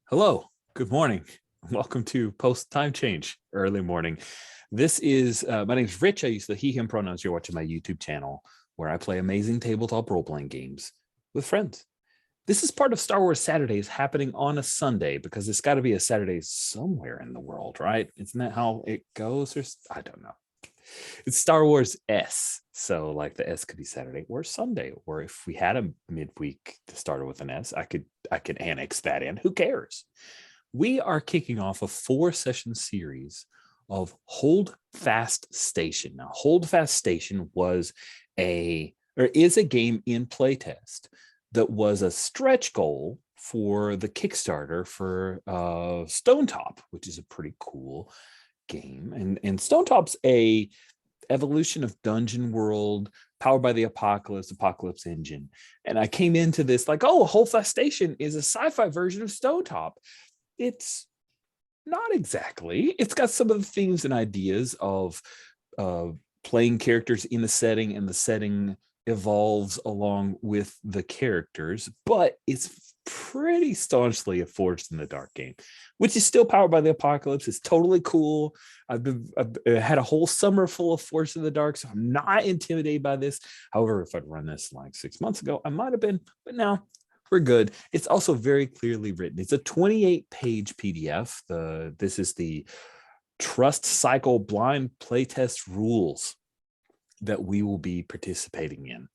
Hello, good morning. Welcome to Post Time Change, early morning. This is, my name is Rich. I use the he, him pronouns. You're watching my YouTube channel where I play amazing tabletop role-playing games with friends. This is part of Star Wars Saturdays happening on a Sunday because it's got to be a Saturday somewhere in the world, right? Isn't that how it goes? Or I don't know. It's Star Wars S. So like the S could be Saturday or Sunday, or if we had a midweek that started with an S, I could annex that in. Who cares? We are kicking off a 4-session series of Holdfast Station. Now, Holdfast Station is a game in playtest that was a stretch goal for the Kickstarter for Stonetop, which is a pretty cool game. And Stonetop's a evolution of Dungeon World, powered by the Apocalypse engine. And I came into this like, oh, Holdfast Station is a sci-fi version of Stonetop. It's not exactly. It's got some of the themes and ideas of playing characters in the setting, and the setting evolves along with the characters, but it's pretty staunchly a Forged in the Dark game, which is still powered by the Apocalypse. It's totally cool. I've had a whole summer full of Forged in the Dark, so I'm not intimidated by this. However, if I'd run this like 6 months ago, I might have been, but now we're good. It's also very clearly written. It's a 28-page PDF. This is the Trust Cycle Blind Playtest rules that we will be participating in.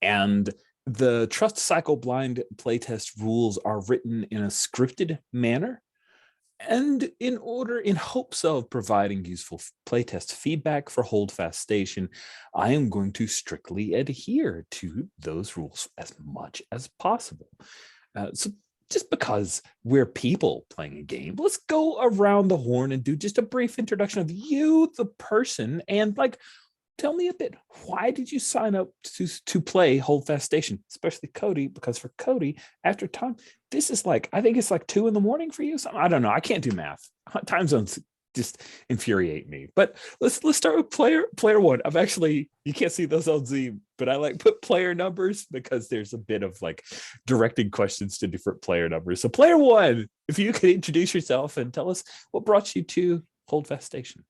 And the Trust Cycle Blind Playtest rules are written in a scripted manner and in hopes of providing useful playtest feedback for Holdfast Station. I am going to strictly adhere to those rules as much as possible. So just because we're people playing a game, let's go around the horn and do just a brief introduction of you, the person, and like, tell me a bit, why did you sign up to play Holdfast Station, especially Cody? Because for Cody, after time, this is like, I think it's like 2 a.m. for you. I don't know. I can't do math. Time zones just infuriate me. But let's start with player one. You can't see those on Zoom, but I like put player numbers because there's a bit of like directing questions to different player numbers. So player one, if you could introduce yourself and tell us what brought you to Holdfast Station.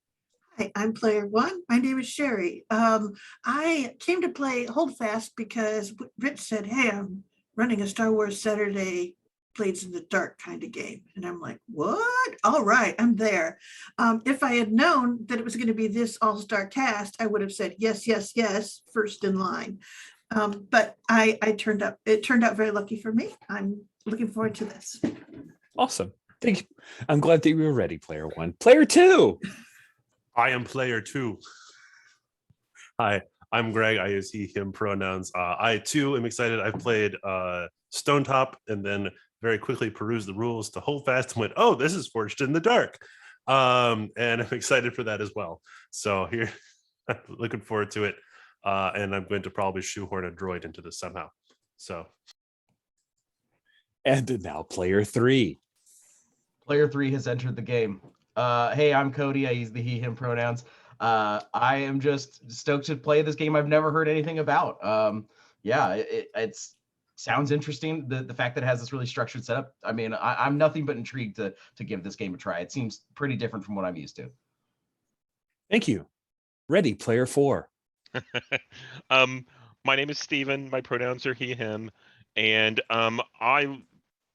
Hi, I'm player one. My name is Sherry. I came to play Holdfast because Rich said, hey, I'm running a Star Wars Saturday Blades in the Dark kind of game. And I'm like, what? All right, I'm there. If I had known that it was going to be this all-star cast, I would have said, yes, yes, yes, first in line. But it turned out very lucky for me. I'm looking forward to this. Awesome. Thank you. I'm glad that you were ready, player one. Player two. I am player two. Hi, I'm Greg. I use he, him pronouns. I too am excited. I've played Stonetop and then very quickly perused the rules to Holdfast and went, oh, this is Forged in the Dark. And I'm excited for that as well. So here, I'm looking forward to it. And I'm going to probably shoehorn a droid into this somehow. So. And now player three. Player three has entered the game. Hey, I'm Cody. I use the he, him pronouns. I am just stoked to play this game I've never heard anything about. It sounds interesting. The fact that it has this really structured setup. I mean, I'm nothing but intrigued to give this game a try. It seems pretty different from what I'm used to. Thank you. Ready, player four. My name is Steven. My pronouns are he, him. And I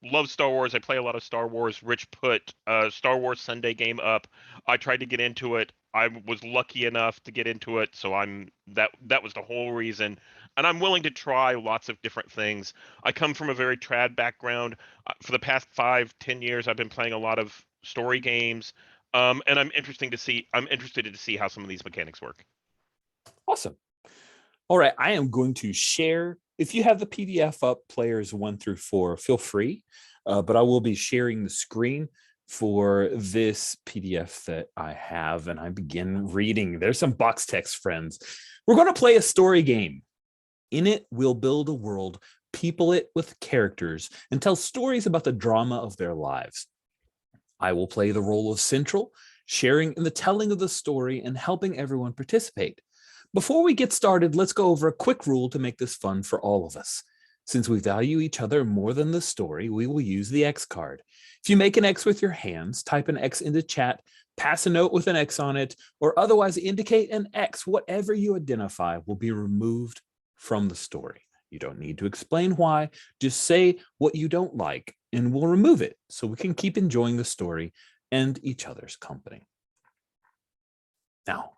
love Star Wars. I play a lot of Star Wars. Rich put a Star Wars Sunday game up. I tried to get into it. I was lucky enough to get into it, so that was the whole reason. And I'm willing to try lots of different things. I come from a very trad background. For the past 5-10 years, I've been playing a lot of story games. And I'm interested to see how some of these mechanics work. Awesome. All right, I am going to share. If you have the PDF up, players 1 through 4, feel free. But I will be sharing the screen for this PDF that I have, and I begin reading. There's some box text, friends. We're going to play a story game. In it, we'll build a world, people it with characters, and tell stories about the drama of their lives. I will play the role of Central, sharing in the telling of the story and helping everyone participate. Before we get started, let's go over a quick rule to make this fun for all of us. Since we value each other more than the story, we will use the X card. If you make an X with your hands, type an X into chat, pass a note with an X on it, or otherwise indicate an X, whatever you identify will be removed from the story. You don't need to explain why, just say what you don't like and we'll remove it so we can keep enjoying the story and each other's company. Now,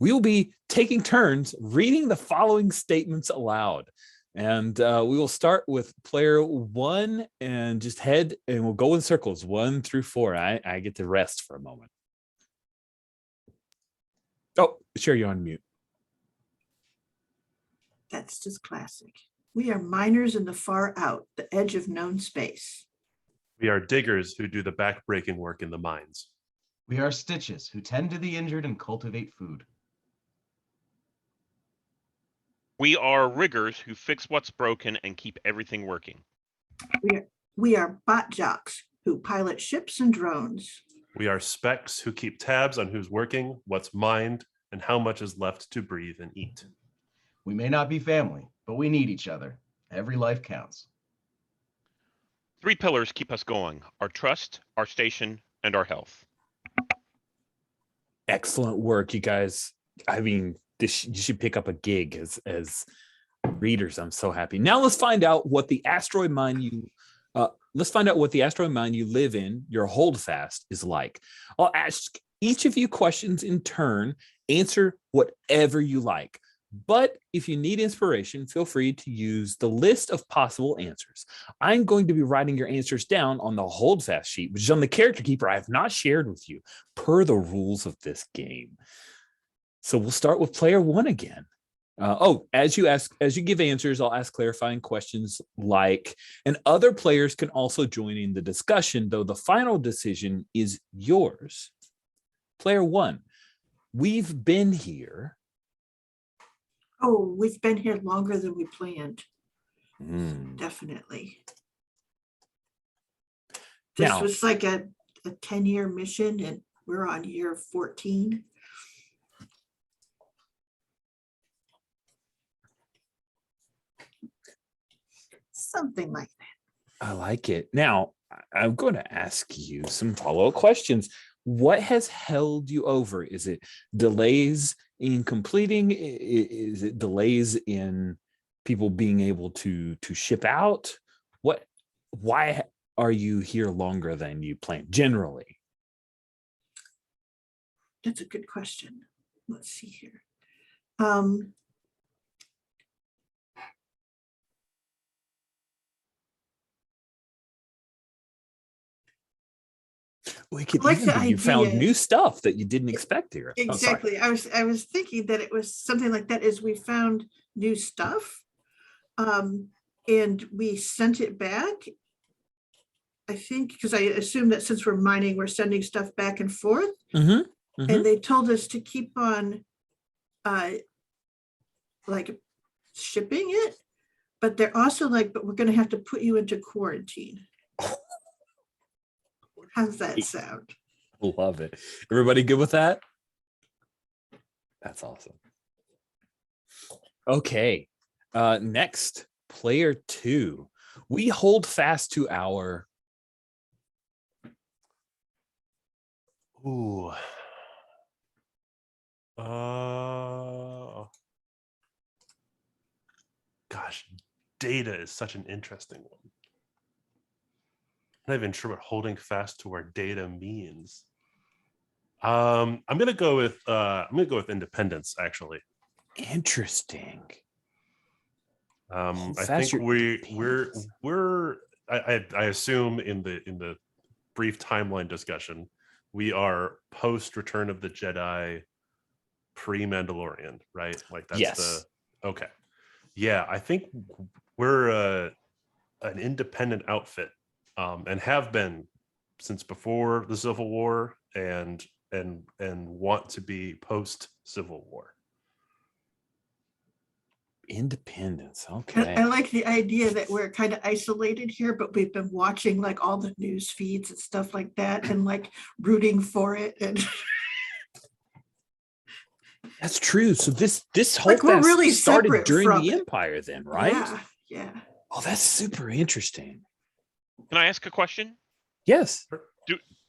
we will be taking turns reading the following statements aloud. And we will start with player 1 and just head and we'll go in circles 1 through 4. I get to rest for a moment. Oh, Sherry, you're on mute. That's just classic. We are miners in the far out, the edge of known space. We are diggers who do the back-breaking work in the mines. We are stitches who tend to the injured and cultivate food. We are riggers who fix what's broken and keep everything working. We are bot jocks who pilot ships and drones. We are specs who keep tabs on who's working, what's mined, and how much is left to breathe and eat. We may not be family, but we need each other. Every life counts. 3 pillars keep us going: our trust, our station, and our health. Excellent work, you guys. I mean, you should pick up a gig as readers. I'm so happy. Now let's find out what the asteroid mine you live in, your Holdfast, is like. I'll ask each of you questions in turn. Answer whatever you like. But if you need inspiration, feel free to use the list of possible answers. I'm going to be writing your answers down on the Holdfast sheet, which is on the character keeper I have not shared with you, per the rules of this game. So we'll start with player 1 again. As you give answers, I'll ask clarifying questions like, and other players can also join in the discussion, though the final decision is yours. Player 1, we've been here. Oh, we've been here longer than we planned. Mm. Definitely. This Now, was like a 10-year mission and we're on year 14. Something like that. I like it. Now, I'm going to ask you some follow-up questions. What has held you over? Is it delays in completing? Is it delays in people being able to ship out? Why are you here longer than you planned generally? That's a good question. Let's see here. We could like even the be you found idea. new stuff that you didn't expect here. Exactly. I was thinking that it was something like that, is we found new stuff and we sent it back. I think because I assume that since we're mining, we're sending stuff back and forth. Mm-hmm. And they told us to keep on like shipping it, but they're also like, but we're going to have to put you into quarantine. How's that sound? Love it. Everybody good with that? That's awesome. Okay. Next, player 2. We hold fast to our. Ooh. Gosh, data is such an interesting one. I'm not even sure what holding fast to our data means. I'm gonna go with independence, actually. Interesting. I think I assume in the brief timeline discussion, we are post Return of the Jedi, pre-Mandalorian, right? Like that's yes. Okay. Yeah, I think we're an independent outfit, and have been since before the Civil War, and want to be post Civil War. Independence. Okay. I like the idea that we're kind of isolated here, but we've been watching like all the news feeds and stuff like that and like rooting for it. And that's true. So this whole like we're really started separate during from the it. Empire then, right? Yeah, Yeah. Oh, that's super interesting. Can I ask a question? Yes.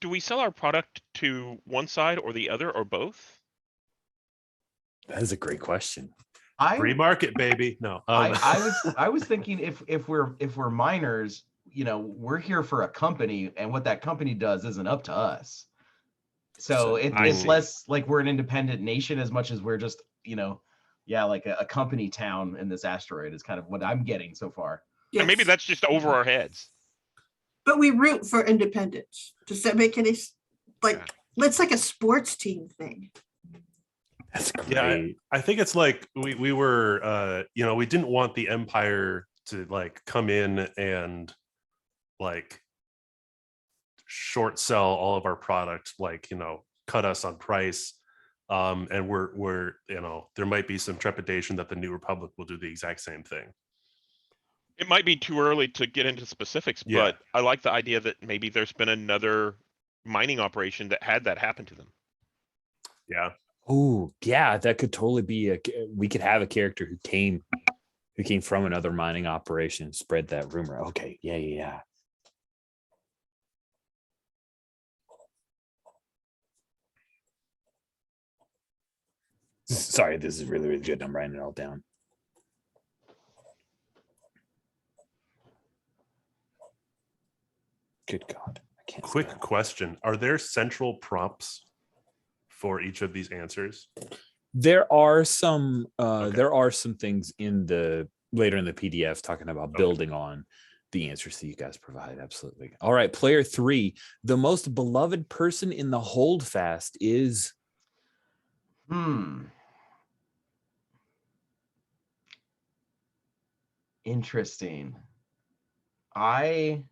Do we sell our product to one side or the other or both? That is a great question. Free market, baby. No. I was thinking if we're miners, we're here for a company, and what that company does isn't up to us. So I it's see. less like we're an independent nation as much as we're just, like a company town in this asteroid is kind of what I'm getting so far. And maybe Yes. that's just over our heads. But we root for independence. Does that make any like? Yeah. It's like a sports team thing. That's great. Yeah, I think it's like we were we didn't want the empire to like come in and like short sell all of our product, like cut us on price. And we're there might be some trepidation that the New Republic will do the exact same thing. It might be too early to get into specifics, Yeah. but I like the idea that maybe there's been another mining operation that had that happen to them. Yeah. Oh, yeah, that could totally be we could have a character who came from another mining operation and spread that rumor. Okay, yeah. Sorry, this is really, really good. I'm writing it all down. Good God. I can't. Quick spell. question. Are there central prompts for each of these answers? There are some Okay. there are some things in the later in the PDF talking about Okay. building on the answers that you guys provide. Absolutely. All right, player 3. The most beloved person in the Holdfast is Interesting. I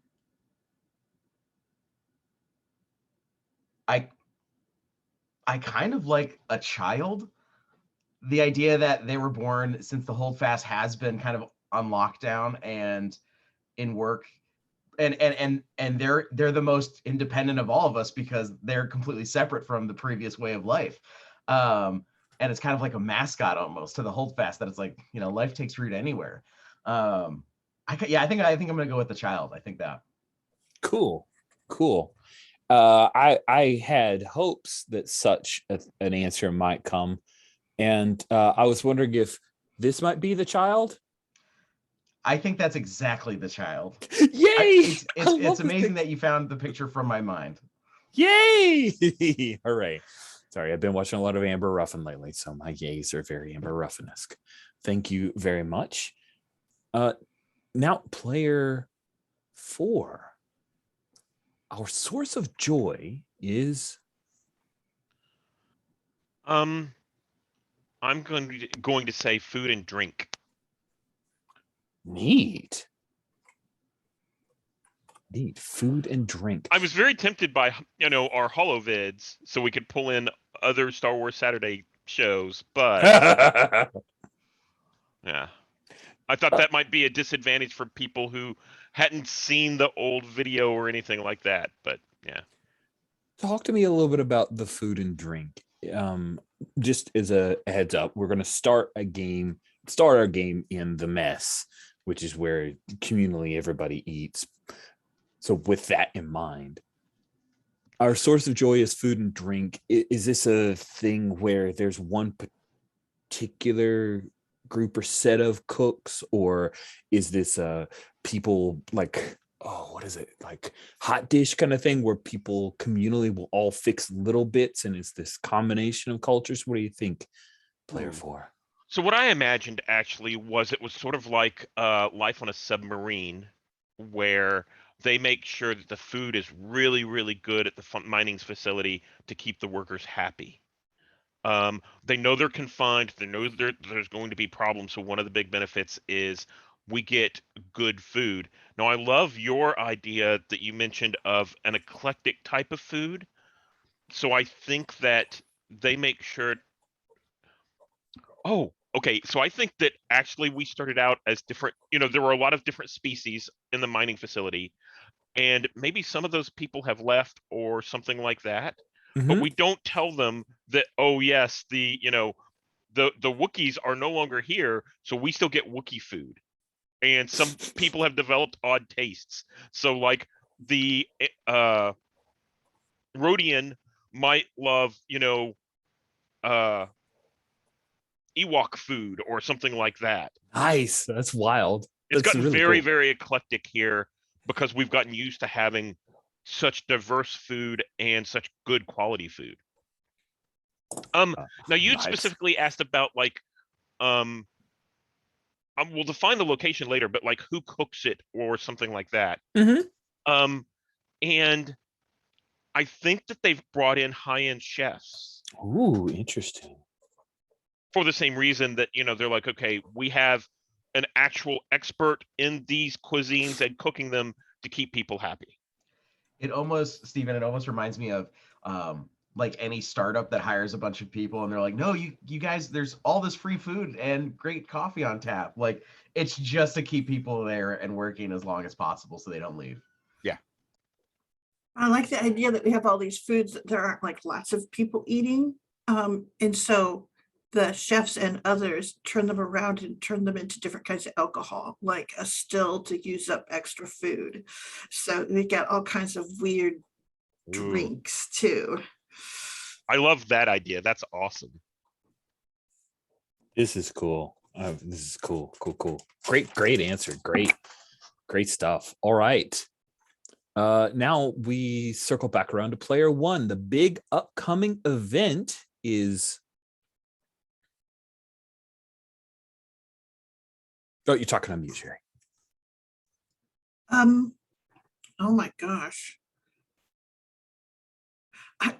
kind of like a child. The idea that they were born since the Holdfast has been kind of on lockdown and in work, and they're the most independent of all of us because they're completely separate from the previous way of life. And it's kind of like a mascot almost to the Holdfast that it's like, life takes root anywhere. I think I'm gonna go with the child. I think that. cool. I had hopes that such an answer might come, and I was wondering if this might be the child. I think that's exactly the child. Yay! It's amazing that you found the picture from my mind. Yay! Hooray. Sorry, I've been watching a lot of Amber Ruffin lately, so my yays are very Amber Ruffin-esque. Thank you very much. Now, player 4. Our source of joy is I'm going to say food and drink. neat. Food and drink. I was very tempted by our holo vids, so we could pull in other Star Wars Saturday shows, but yeah, I thought that might be a disadvantage for people who hadn't seen the old video or anything like that. But yeah, Talk to me a little bit about the food and drink. Just as a heads up, we're going to start our game in the mess, which is where communally everybody eats. So with that in mind, our source of joy is food and drink. Is this a thing where there's one particular group or set of cooks, or is this people like, what is it, like hot dish kind of thing where people communally will all fix little bits, and it's this combination of cultures? What do you think, player 4? so what I imagined actually was it was sort of like life on a submarine, where they make sure that the food is really, really good at the mining facility to keep the workers happy. They know they're confined. They know there's going to be problems. So one of the big benefits is we get good food. Now, I love your idea that you mentioned of an eclectic type of food. So I think that they make sure. Oh, okay. So I think that actually we started out as different. There were a lot of different species in the mining facility, and maybe some of those people have left or something like that. But we don't tell them that, oh yes, the Wookiees are no longer here, so we still get Wookiee food. and some people have developed odd tastes. So like the Rhodian might love, Ewok food or something like that. Nice. That's wild. It's That's gotten really very, cool. very eclectic here because we've gotten used to having such diverse food and such good quality food. Now you Nice. specifically asked about like, we'll define the location later, but like who cooks it or something like that. Mm-hmm. And I think that they've brought in high-end chefs Ooh, interesting. for the same reason that, they're like, okay, we have an actual expert in these cuisines and cooking them to keep people happy. It almost, Steven, it almost reminds me of like any startup that hires a bunch of people and they're like, no, you guys, there's all this free food and great coffee on tap. Like, it's just to keep people there and working as long as possible so they don't leave. I like the idea that we have all these foods that there aren't like lots of people eating. And so the chefs and others turn them around and turn them into different kinds of alcohol, like a still to use up extra food. So we got all kinds of weird Ooh, drinks too. I love that idea. That's awesome. This is cool. This is cool. Cool. Great answer. Great stuff. All right. Now we circle back around to player one. The big upcoming event is. Oh, you're talking on mute, Sherry. Oh my gosh. I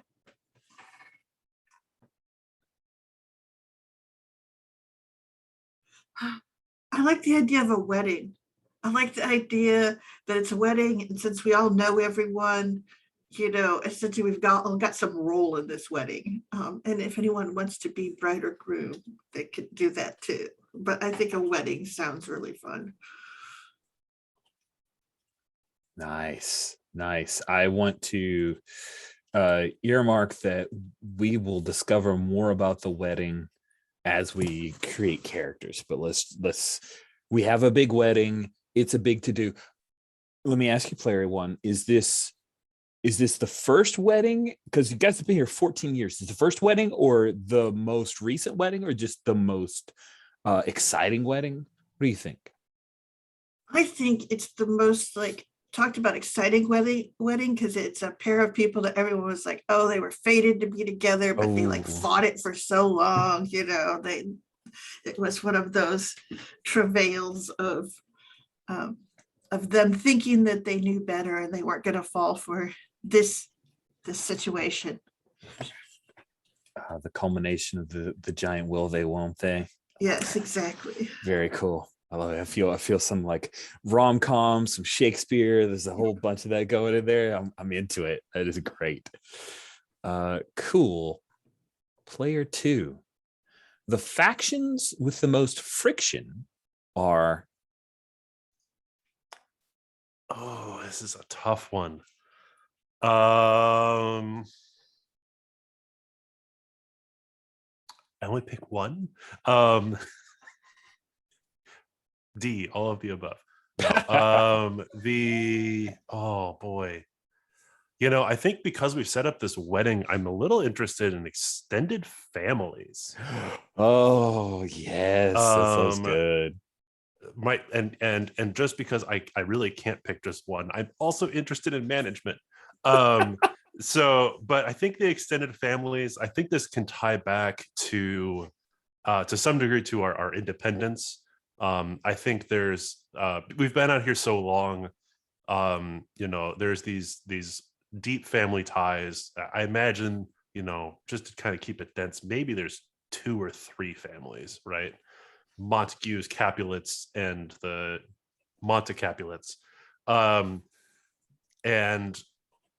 like the idea of a wedding. I like the idea that it's a wedding, and since we all know everyone, essentially we've all got some role in this wedding. And if anyone wants to be bride or groom, they could do that too. But I think a wedding sounds really fun. Nice. I want to earmark that we will discover more about the wedding as we create characters. But we have a big wedding. It's a big to-do. Let me ask you, player one, is this the first wedding? Because you guys have been here 14 years. Is it the first wedding or the most recent wedding or just the most exciting wedding? What do you think? I think it's the most talked about exciting wedding because it's a pair of people that everyone was like, oh, they were fated to be together, but they fought it for so long. It was one of those travails of them thinking that they knew better and they weren't going to fall for this situation. The culmination of the giant will they, won't they? Yes, exactly. Very cool. I love it. I feel some like rom-com, some Shakespeare. There's a whole bunch of that going in there. I'm into it. That is great. Cool. Player two. The factions with the most friction are. Oh, this is a tough one. I only pick one. D, all of the above. No. Oh boy. I think because we've set up this wedding, I'm a little interested in extended families. Oh yes, that sounds good. And just because I really can't pick just one, I'm also interested in management. But I think the extended families, I think this can tie back to some degree to our independence. I think there's we've been out here so long. There's these deep family ties. I imagine, just to kind of keep it dense, maybe there's 2 or 3 families, right? Montagues, Capulets, and the Monte Capulets. And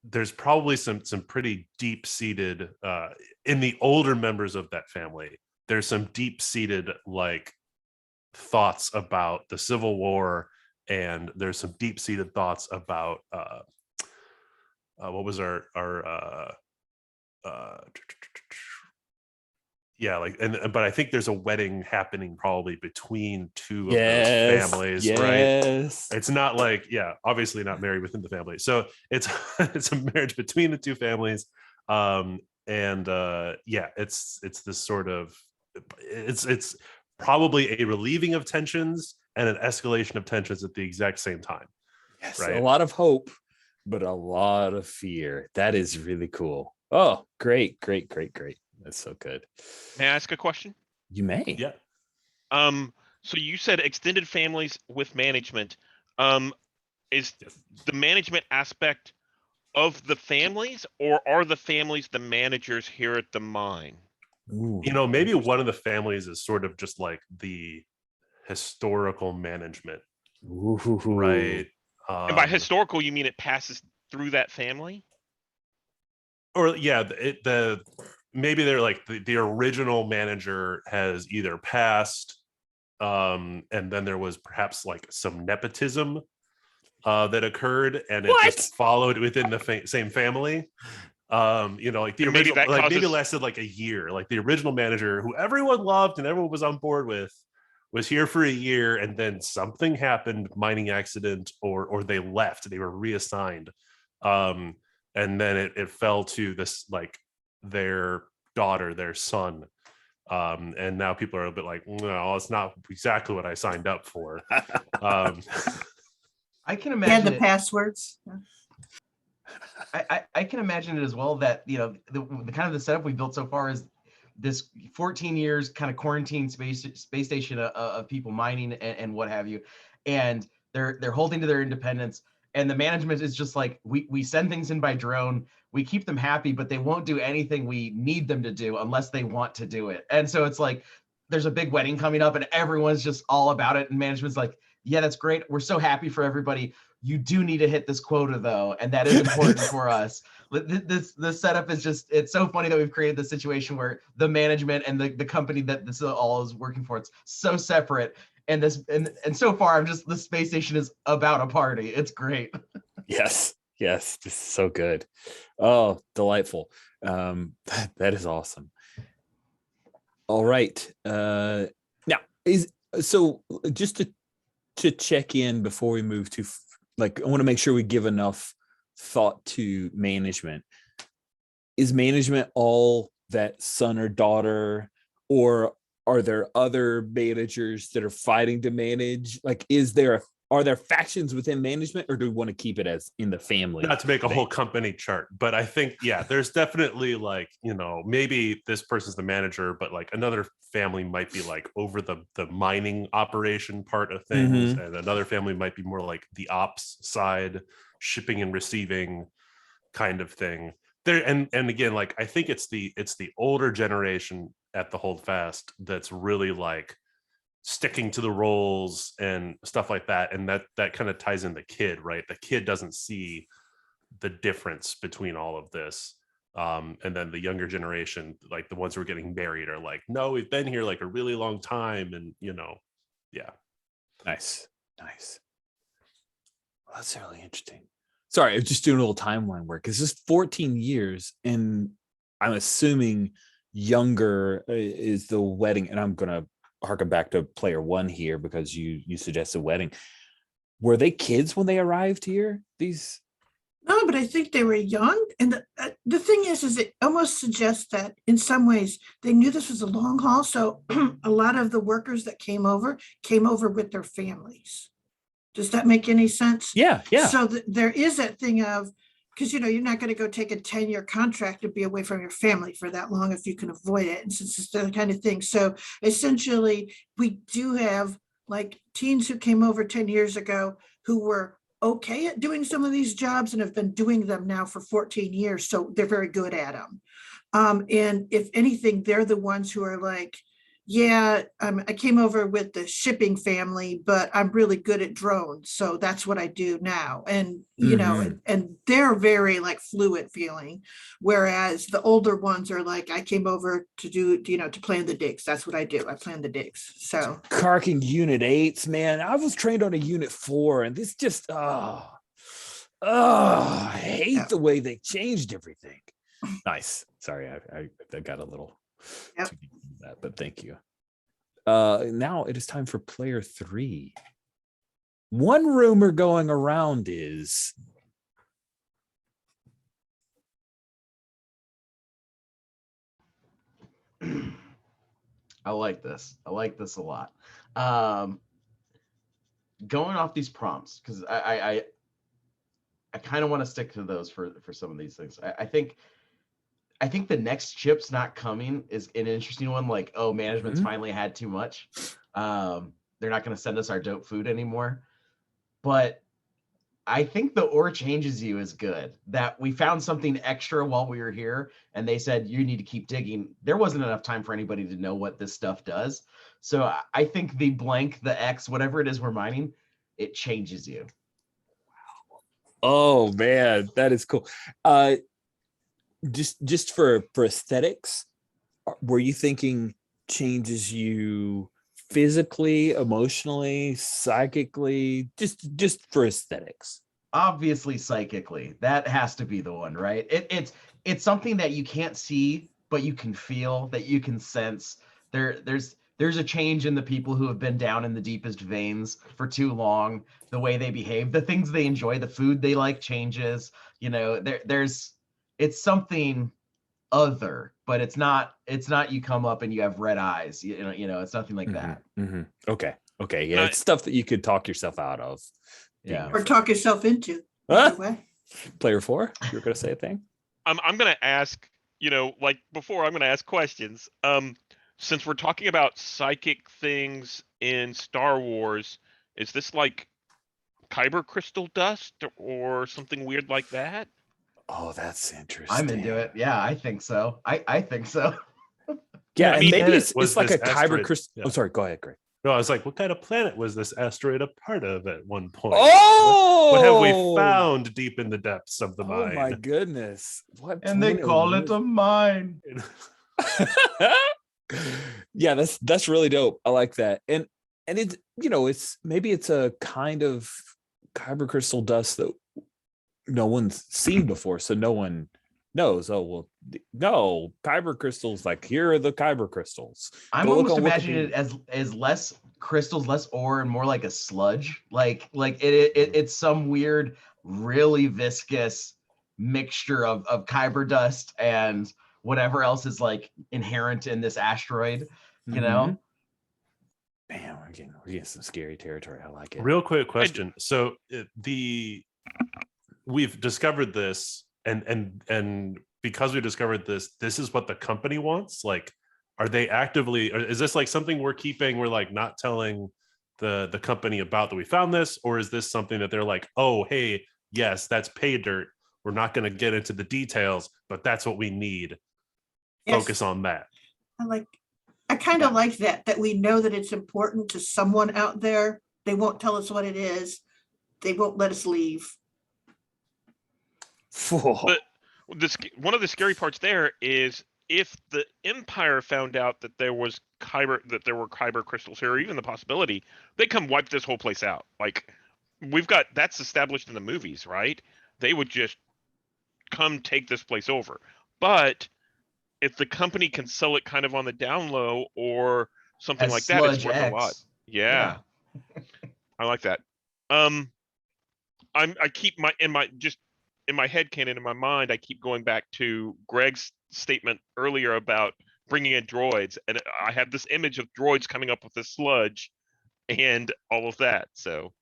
there's probably some pretty deep-seated in the older members of that family. There's some deep-seated thoughts about the Civil War, and there's some deep-seated thoughts about what was our Yeah, like but I think there's a wedding happening probably between two of those Yes. families, right? Yes. It's not like, yeah, obviously not married within the family. So it's it's a marriage between the two families. And yeah, it's this sort of it's probably a relieving of tensions and an escalation of tensions at the exact same time. Yes. Right. A lot of hope, but a lot of fear. That is really cool. Oh, great, great, great, great. That's so good. May I ask a question? You may. Yeah. So you said extended families with management. Is Yes. the management aspect of the families, or are the families the managers here at the mine? Ooh, You know, maybe one of the families is sort of just like the historical management, ooh. right? And by historical, you mean it passes through that family? Or yeah, the maybe they're like the original manager has either passed, and then there was perhaps like some nepotism that occurred, and it What? just followed within the same family. You know, like the And maybe original, that like maybe it causes- lasted like a year. Like the original manager, who everyone loved and everyone was on board with, was here for a year, and then something happened, mining accident, or they left, they were reassigned, and then it fell to this like their daughter, their son, and now people are a bit like, no, it's not exactly what I signed up for. I can And imagine the it. passwords. I can imagine it as well, that the kind of the setup we built so far is this 14 years kind of quarantine space station of people mining and what have you, and they're holding to their independence, and the management is just like, we send things in by drone, we keep them happy, but they won't do anything we need them to do unless they want to do it. And so it's like there's a big wedding coming up and everyone's just all about it, and management's like, yeah, that's great, we're so happy for everybody, you do need to hit this quota though, and that is important for us. This setup is just, it's so funny that we've created this situation where the management and the company that this all is working for, it's so separate. And and so far, the space station is about a party. It's great. Yes. Yes. This is so good. Oh, delightful. That is awesome. All right. Now is so just to check in before we move to like, I want to make sure we give enough thought to management. Is management all that son or daughter, or are there other managers that are fighting to manage? Like, are there factions within management, or do we want to keep it as in the family? Not to make a thing? whole company chart, but I think, yeah, there's definitely like, you know, maybe this person's the manager, but like another family might be like over the mining operation part of things, and another family might be more like the ops side, shipping and receiving kind of thing. There, and again, like I think it's the older generation at the Holdfast that's really like sticking to the roles and stuff like that, and that kind of ties in the kid, right? The kid doesn't see the difference between all of this, and then the younger generation, like the ones who are getting married, are like, no, we've been here like a really long time, and you know, yeah. Nice. Well, that's really interesting. Sorry, I was just doing a little timeline work. It's just 14 years, and I'm assuming younger is the wedding, and I'm gonna harken back to player one here because you suggested wedding. Were they kids when they arrived here? These No, but I think they were young. And the thing is it almost suggests that in some ways they knew this was a long haul. So a lot of the workers that came over with their families. Does that make any sense? yeah. So there is that thing of, because you're not going to go take a 10-year contract and be away from your family for that long if you can avoid it. And since it's that kind of thing. So essentially, we do have like teens who came over 10 years ago who were okay at doing some of these jobs and have been doing them now for 14 years. So they're very good at them. And if anything, they're the ones who are like, yeah, I came over with the shipping family, but I'm really good at drones. So that's what I do now. And, and they're very like fluid feeling. Whereas the older ones are like, I came over to do, to plan the digs. That's what I do. I plan the digs. So Carking unit 8s, man. I was trained on a unit 4, and this just, I hate the way they changed everything. Nice. Sorry, I got a little Yep. to get into that, but thank you. Now it is time for player 3. One rumor going around is I like this. I like this a lot. Going off these prompts, because I kind of want to stick to those for some of these things. I think the next chip's not coming is an interesting one. Like, oh, management's finally had too much. They're not going to send us our dope food anymore. But I think the or changes you is good. That we found something extra while we were here, and they said you need to keep digging. There wasn't enough time for anybody to know what this stuff does. So I think the blank, the X, whatever it is we're mining, it changes you. oh man, that is cool. Just for aesthetics, were you thinking changes you physically, emotionally, psychically, just for aesthetics? Obviously, psychically, that has to be the one, right? It's something that you can't see, but you can feel, that you can sense. There's a change in the people who have been down in the deepest veins for too long. The way they behave, the things they enjoy, the food they like changes. You know, it's something other, but it's not you come up and you have red eyes. You know, it's nothing like that. Okay, yeah, it's stuff that you could talk yourself out of. Yeah. Or talk yourself into. Huh? Either way. Player 4, you were going to say a thing? I'm gonna ask, like before, I'm gonna ask questions. Since we're talking about psychic things in Star Wars, is this like kyber crystal dust or something weird like that? Oh, that's interesting. I'm into it. Yeah, I think so. I think so. Yeah, I and mean, maybe planet was it's like this a kyber asteroid. crystal. Yeah. Oh, sorry. Go ahead, Greg. No, I was like, what kind of planet was this asteroid a part of at one point? Oh, What have we found deep in the depths of the Oh mine? my goodness! What? And they call it a mine. Yeah, that's really dope. I like that, and it's it's maybe it's a kind of kyber crystal dust that no one's seen before, so no one knows. Oh well, no, kyber crystals. Like, here are the kyber crystals. I'm Go look almost on imagining Wikipedia. it as less crystals, less ore, and more like a sludge. Like it's some weird, really viscous mixture of kyber dust and whatever else is like inherent in this asteroid. You know. Man, we're getting some scary territory. I like it. Real quick question. So we've discovered this, and because we discovered this is what the company wants. Like, are they actively, or is this like something we're keeping? We're like not telling the company about that we found this, or is this something that they're like, oh, hey, yes, that's pay dirt. We're not going to get into the details, but that's what we need. Yes. Focus on that. I kind of like that we know that it's important to someone out there. They won't tell us what it is. They won't let us leave. But one of the scary parts there is if the Empire found out that there were kyber crystals here, or even the possibility, they come wipe this whole place out. Like, that's established in the movies, right? They would just come take this place over. But if the company can sell it kind of on the down low or something As like that, it's Sludge worth X. a lot. Yeah. I like that. I keep in my head canon, in my mind, I keep going back to Greg's statement earlier about bringing in droids, and I have this image of droids coming up with this sludge and all of that. So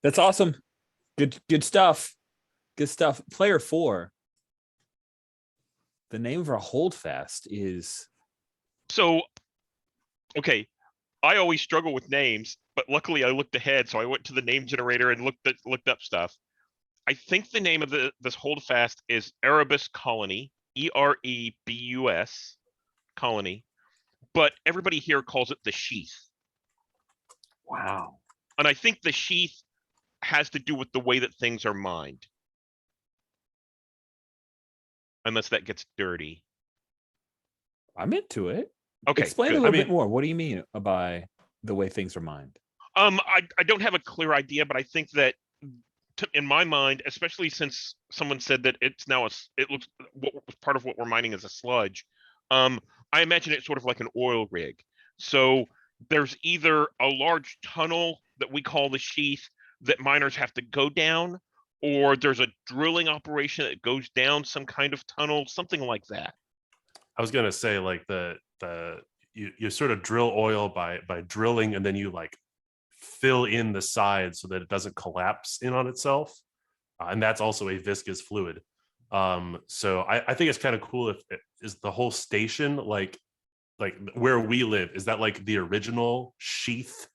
That's awesome. Good stuff. Good stuff. Player 4. The name of our holdfast is. So, okay, I always struggle with names, but luckily I looked ahead, so I went to the name generator and looked up stuff. I think the name of this holdfast is Erebus Colony, Erebus Colony, but everybody here calls it the Sheath. Wow. And I think the Sheath has to do with the way that things are mined. Unless that gets dirty. I'm into it. Okay, explain good. a little bit more. What do you mean by the way things are mined? I don't have a clear idea, but I think that in my mind, especially since someone said that it's now it looks what part of what we're mining is a sludge. I imagine it's sort of like an oil rig. So there's either a large tunnel that we call the sheath that miners have to go down, or there's a drilling operation that goes down some kind of tunnel, something like that. I was gonna say like you sort of drill oil by drilling, and then you like fill in the sides so that it doesn't collapse in on itself, and that's also a viscous fluid. So I think it's kind of cool if is the whole station like where we live, is that like the original sheath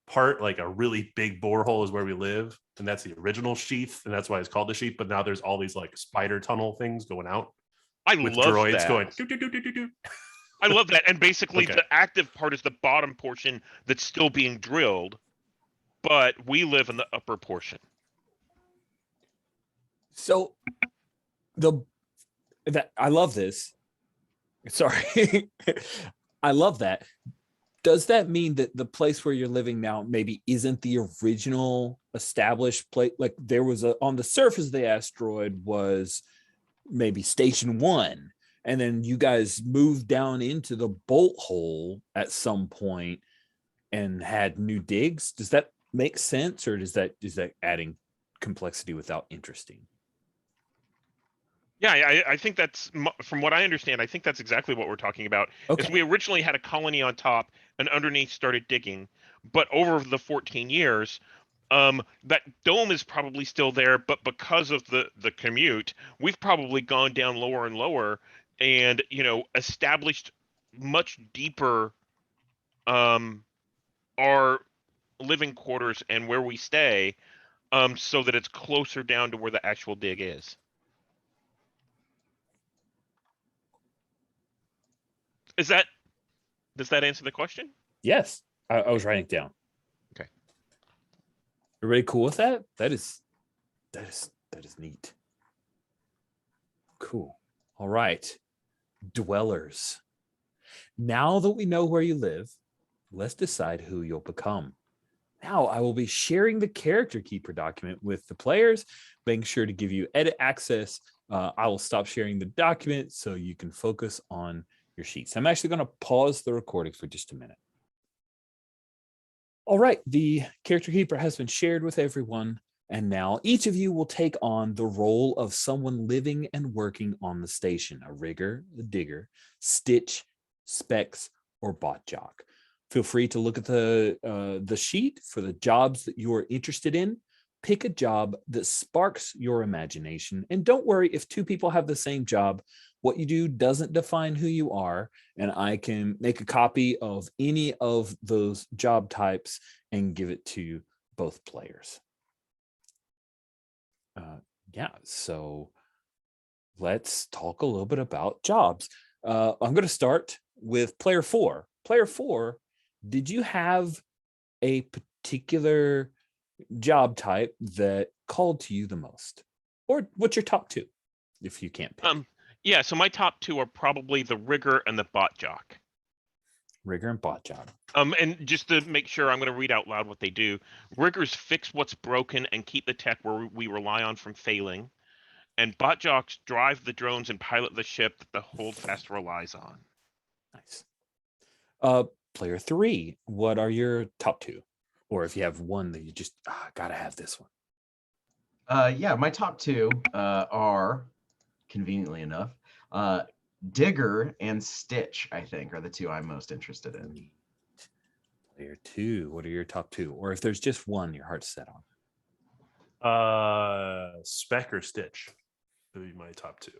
part, like a really big borehole is where we live, and that's the original sheath, and that's why it's called the sheath. But now there's all these like spider tunnel things going out I with love droids that. going doo, doo, doo, doo, doo, doo. I love that. And basically, Okay. the active part is the bottom portion that's still being drilled, but we live in the upper portion. So that I love this. Sorry. I love that. Does that mean that the place where you're living now maybe isn't the original established place? Like there was on the surface of the asteroid was maybe station 1, and then you guys moved down into the bolt hole at some point and had new digs. Does that make sense, or is that adding complexity without interesting? Yeah, I think that's, from what I understand, I think that's exactly what we're talking about. Okay. Is we originally had a colony on top and underneath started digging, but over the 14 years, that dome is probably still there, but because of the commute, we've probably gone down lower and lower, and established much deeper our living quarters and where we stay, so that it's closer down to where the actual dig is. Does that answer the question? Yes, I was writing it down. Okay. Everybody cool with that? That is neat. Cool. All right. Dwellers. Now that we know where you live, let's decide who you'll become. Now I will be sharing the character keeper document with the players, making sure to give you edit access. I will stop sharing the document so you can focus on your sheets. I'm actually going to pause the recording for just a minute. All right, the character keeper has been shared with everyone, and now each of you will take on the role of someone living and working on the station: a rigger, a digger, stitch, specs, or bot jock. Feel free to look at the sheet for the jobs that you are interested in. Pick a job that sparks your imagination, and don't worry if 2 people have the same job. What you do doesn't define who you are, and I can make a copy of any of those job types and give it to both players. Yeah, so let's talk a little bit about jobs. I'm going to start with player 4. Player 4, did you have a particular job type that called to you the most? Or what's your top 2, if you can't pick? Yeah, so my top 2 are probably the rigger and the bot jock. Rigger and bot jock. And just to make sure, I'm going to read out loud what they do. Riggers fix what's broken and keep the tech where we rely on from failing. And bot jocks drive the drones and pilot the ship that the Holdfast relies on. Nice. Player 3, what are your top 2? Or if you have one that you just gotta have this one. Yeah, my top 2 are, conveniently enough, digger and stitch, I think, are the 2 I'm most interested in. Player 2, what are your top 2? Or if there's just one your heart's set on? Spec or stitch would be my top 2.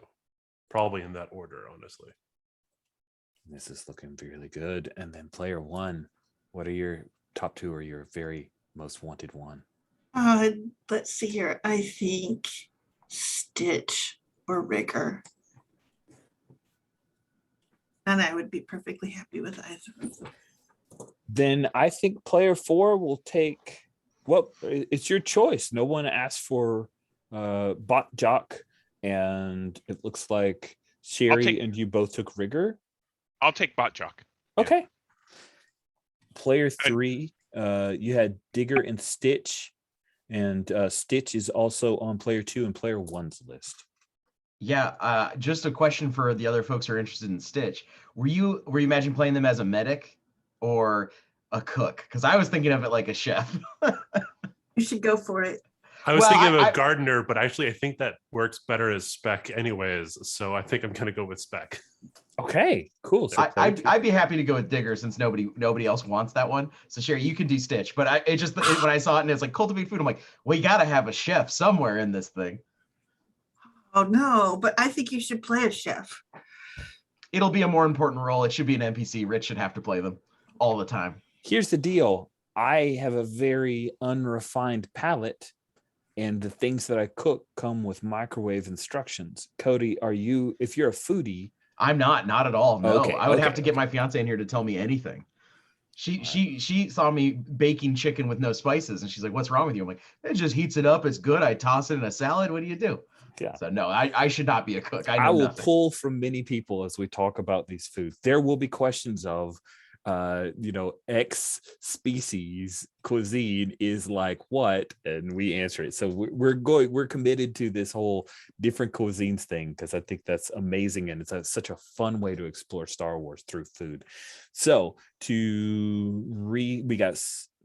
Probably in that order, honestly. This is looking really good. And then player 1, what are your top 2 or your very most wanted one? Let's see here. I think stitch or rigger. And I would be perfectly happy with either of them. Then I think player 4 will take, well, it's your choice. No one asked for bot jock, and it looks like Sherry and you both took rigger. I'll take bot jock. Okay. Yeah. Player 3, you had digger and stitch, And Stitch is also on player 2 and player 1's list. Yeah, just a question for the other folks who are interested in Stitch. Were you imagining playing them as a medic or a cook? Because I was thinking of it like a chef. You should go for it. I was Well, thinking of a I- gardener, but actually I think that works better as spec anyways. So I think I'm gonna go with spec. Okay, cool. So player two. I'd be happy to go with Digger since nobody else wants that one. So Sherry, you can do Stitch. But when I saw it and it's like cultivate food, I'm like, we gotta have a chef somewhere in this thing. Oh no, but I think you should play a chef. It'll be a more important role. It should be an NPC. Rich should have to play them all the time. Here's the deal. I have a very unrefined palate, and the things that I cook come with microwave instructions. Cody, if you're a foodie? I'm not at all. No, Okay, I would have okay, to get my fiance in here to tell me anything. She saw me baking chicken with no spices, and she's like, "What's wrong with you?" I'm like, "It just heats it up. It's good. I toss it in a salad. What do you do?" Yeah. So no, I should not be a cook. I know I will nothing. pull from many people as we talk about these foods. There will be questions of, X species cuisine is like what, and we answer it. So we're committed to this whole different cuisines thing because I think that's amazing, and it's such a fun way to explore Star Wars through food. So we got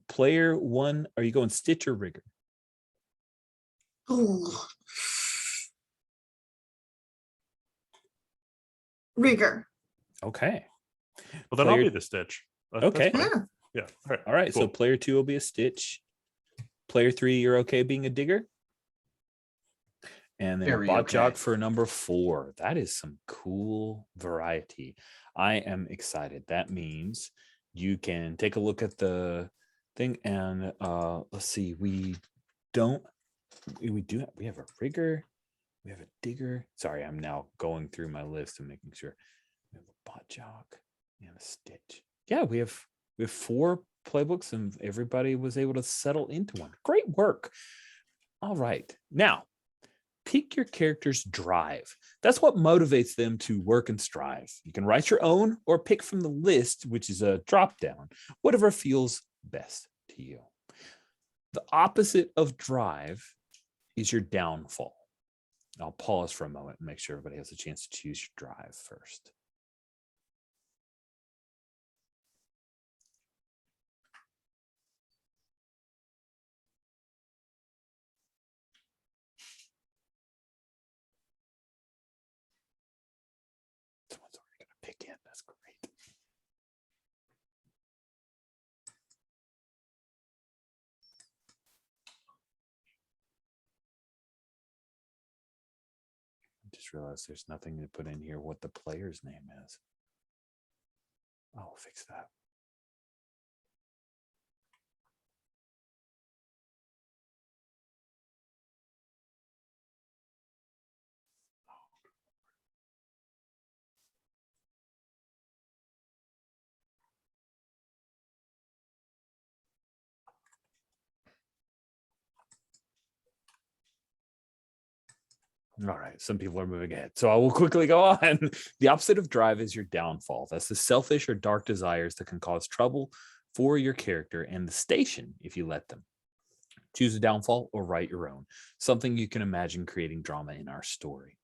player 1. Are you going Stitch or Rigger? Oh, rigor. Okay. Well, then I'll Player- be the Stitch. Okay. That's fine. Yeah. Yeah. All right. So Cool. player 2 will be a Stitch. Player 3, you're okay being a Digger? And then Very a bot okay. jock for number 4. That is some cool variety. I am excited. That means you can take a look at the thing and let's see. We have a rigger, we have a digger. Sorry, I'm now going through my list and making sure. We have a bot jock and a Stitch. Yeah, we have 4 playbooks and everybody was able to settle into one. Great work. All right. Now, pick your character's drive. That's what motivates them to work and strive. You can write your own or pick from the list, which is a drop down, whatever feels best to you. The opposite of drive is your downfall. I'll pause for a moment and make sure everybody has a chance to choose your drive first. Someone's already going to pick in. That's great. I just realized there's nothing to put in here what the player's name is. I'll fix that. All right, some people are moving ahead. So I will quickly go on. The opposite of drive is your downfall. That's the selfish or dark desires that can cause trouble for your character and the station if you let them. Choose a downfall or write your own, something you can imagine creating drama in our story.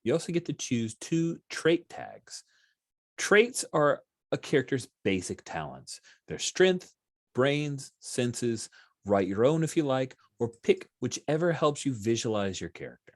You also get to choose 2 trait tags. Traits are a character's basic talents. Their strength, brains, senses. Write your own if you like, or pick whichever helps you visualize your character.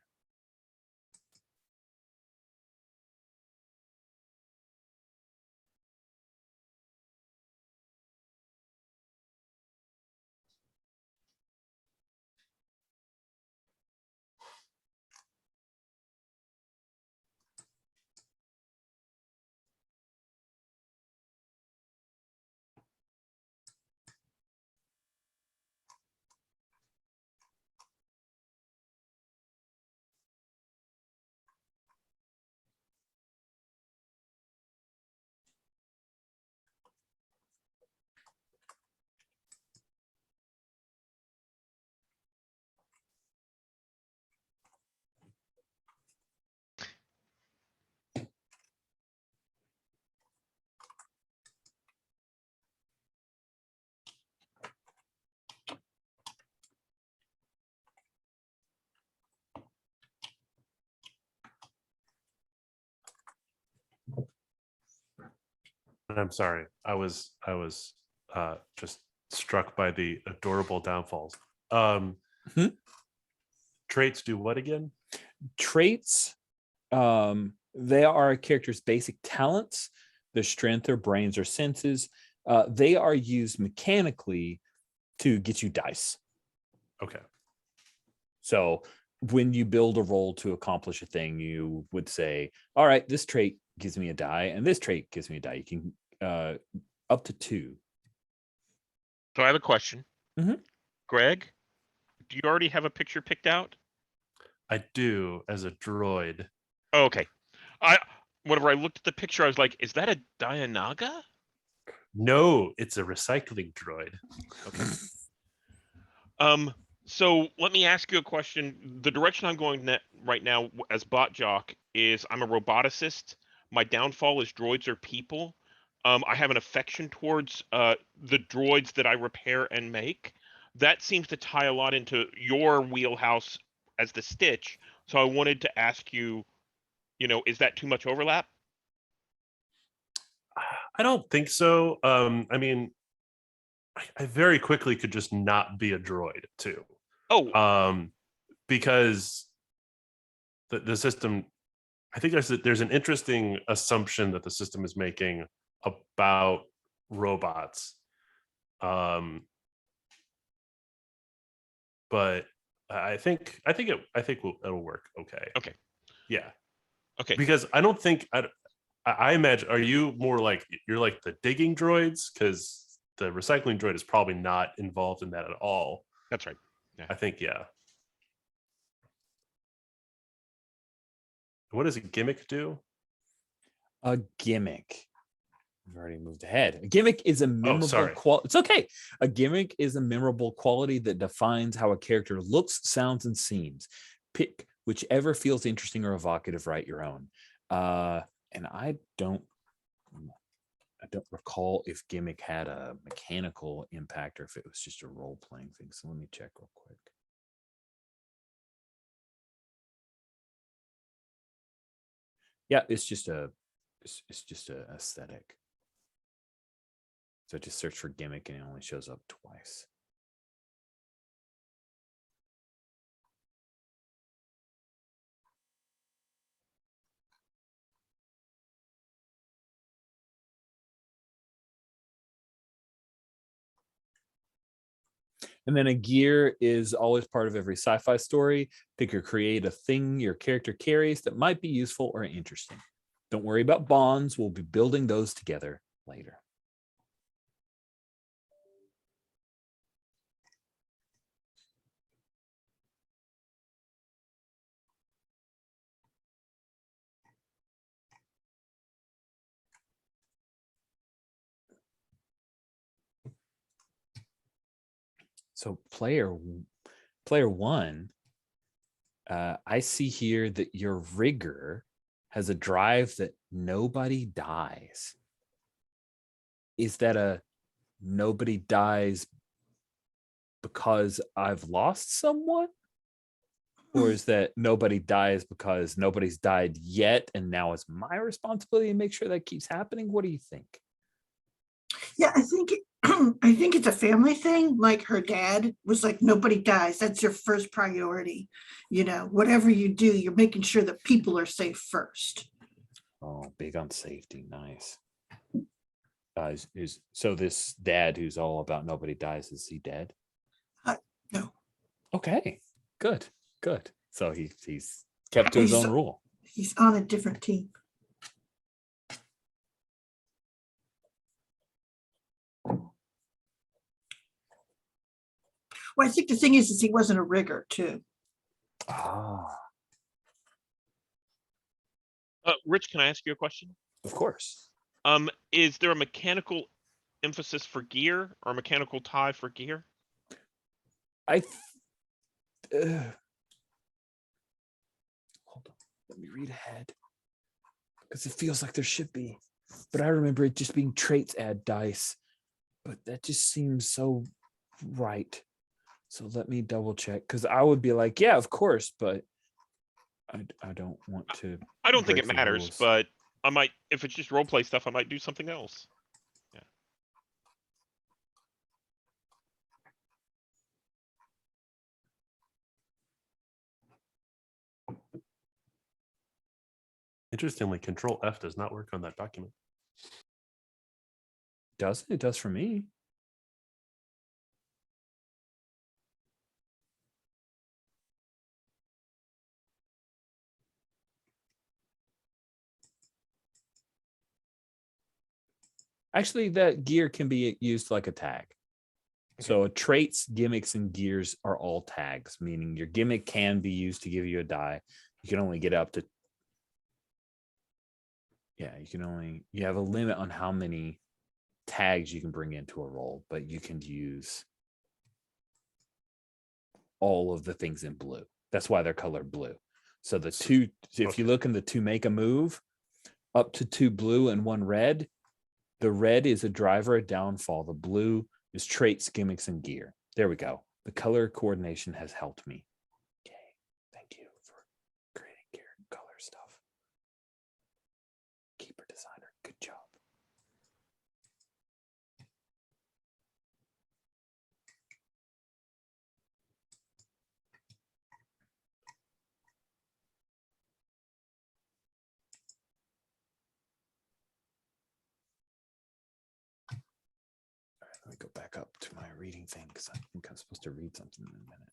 I'm sorry. I was just struck by the adorable downfalls. Hmm? Traits do what again? Traits, they are a character's basic talents, their strength, their brains, or senses. They are used mechanically to get you dice. Okay. So when you build a roll to accomplish a thing, you would say, all right, this trait gives me a die, and this trait gives me a die. You can up to 2. So I have a question. Mhm. Greg, do you already have a picture picked out? I do as a droid. Oh, okay. Whenever I looked at the picture, I was like, is that a Dianaga? No, it's a recycling droid. Okay. So let me ask you a question. The direction I'm going right now as bot jock is I'm a roboticist. My downfall is droids are people. I have an affection towards the droids that I repair and make. That seems to tie a lot into your wheelhouse as the Stitch. So I wanted to ask you, is that too much overlap? I don't think so. I mean, I very quickly could just not be a droid too. Oh, Because the system, I think there's an interesting assumption that the system is making about robots. But I think it'll work okay. okay. Yeah. Okay. Because I don't think I imagine, are you more like you're like the digging droids? Because the recycling droid is probably not involved in that at all. That's right. I think, yeah. What does a gimmick do? A gimmick. I've already moved ahead. A gimmick is a memorable sorry. quality. It's okay. A gimmick is a memorable quality that defines how a character looks, sounds, and seems. Pick whichever feels interesting or evocative, write your own. And I don't recall if gimmick had a mechanical impact or if it was just a role-playing thing. So let me check real quick. Yeah, it's just a aesthetic. So I just search for gimmick and it only shows up twice. And then a gear is always part of every sci-fi story. Pick or create a thing your character carries that might be useful or interesting. Don't worry about bonds. We'll be building those together later. So player 1, I see here that your rigger has a drive that nobody dies. Is that a nobody dies because I've lost someone? Or is that nobody dies because nobody's died yet and now it's my responsibility to make sure that keeps happening? What do you think? Yeah, I think I think it's a family thing. Like her dad was like, nobody dies. That's your first priority. Whatever you do, you're making sure that people are safe first. Oh, big on safety. Nice. So this dad who's all about nobody dies, is he dead? No, Okay, good. So he's kept to his own rule. he's on a different team. Well, I think the thing is he wasn't a rigger too. Ah, Rich, can I ask you a question? of course. Is there a mechanical emphasis for gear or a mechanical tie for gear? Hold on. Let me read ahead. Because it feels like there should be. But I remember it just being traits add dice. But that just seems so right. So let me double check. Because I would be like, yeah, of course, but I don't want to. I don't think break it the matters, rules. but I might, if it's just role play stuff, I might do something else. Interestingly, Control F does not work on that document. Does it? It does for me. Actually, that gear can be used like a tag. So traits, gimmicks, and gears are all tags, meaning your gimmick can be used to give you a die. You can only get up to, you have a limit on how many tags you can bring into a roll, but you can use all of the things in blue. That's why they're colored blue. So the two, if you look in the to make a move, up to 2 blue and 1 red, the red is a driver, a downfall. The blue is traits, gimmicks, and gear. There we go. The color coordination has helped me. Okay. Thank you for creating gear and color stuff. Keeper designer. Good job. All right, let me go back up to my reading thing because I think I'm supposed to read something in a minute.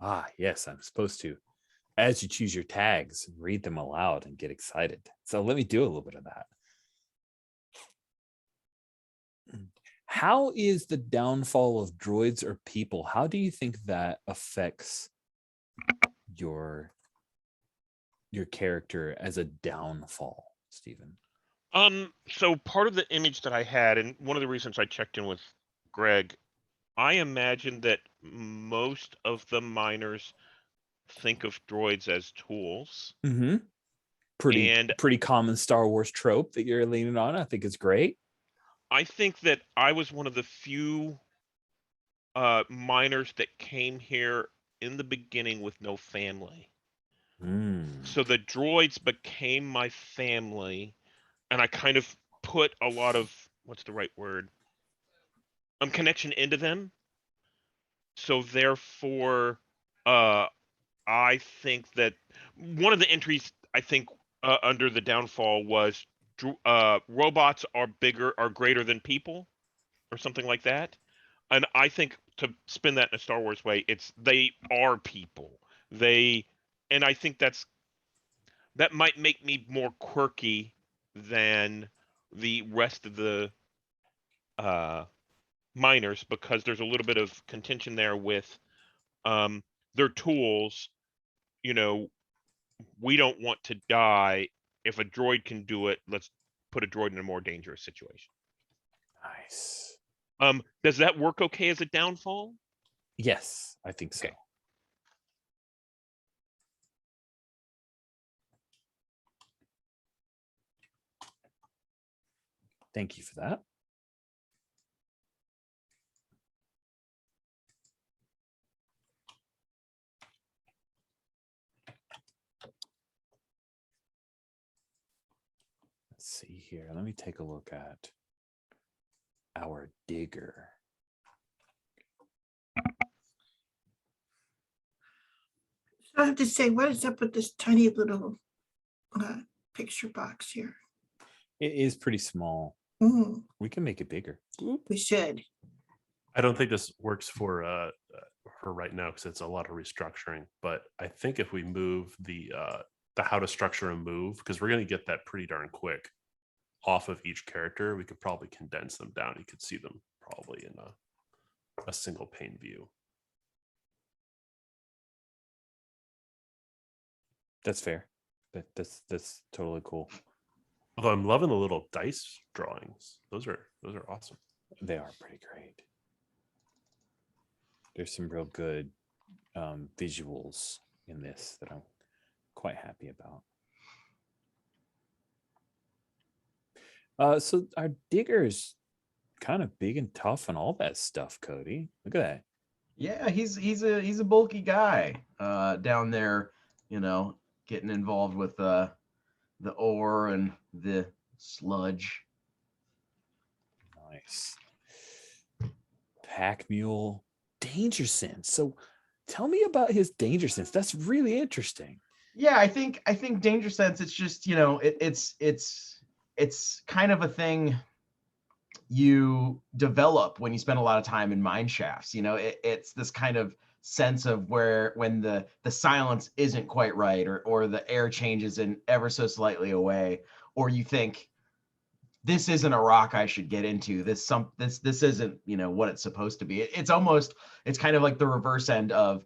Ah, yes, I'm supposed to. As you choose your tags, read them aloud and get excited. So let me do a little bit of that. How is the downfall of droids or people? How do you think that affects your character as a downfall, Stephen? So part of the image that I had, and one of the reasons I checked in with Greg, I imagine that most of the miners think of droids as tools. Mm-hmm. Pretty common Star Wars trope that you're leaning on. I think it's great. I think that I was one of the few miners that came here in the beginning with no family. So the droids became my family, and I kind of put a lot of, what's the right word? Connection into them. So therefore, I think that one of the entries I think under the downfall was robots are greater than people, or something like that. And I think to spin that in a Star Wars way, they are people. And I think that might make me more quirky than the rest of the miners, because there's a little bit of contention there with their tools. We don't want to die. If a droid can do it, let's put a droid in a more dangerous situation. Nice. Does that work okay as a downfall? Yes, I think so. Okay. Thank you for that. Let's see here. Let me take a look at our digger. So I have to say, what is up with this tiny little picture box here? It is pretty small. We can make it bigger. We should. I don't think this works for right now because it's a lot of restructuring. But I think if we move the how to structure and move, because we're going to get that pretty darn quick off of each character, we could probably condense them down. You could see them probably in a single pane view. That's fair. That's totally cool. Although I'm loving the little dice drawings. Those are awesome. They are pretty great. There's some real good visuals in this that I'm quite happy about. So our digger's kind of big and tough and all that stuff, Cody. Look at that. Yeah, he's a bulky guy down there, getting involved with the ore and the sludge. Nice. Pack mule, danger sense. So Tell me about his danger sense. That's really interesting. Yeah, I think danger sense. It's just, you know, it's kind of a thing you develop when you spend a lot of time in mine shafts. You know, it's this kind of sense of when the silence isn't quite right, or the air changes in ever so slightly away, or you think this isn't a rock I should get into. This isn't, you know, what it's supposed to be. It's kind of like the reverse end of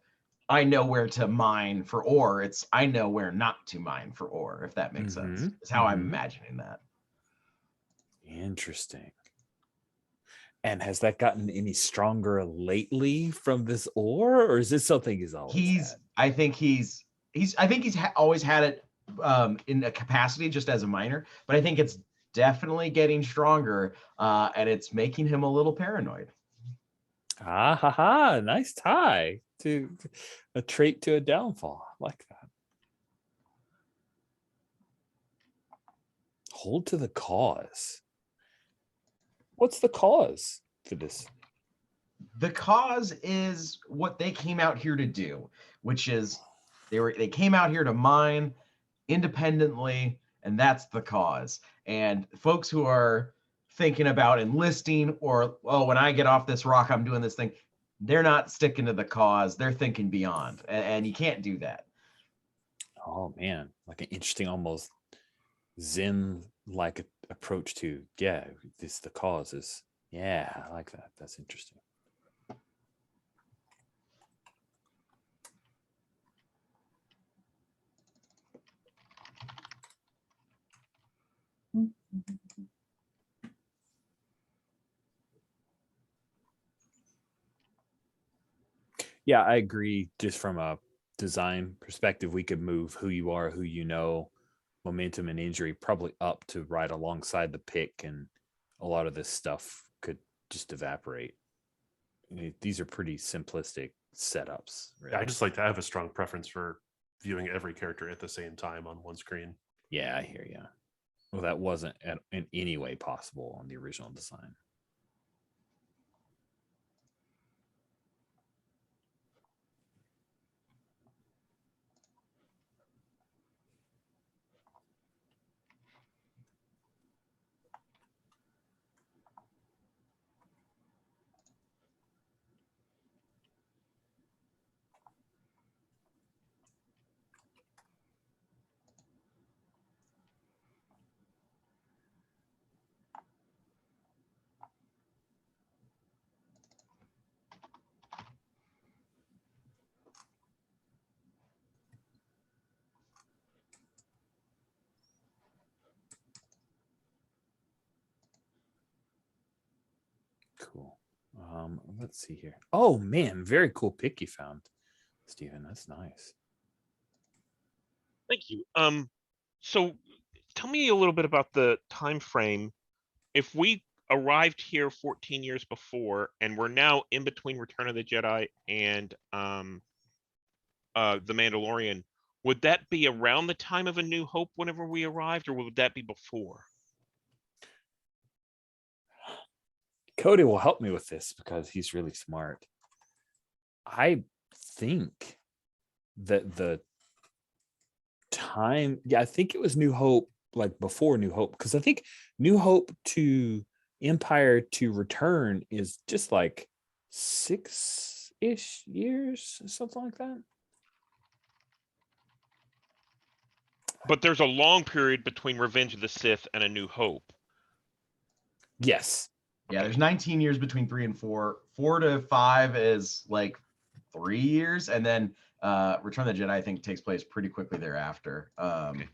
I know where to mine for ore. It's I know where not to mine for ore, if that makes sense. It's how I'm imagining that. Interesting. And has that gotten any stronger lately from this ore, or is this something he's always had? I think he's always had it in a capacity just as a miner, but I think it's definitely getting stronger, and it's making him a little paranoid. Ah ha ha! Nice tie to a trait to a downfall. I like that. Hold to the cause. What's the cause for this? The cause is what they came out here to do, which is they came out here to mine independently, and that's the cause. And folks who are thinking about enlisting, or, oh, when I get off this rock, I'm doing this thing, they're not sticking to the cause. They're thinking beyond, and you can't do that. Oh man, like an interesting, almost Zen-like approach to, yeah, this the cause is, yeah, I like that. That's interesting. Yeah, I agree. Just from a design perspective, we could move who you are, who you know, momentum and injury probably up to right alongside the pick, and a lot of this stuff could just evaporate. These are pretty simplistic setups. Really. I just like to have a strong preference for viewing every character at the same time on one screen. Yeah, I hear you. Well, that wasn't in any way possible on the original design. Cool. Let's see here. Oh man, very cool pick you found, Stephen. That's nice. Thank you. So tell me a little bit about the time frame. If we arrived here 14 years before, and we're now in between Return of the Jedi and The Mandalorian, would that be around the time of A New Hope whenever we arrived, or would that be before? Cody will help me with this because he's really smart. I think that the time, yeah, I think it was New Hope, like before New Hope, because I think New Hope to Empire to Return is just like 6-ish years, something like that. But there's a long period between Revenge of the Sith and A New Hope. Yes. Yeah, there's 19 years between 3 and 4. 4 to 5 is like 3 years, and then Return of the Jedi, I think, takes place pretty quickly thereafter. And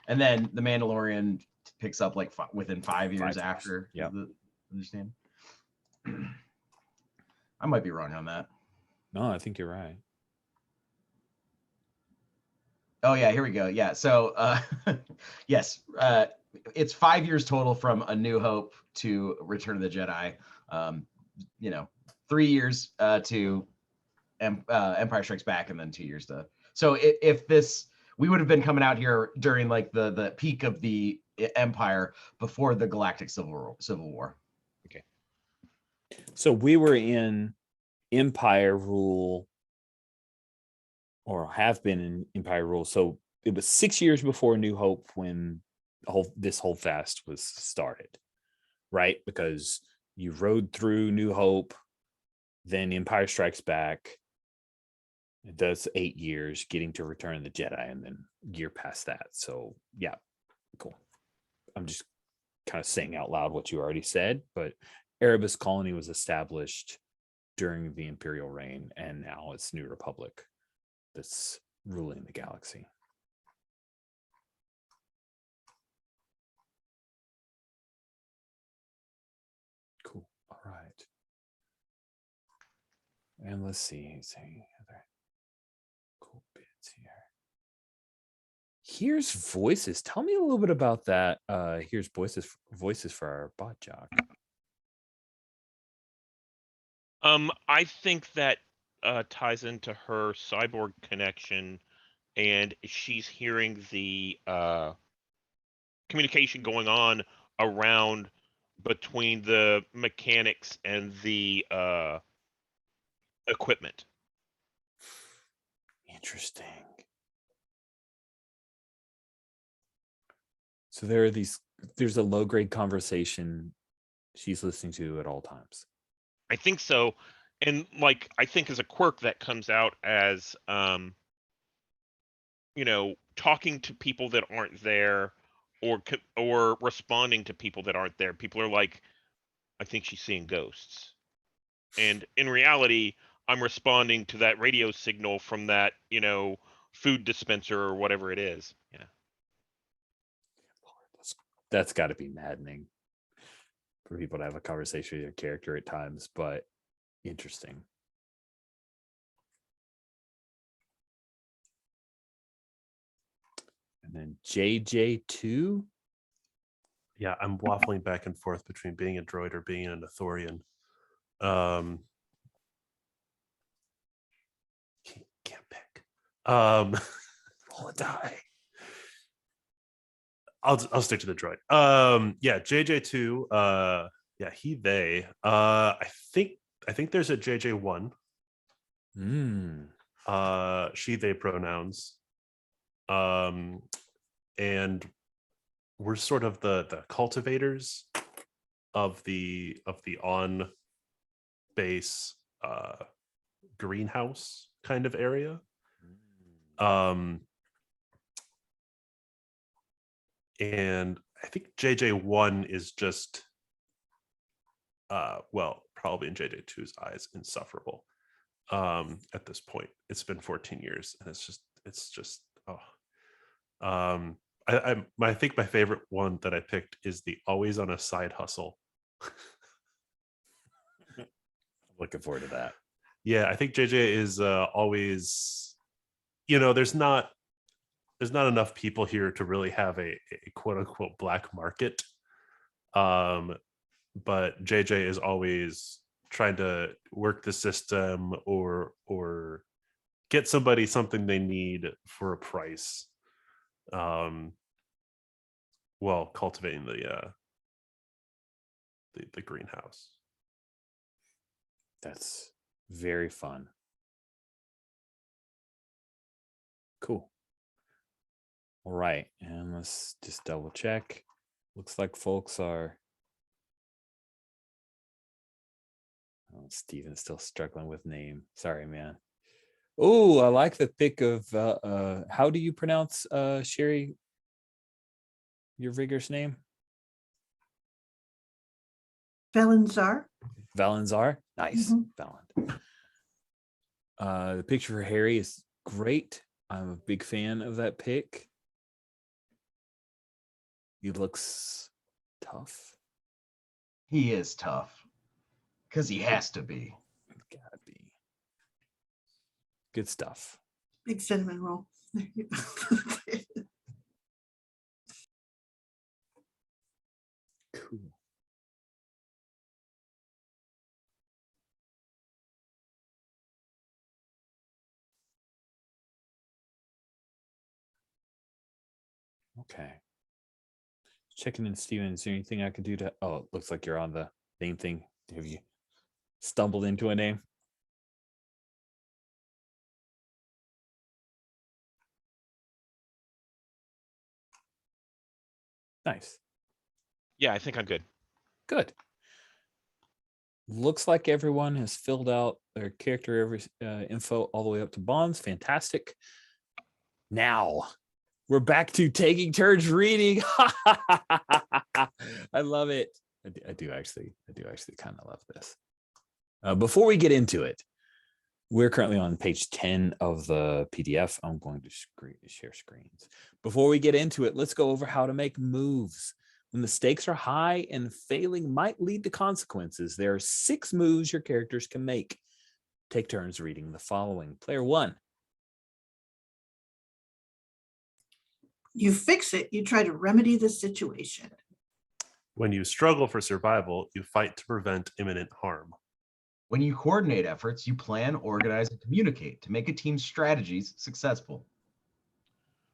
then The Mandalorian picks up like within 5 years after. Yeah. Understand? I might be wrong on that. No, I think you're right. Oh yeah, here we go. Yeah, so yes, it's 5 years total from A New Hope to Return of the Jedi. 3 years to Empire Strikes Back, and then 2 years to. So if this, we would have been coming out here during like the peak of the Empire before the Galactic Civil War. Okay. So we were in Empire rule or have been in Empire Rules. So it was 6 years before New Hope when this Holdfast was started, right? Because you rode through New Hope, then Empire Strikes Back. It does 8 years getting to Return of the Jedi, and then year past that. So yeah, cool. I'm just kind of saying out loud what you already said, but Erebus Colony was established during the Imperial reign, and now it's New Republic that's ruling the galaxy. Cool. All right. And let's see other cool bits here. Here's voices. Tell me a little bit about that. Here's voices for our bot jock. I think that ties into her cyborg connection, and she's hearing the communication going on around between the mechanics and the equipment. Interesting. So there's a low grade conversation she's listening to at all times. I think so. And like, I think as a quirk that comes out as, talking to people that aren't there, or responding to people that aren't there. People are like, I think she's seeing ghosts. And in reality, I'm responding to that radio signal from that, food dispenser or whatever it is. Yeah. That's got to be maddening for people to have a conversation with your character at times, but interesting. And then JJ2. Yeah, I'm waffling back and forth between being a droid or being an Athorian. Can't pick. Roll a die. I'll stick to the droid. Yeah, JJ2. Yeah, he, they. I think there's a JJ1. She, they pronouns. And we're sort of the cultivators of the on base greenhouse kind of area. And I think JJ1 is just probably in JJ2's eyes, insufferable. At this point, it's been 14 years, and it's just I think my favorite one that I picked is the always on a side hustle. Looking forward to that. Yeah, I think JJ is always, there's not enough people here to really have a quote unquote black market. But JJ is always trying to work the system or get somebody something they need for a price. While cultivating the greenhouse. That's very fun. Cool. All right, and let's just double check. Looks like folks are. Oh, Steven's still struggling with name. Sorry, man. Oh, I like the pick of how do you pronounce Sherry? Your vigorous name? Valenzar. Valenzar. Nice. Mhm. Valen. The picture for Harry is great. I'm a big fan of that pick. He looks tough. He is tough. Because he has to be. Gotta be. Good stuff. Big cinnamon roll. There you go. Cool. Okay. Checking in, Steven. Is there anything I can do to? Oh, it looks like you're on the name thing. Have you stumbled into a name? Nice. Yeah, I think I'm good. Good. Looks like everyone has filled out their character info all the way up to bonds. Fantastic. Now we're back to taking turns reading. I love it. I do actually kind of love this. Before we get into it, we're currently on page 10 of the PDF. I'm going to share screens. Before we get into it, let's go over how to make moves. When the stakes are high and failing might lead to consequences, there are 6 moves your characters can make. Take turns reading the following. Player 1. You fix it. You try to remedy the situation. When you struggle for survival, you fight to prevent imminent harm. When you coordinate efforts, you plan, organize, and communicate to make a team's strategies successful.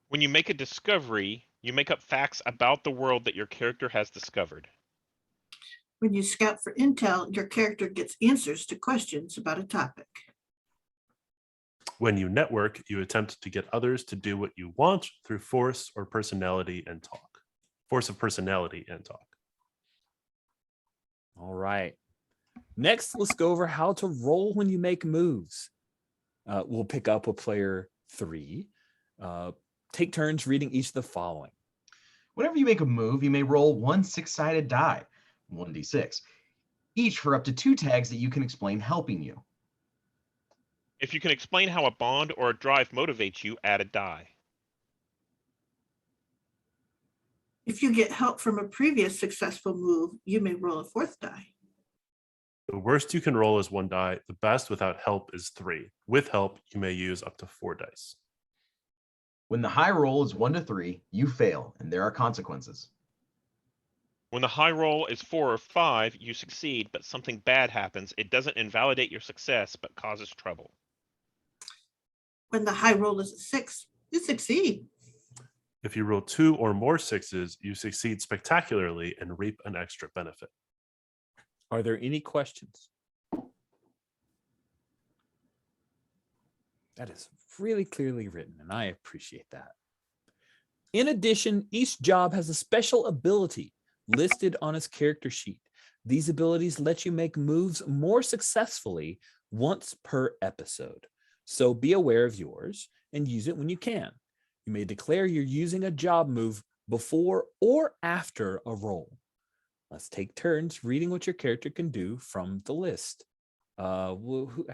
When you make a discovery, you make up facts about the world that your character has discovered. When you scout for intel, your character gets answers to questions about a topic. When you network, you attempt to get others to do what you want through force of personality and talk. All right. Next, let's go over how to roll when you make moves. We'll pick up with player 3. Take turns reading each of the following. Whenever you make a move, you may roll 1 6-sided die, 1d6, each for up to 2 tags that you can explain helping you. If you can explain how a bond or a drive motivates you, add a die. If you get help from a previous successful move, you may roll a 4th die. The worst you can roll is 1 die. The best without help is 3. With help, you may use up to 4 dice. When the high roll is 1 to 3, you fail, and there are consequences. When the high roll is 4 or 5, you succeed, but something bad happens. It doesn't invalidate your success, but causes trouble. When the high roll is a 6, you succeed. If you roll 2 or more 6s, you succeed spectacularly and reap an extra benefit. Are there any questions? That is really clearly written, and I appreciate that. In addition, each job has a special ability listed on its character sheet. These abilities let you make moves more successfully once per episode. So be aware of yours and use it when you can. You may declare you're using a job move before or after a roll. Let's take turns reading what your character can do from the list. I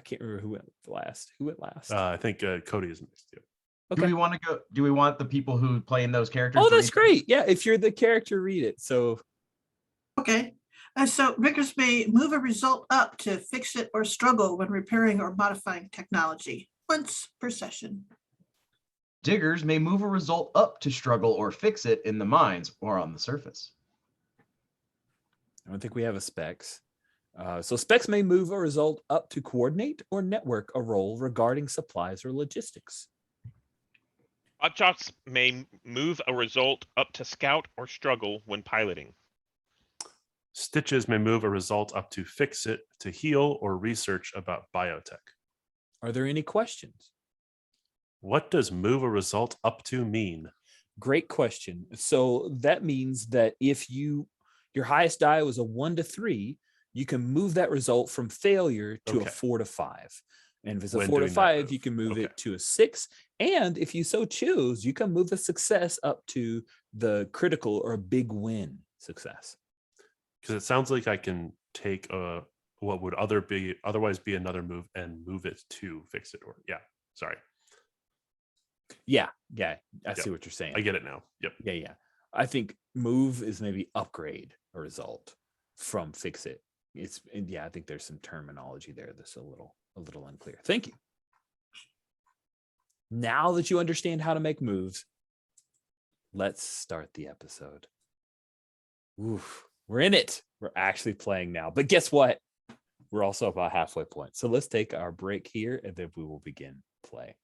can't remember who went last. Who went last? I think Cody is next. Yeah. Okay. Do we want the people who play in those characters? Oh, to that's read? great. Yeah, if you're the character, read it. So Okay. So Rickers may move a result up to fix it or struggle when repairing or modifying technology once per session. Diggers may move a result up to struggle or fix it in the mines or on the surface. I don't think we have a specs. So specs may move a result up to coordinate or network a role regarding supplies or logistics. Hotshots may move a result up to scout or struggle when piloting. Stitches may move a result up to fix it, to heal, or research about biotech. Are there any questions? What does move a result up to mean? Great question. So that means that if your highest die was a 1 to 3, you can move that result from failure to a 4 to 5. And if it's a When 4 to doing that 5, move. you can move Okay. it to a 6. And if you so choose, you can move the success up to the critical or a big win success. Because it sounds like I can take what would otherwise be another move and move it to fix it. Or sorry. Yeah. I see what you're saying. I get it now. Yep. Yeah. I think move is maybe upgrade a result from fix it. I think there's some terminology there that's a little unclear. Thank you. Now that you understand how to make moves, let's start the episode. Oof, we're in it. We're actually playing now. But guess what? We're also about halfway point. So let's take our break here and then we will begin play.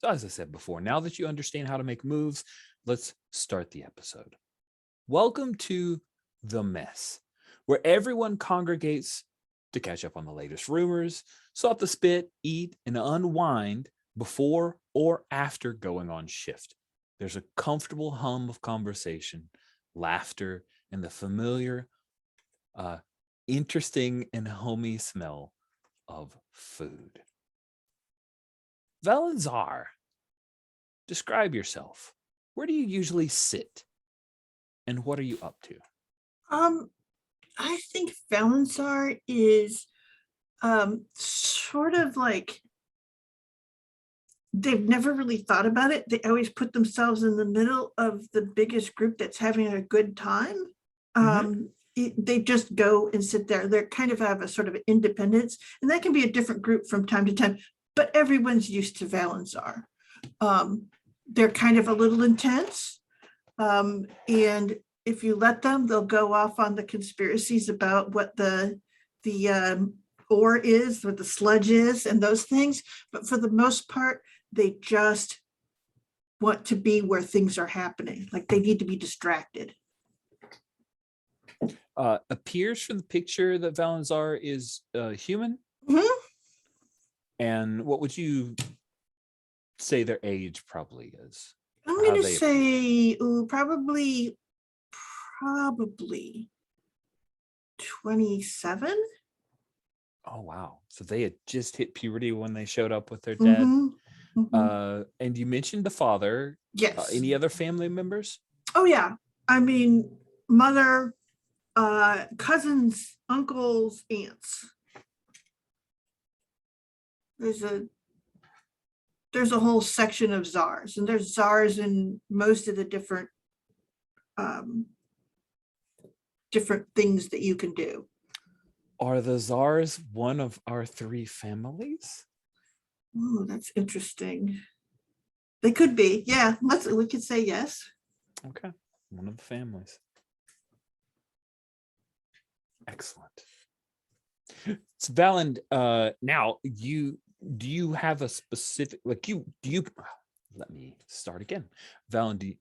So as I said before, now that you understand how to make moves, let's start the episode. Welcome to The Mess, where everyone congregates to catch up on the latest rumors, swap the spit, eat, and unwind before or after going on shift. There's a comfortable hum of conversation, laughter, and the familiar, interesting and homey smell of food. Valenzar, describe yourself. Where do you usually sit? And what are you up to? I think Valençar is sort of like they've never really thought about it. They always put themselves in the middle of the biggest group that's having a good time. They just go and sit there. They're kind of have a sort of independence, and that can be a different group from time to time, but everyone's used to Valençar. They're kind of a little intense. And if you let them, they'll go off on the conspiracies about what the ore is, what the sludge is, and those things. But for the most part, they just want to be where things are happening. Like they need to be distracted. Appears from the picture that Valençar is human. Mhm. And what would you say their age probably is? I'm How going to they say probably 27. Oh, wow. So they had just hit puberty when they showed up with their dad. Mhm, mhm. And you mentioned the father. Yes. Any other family members? Oh yeah. I mean, mother, cousins, uncles, aunts. There's a whole section of czars, and there's czars in most of the different different things that you can do. Are the czars one of our three families? Oh, that's interesting. They could be. Yeah, we could say yes. Okay, one of the families. Excellent. So Valen, now do you have a specific, like let me start again. Valen,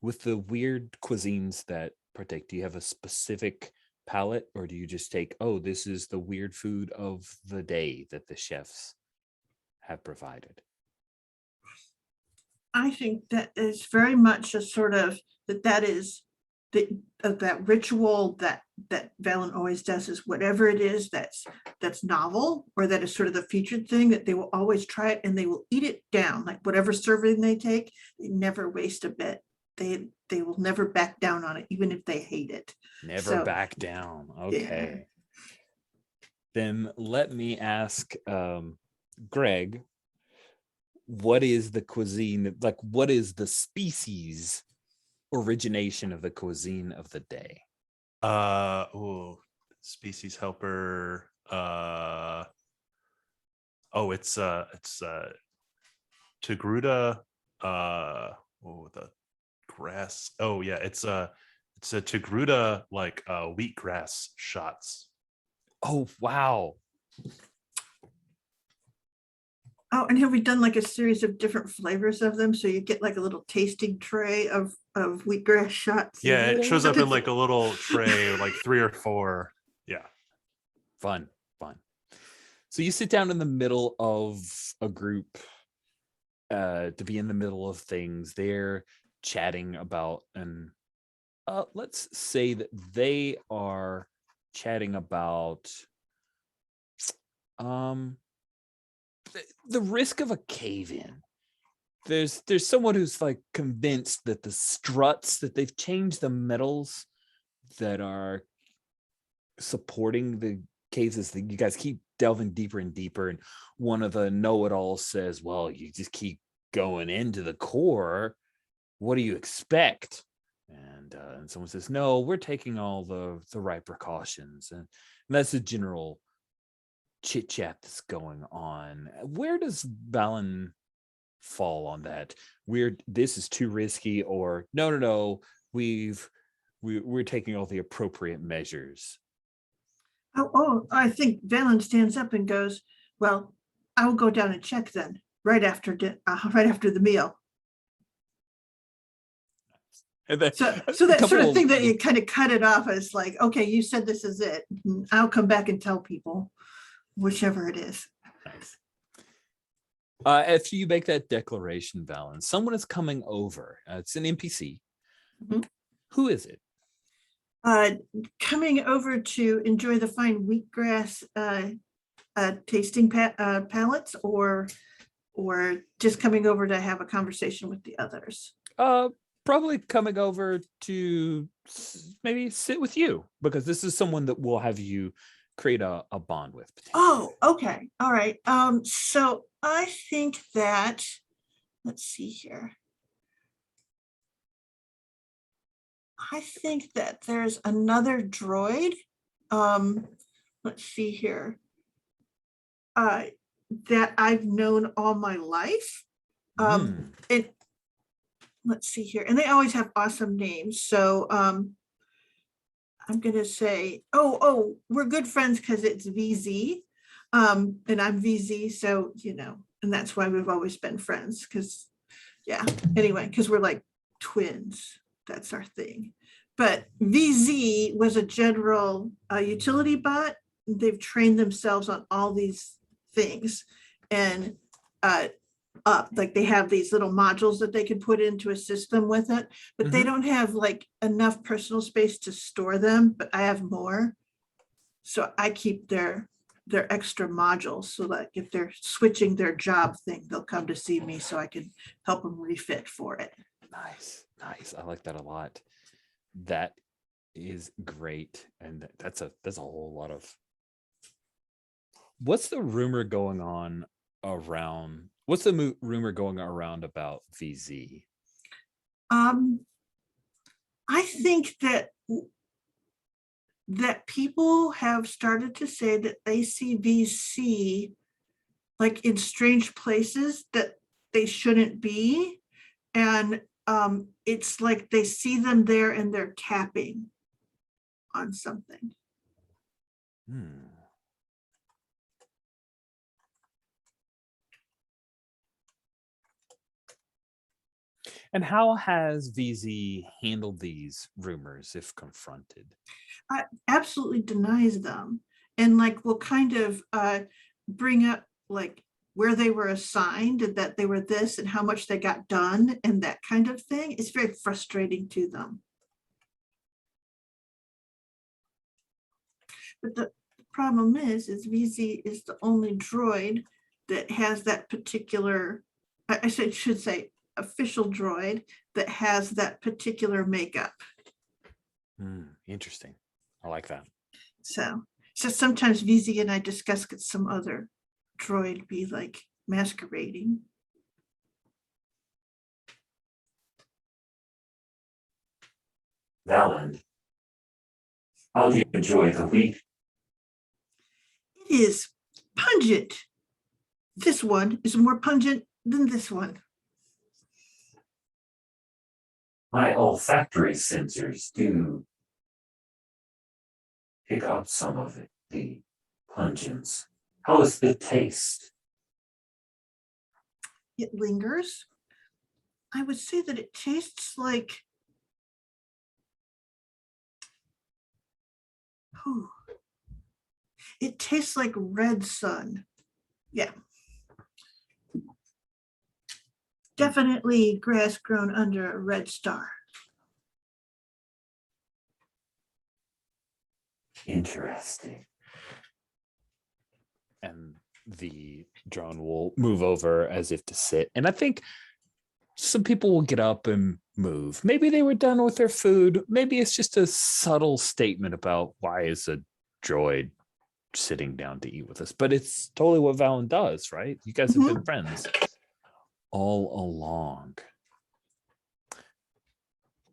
with the weird cuisines that partake, do you have a specific palette, or do you just take, oh, this is the weird food of the day that the chefs have provided? I think that is very much a sort of that is that ritual that Valen always does, is whatever it is that's novel, or that is sort of the featured thing, that they will always try it and they will eat it down. Like whatever serving they take, they never waste a bit. They will never back down on it, even if they hate it. Never back down. Okay. Yeah. Then let me ask Greg, what is the cuisine, like what is the species origination of the cuisine of the day? Species helper. It's Tigruda. The grass. Oh yeah, it's a Tigruda, like wheatgrass shots. Oh wow. Oh, and have we done like a series of different flavors of them? So you get like a little tasting tray of wheatgrass shots. Yeah, it shows up in Something- like a little tray, like 3 or 4. Yeah. Fun. So you sit down in the middle of a group to be in the middle of things. They're chatting about, and let's say that they are chatting about the risk of a cave-in. There's someone who's like convinced that the struts, that they've changed the metals that are supporting the caves, as you guys keep delving deeper and deeper, and one of the know-it-alls says, well, you just keep going into the core, what do you expect? And someone says, no, we're taking all the right precautions. And that's the general chit chat that's going on. Where does Valen fall on that? This is too risky, or no, we're taking all the appropriate measures? Oh, I think Valen stands up and goes, well, I will go down and check then, right after the meal. And then So that sort of thing that you kind of cut it off as like, okay, you said this is it. I'll come back and tell people, whichever it is. Nice. After you make that declaration, Valen, someone is coming over. It's an NPC. Mhm. Who is it? Coming over to enjoy the fine wheatgrass tasting palettes, or just coming over to have a conversation with the others? Probably coming over to maybe sit with you, because this is someone that will have you create a bond with. Oh, okay. All right. So I think that, let's see here. I think that there's another droid. Let's see here. That I've known all my life. And let's see here. And they always have awesome names. So I'm gonna say, oh, we're good friends because it's VZ. And I'm VZ, so and that's why we've always been friends. Because anyway, because we're like twins. That's our thing. But VZ was a general utility bot. They've trained themselves on all these things, and like they have these little modules that they can put into a system with it, but they don't have like enough personal space to store them. But I have more, so I keep their extra modules, so that if they're switching their job thing, they'll come to see me so I can help them refit for it. Nice. I like that a lot. That is great, and that's a whole lot of. What's the rumor going on around? What's the rumor going around about VZ? I think that people have started to say that they see VC like in strange places that they shouldn't be, and it's like they see them there and they're tapping on something. And how has VZ handled these rumors if confronted? Absolutely denies them, and like will kind of bring up like where they were assigned and that they were this and how much they got done and that kind of thing. It's very frustrating to them. But the problem is VZ is the only droid that has that particular, I should say official droid that has that particular makeup. Interesting. I like that. So sometimes VZ and I discuss could some other droid be like masquerading. Valen, how do you enjoy the wheat? It is pungent. This one is more pungent than this one. My olfactory sensors do pick up some of it, the pungence. How is the taste? It lingers. I would say that it tastes like, it tastes like red sun. Yeah. Definitely grass grown under a red star. Interesting. And the drone will move over as if to sit. And I think some people will get up and move. Maybe they were done with their food. Maybe it's just a subtle statement about why is a droid sitting down to eat with us. But it's totally what Valen does, right? You guys have been friends all along.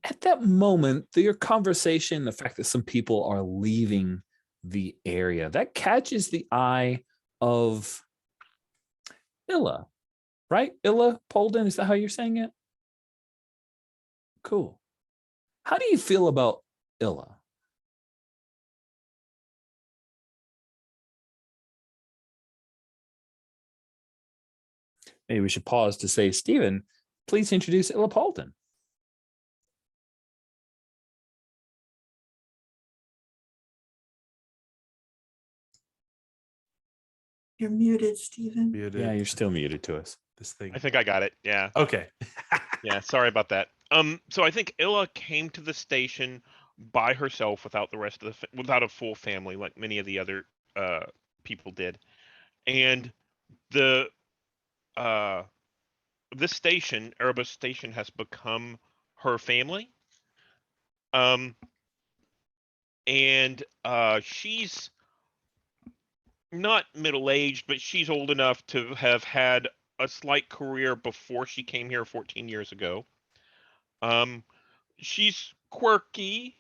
At that moment, your conversation, the fact that some people are leaving the area, that catches the eye of Illa, right? Illa Polden, is that how you're saying it? Cool. How do you feel about Illa? Maybe we should pause to say, Stephen, please introduce Illa Polden. You're muted, Stephen. Muted. Yeah, you're still muted to us. This thing. I think I got it. Yeah. Okay. Yeah. Sorry about that. So I think Illa came to the station by herself without the rest of without a full family, like many of the other people did, and the this station, Erebus Station, has become her family. And she's not middle-aged, but she's old enough to have had a slight career before she came here 14 years ago. She's quirky,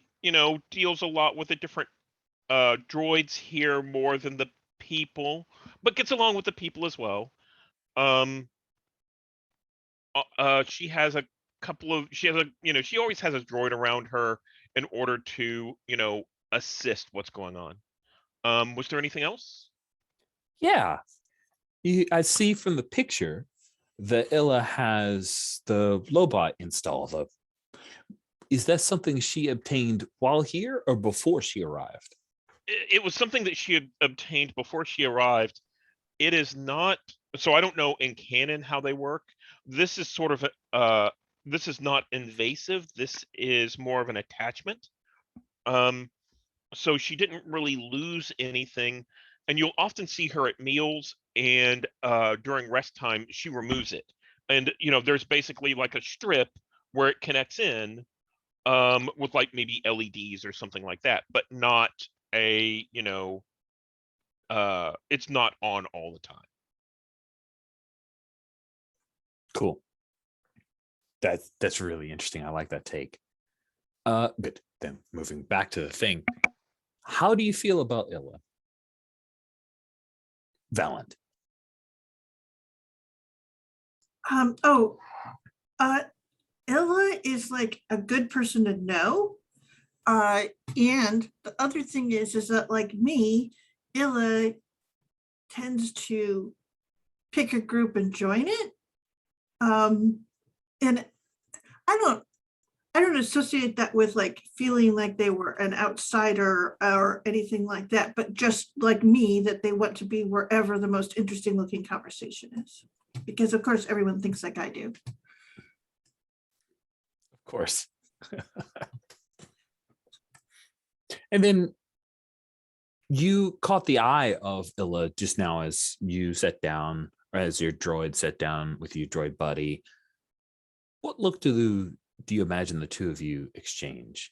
deals a lot with the different droids here more than the people, but gets along with the people as well. She has a couple of she has a she always has a droid around her in order to assist what's going on. Was there anything else? Yeah. I see from the picture that Illa has the Lobot installed. Is that something she obtained while here or before she arrived? It was something that she had obtained before she arrived. It is not, so I don't know in canon how they work. This is sort of this is not invasive. This is more of an attachment. So she didn't really lose anything, and you'll often see her at meals and during rest time she removes it. And there's basically like a strip where it connects in with like maybe LEDs or something like that, but not a it's not on all the time. Cool. That's really interesting. I like that take. Good. Then moving back to the thing. How do you feel about Illa? Valant. Illa is like a good person to know. And the other thing is that like me, Illa tends to pick a group and join it. And I don't associate that with like feeling like they were an outsider or anything like that, but just like me, that they want to be wherever the most interesting looking conversation is. Because of course everyone thinks like I do. Of course. And then you caught the eye of Illa just now as you sat down, or as your droid sat down with you, droid buddy. What look do you imagine the two of you exchange?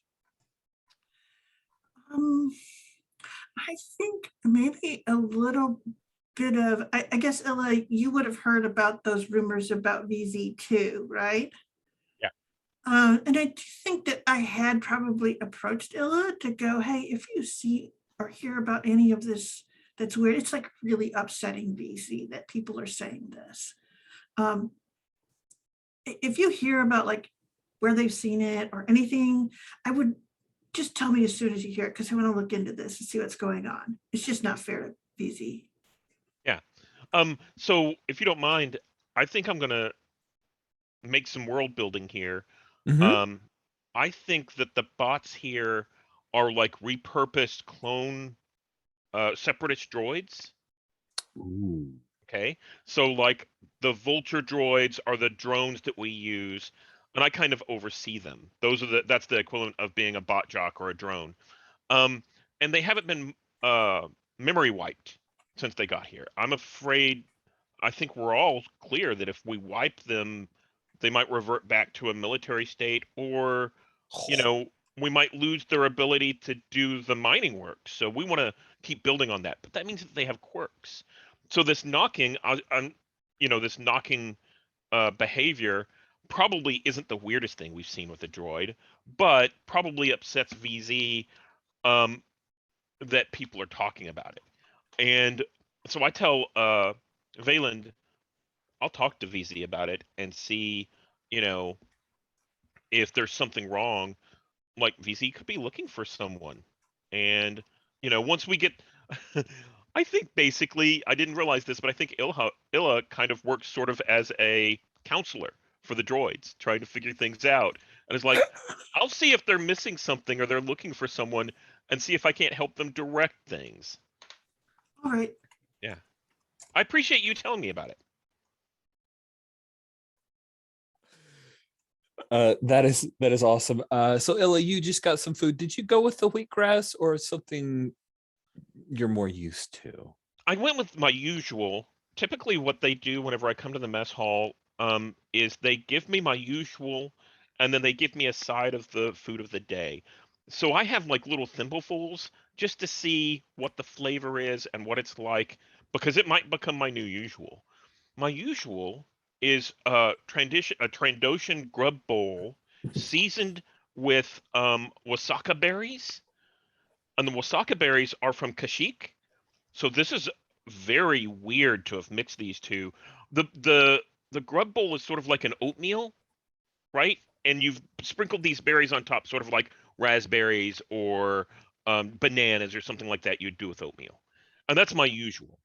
I think maybe a little bit of, I guess, Illa, you would have heard about those rumors about VZ2, right? Yeah. And I do think that I had probably approached Illa to go, hey, if you see or hear about any of this that's weird, it's like really upsetting VZ that people are saying this. If you hear about like where they've seen it or anything, I would just tell me as soon as you hear it, because I want to look into this and see what's going on. It's just not fair to VZ. Yeah. So if you don't mind, I think I'm gonna make some world building here. Mhm. I think that the bots here are like repurposed clone separatist droids. Ooh. Okay. So like the vulture droids are the drones that we use, and I kind of oversee them. That's the equivalent of being a bot jock or a drone. And they haven't been memory wiped since they got here. I'm afraid, I think we're all clear that if we wipe them, they might revert back to a military state, or we might lose their ability to do the mining work. So we want to keep building on that, but that means that they have quirks. So this knocking, this knocking behavior probably isn't the weirdest thing we've seen with a droid, but probably upsets VZ that people are talking about it. And so I tell Vayland, I'll talk to VZ about it and see, if there's something wrong. Like VZ could be looking for someone. And, once we get I think basically, I didn't realize this, but I think Illa kind of works sort of as a counselor for the droids, trying to figure things out. And it's like, I'll see if they're missing something or they're looking for someone and see if I can't help them direct things. All right. Yeah. I appreciate you telling me about it. That is awesome. So Illa, you just got some food. Did you go with the wheatgrass or something you're more used to? I went with my usual. Typically, what they do whenever I come to the mess hall is they give me my usual, and then they give me a side of the food of the day. So I have like little thimblefuls just to see what the flavor is and what it's like, because it might become my new usual. My usual is a Trandoshan grub bowl seasoned with wasaka berries, and the wasaka berries are from Kashyyyk. So this is very weird to have mixed these two. The grub bowl is sort of like an oatmeal, right? And you've sprinkled these berries on top, sort of like raspberries or bananas or something like that you'd do with oatmeal. And that's my usual.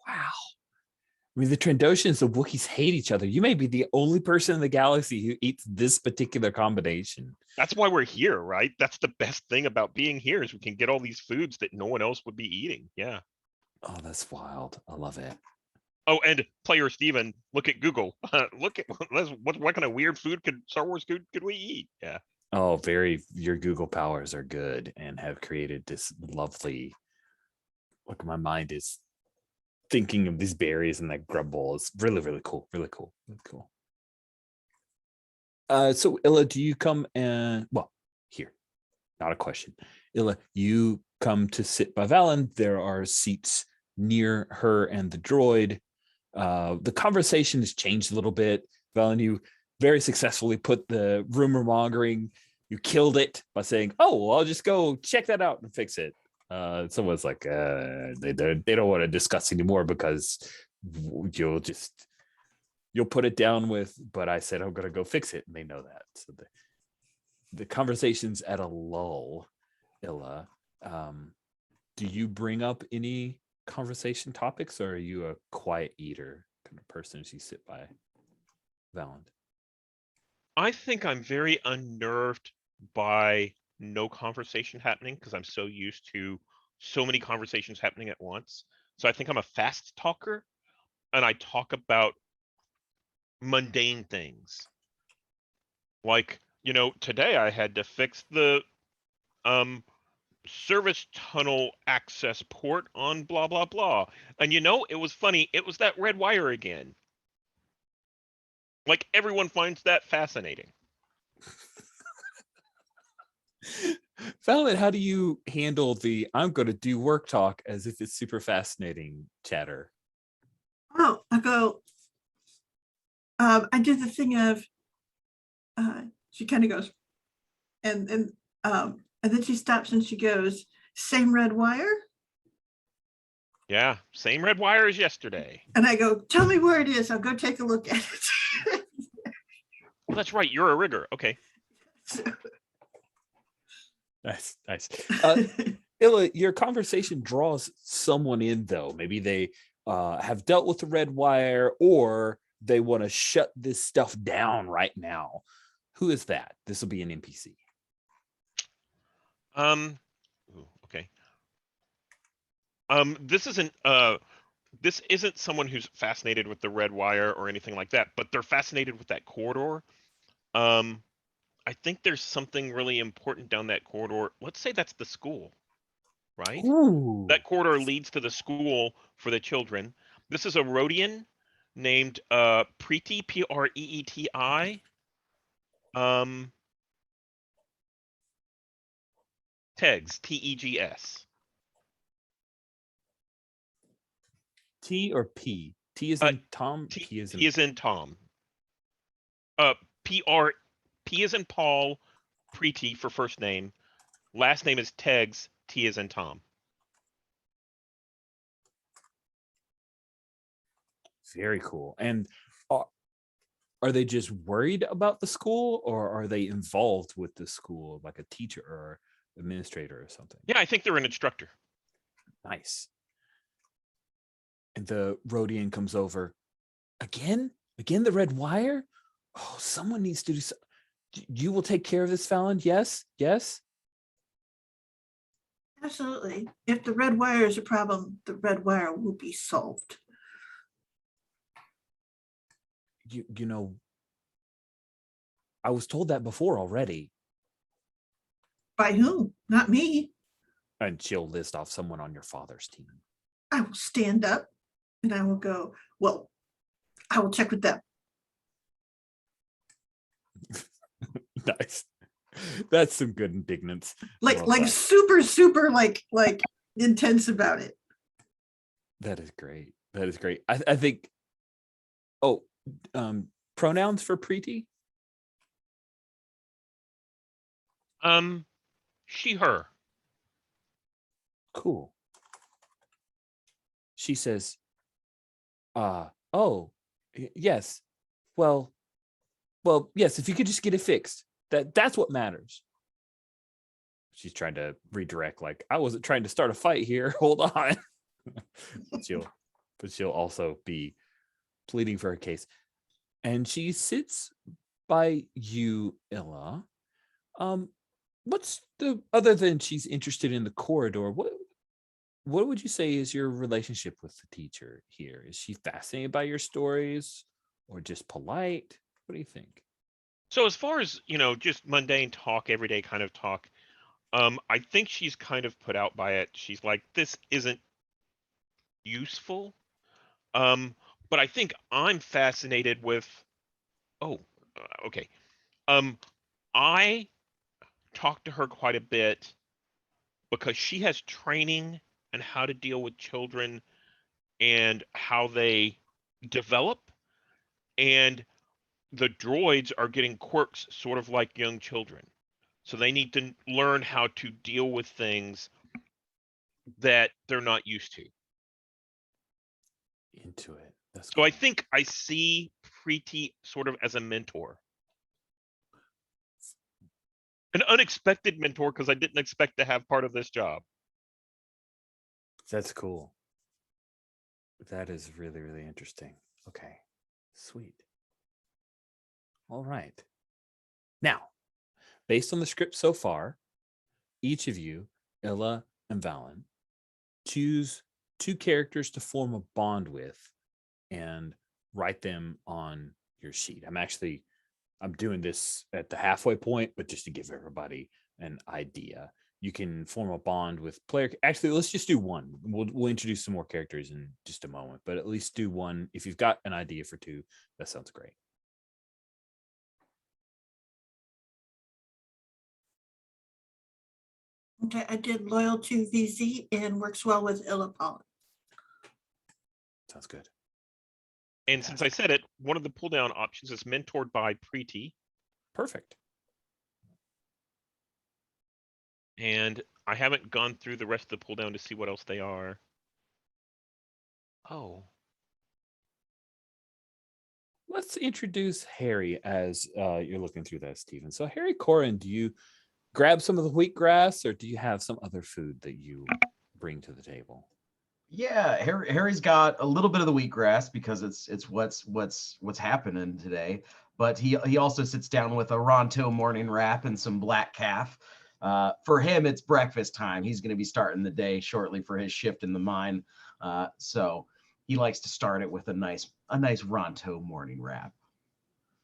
Wow. I mean, the Trandoshans, the Wookiees hate each other. You may be the only person in the galaxy who eats this particular combination. That's why we're here, right? That's the best thing about being here is we can get all these foods that no one else would be eating. Yeah. Oh, that's wild. I love it. Oh, and player Steven, look at Google. Look at what kind of weird food Star Wars could we eat? Yeah. Oh, your Google powers are good and have created this lovely, look, my mind is thinking of these berries and that grub bowl. It's really, really cool. Really cool. Really cool. So Illa, do you come and, well, here, not a question. Illa, you come to sit by Valen. There are seats near her and the droid. The conversation has changed a little bit. Valen, you very successfully put the rumor mongering. You killed it by saying, "Oh, well, I'll just go check that out and fix it." Someone's like, they don't want to discuss anymore because you'll put it down with, but I said I'm gonna go fix it, and they know that. So the conversation's at a lull. Illa, do you bring up any conversation topics, or are you a quiet eater kind of person as you sit by Valen? I think I'm very unnerved by no conversation happening because I'm so used to so many conversations happening at once. So I think I'm a fast talker, and I talk about mundane things. Like, today I had to fix the service tunnel access port on blah blah blah. And it was funny, it was that red wire again. Like, everyone finds that fascinating. Valen, how do you handle the "I'm going to do work" talk as if it's super fascinating chatter? Oh, I go, I do the thing of, she kind of goes, and then she stops and she goes, "Same red wire?" Yeah, same red wire as yesterday. And I go, "Tell me where it is. I'll go take a look at it." Well, that's right. You're a rigger. Okay. So, Nice. Illa, your conversation draws someone in, though. Maybe they have dealt with the red wire, or they want to shut this stuff down right now. Who is that? This will be an NPC. Okay. This isn't someone who's fascinated with the red wire or anything like that, but they're fascinated with that corridor. I think there's something really important down that corridor. Let's say that's the school, right? Ooh. That corridor leads to the school for the children. This is a Rhodian named Preeti, Preeti. Tegs, Tegs. T or P? T is in Tom. T is in Tom. P is in Paul. Preeti for first name. Last name is Tegs. T is in Tom. Very cool. And are they just worried about the school, or are they involved with the school, like a teacher or administrator or something? Yeah, I think they're an instructor. Nice. And the Rhodian comes over. Again, the red wire? Oh, someone needs to do so. You will take care of this, Valen? Yes. absolutely. If the red wire is a problem, the red wire will be solved. You know, I was told that before already. By whom? Not me. And she'll list off someone on your father's team. I will stand up and I will go, well, I will check with them. Nice. That's some good indignance. Like Love that. super like intense about it. That is great. That is great. I think. Oh, pronouns for Preeti. She, her. Cool. She says, oh, yes. Well, yes, if you could just get it fixed. That's what matters. She's trying to redirect, like, I wasn't trying to start a fight here. Hold on. but she'll also be pleading for her case. And she sits by you, Illa. What's the, other than she's interested in the corridor, what would you say is your relationship with the teacher here? Is she fascinated by your stories or just polite? What do you think? So as far as, just mundane talk, everyday kind of talk, I think she's kind of put out by it. She's like, this isn't useful. But I think I'm fascinated with, okay. I talked to her quite a bit because she has training and how to deal with children and how they develop. And the droids are getting quirks sort of like young children. So they need to learn how to deal with things that they're not used to. Into it. That's So cool. I think I see Preeti sort of as a mentor. An unexpected mentor because I didn't expect to have part of this job. That's cool. That is really, really interesting. Okay. Sweet. All right. Now, based on the script so far, each of you, Illa and Valen, choose 2 characters to form a bond with and write them on your sheet. I'm doing this at the halfway point, but just to give everybody an idea. You can form a bond with player. Actually, let's just do one. We'll introduce some more characters in just a moment, but at least do one. If you've got an idea for 2, that sounds great. Okay, I did loyal to VZ and works well with Illapollen. Sounds good. And since I said it, one of the pull down options is mentored by Preeti. Perfect. And I haven't gone through the rest of the pull down to see what else they are. Oh. Let's introduce Harry as you're looking through that, Stephen. So Harry Corin, do you grab some of the wheatgrass or do you have some other food that you bring to the table? Yeah, Harry's got a little bit of the wheatgrass because it's what's happening today. But he also sits down with a Ronto morning wrap and some black calf. For him, it's breakfast time. He's going to be starting the day shortly for his shift in the mine. So he likes to start it with a nice Ronto morning wrap.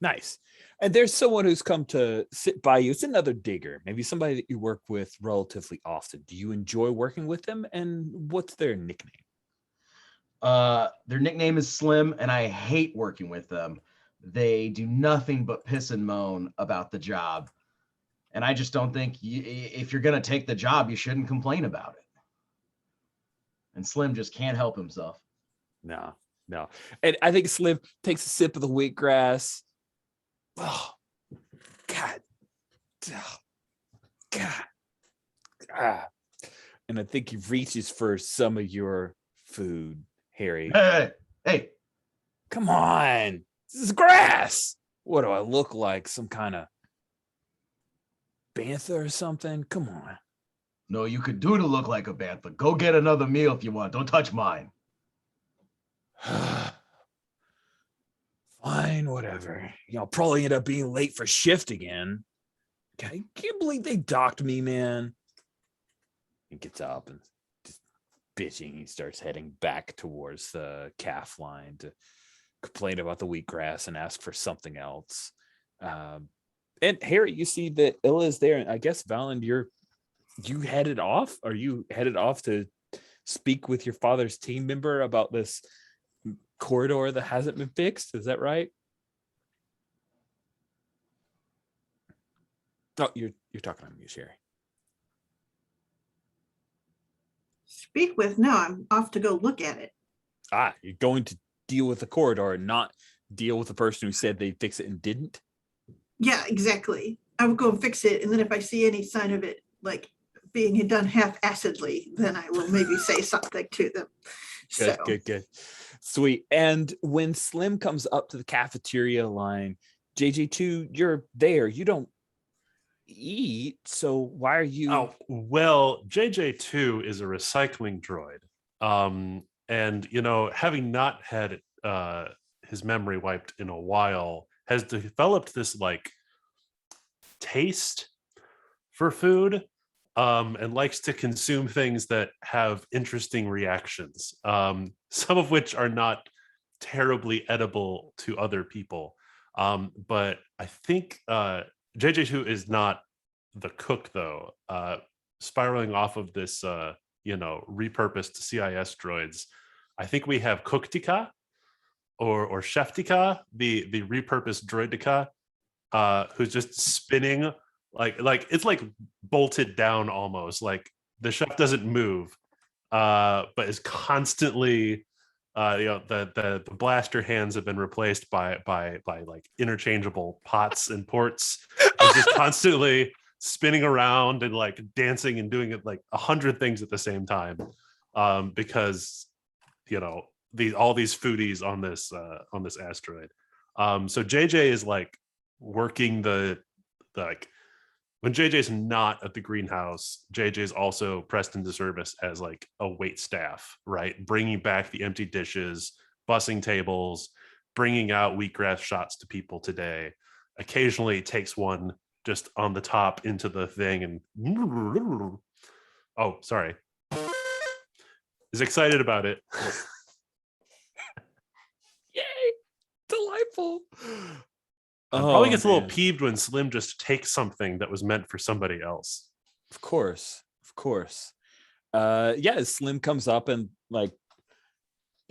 Nice. And there's someone who's come to sit by you. It's another digger, maybe somebody that you work with relatively often. Do you enjoy working with them? And what's their nickname? Their nickname is Slim, and I hate working with them. They do nothing but piss and moan about the job. And I just don't think if you're going to take the job, you shouldn't complain about it. And Slim just can't help himself. No. And I think Slim takes a sip of the wheatgrass. Oh, God. Oh, God. Ah. And I think he reaches for some of your food, Harry. Hey. Come on. This is grass. What do I look like? Some kind of bantha or something? Come on. No, you could do to look like a bantha. Go get another meal if you want. Don't touch mine. Fine, whatever. I'll probably end up being late for shift again. I can't believe they docked me, man. He gets up and just bitching. He starts heading back towards the calf line to complain about the wheatgrass and ask for something else. And Harry, you see that Illa is there, and I guess Valen, you headed off. Are you headed off to speak with your father's team member about this corridor that hasn't been fixed? Is that right? Oh, you're talking on me, Sherry. Speak with? No, I'm off to go look at it. You're going to deal with the corridor and not deal with the person who said they'd fix it and didn't? Yeah, exactly. I will go and fix it, and then if I see any sign of it, like being done half-assedly, then I will maybe say something to them. Good, So, good. Sweet. And when Slim comes up to the cafeteria line, JJ2, you're there. You don't eat, so why are you? Oh, well, JJ2 is a recycling droid. And having not had his memory wiped in a while, has developed this like taste for food, and likes to consume things that have interesting reactions, some of which are not terribly edible to other people. But I think JJ2 is not the cook, though. Spiraling off of this, repurposed CIS droids, I think we have Cooktika or Cheftika, the repurposed droidika, who's just spinning like it's like bolted down almost. Like the chef doesn't move, but is constantly the blaster hands have been replaced by like interchangeable pots and ports, and just constantly spinning around and like dancing and doing it like 100 things at the same time, because all these foodies on this asteroid. So JJ is like working the like when JJ's not at the greenhouse, JJ's also pressed into service as like a wait staff, right? Bringing back the empty dishes, bussing tables, bringing out wheatgrass shots to people today. Occasionally takes one just on the top into the thing and oh, sorry. Is excited about it. Yay! Delightful. Probably gets a little man. peeved when Slim just takes something that was meant for somebody else. Of course. Slim comes up and like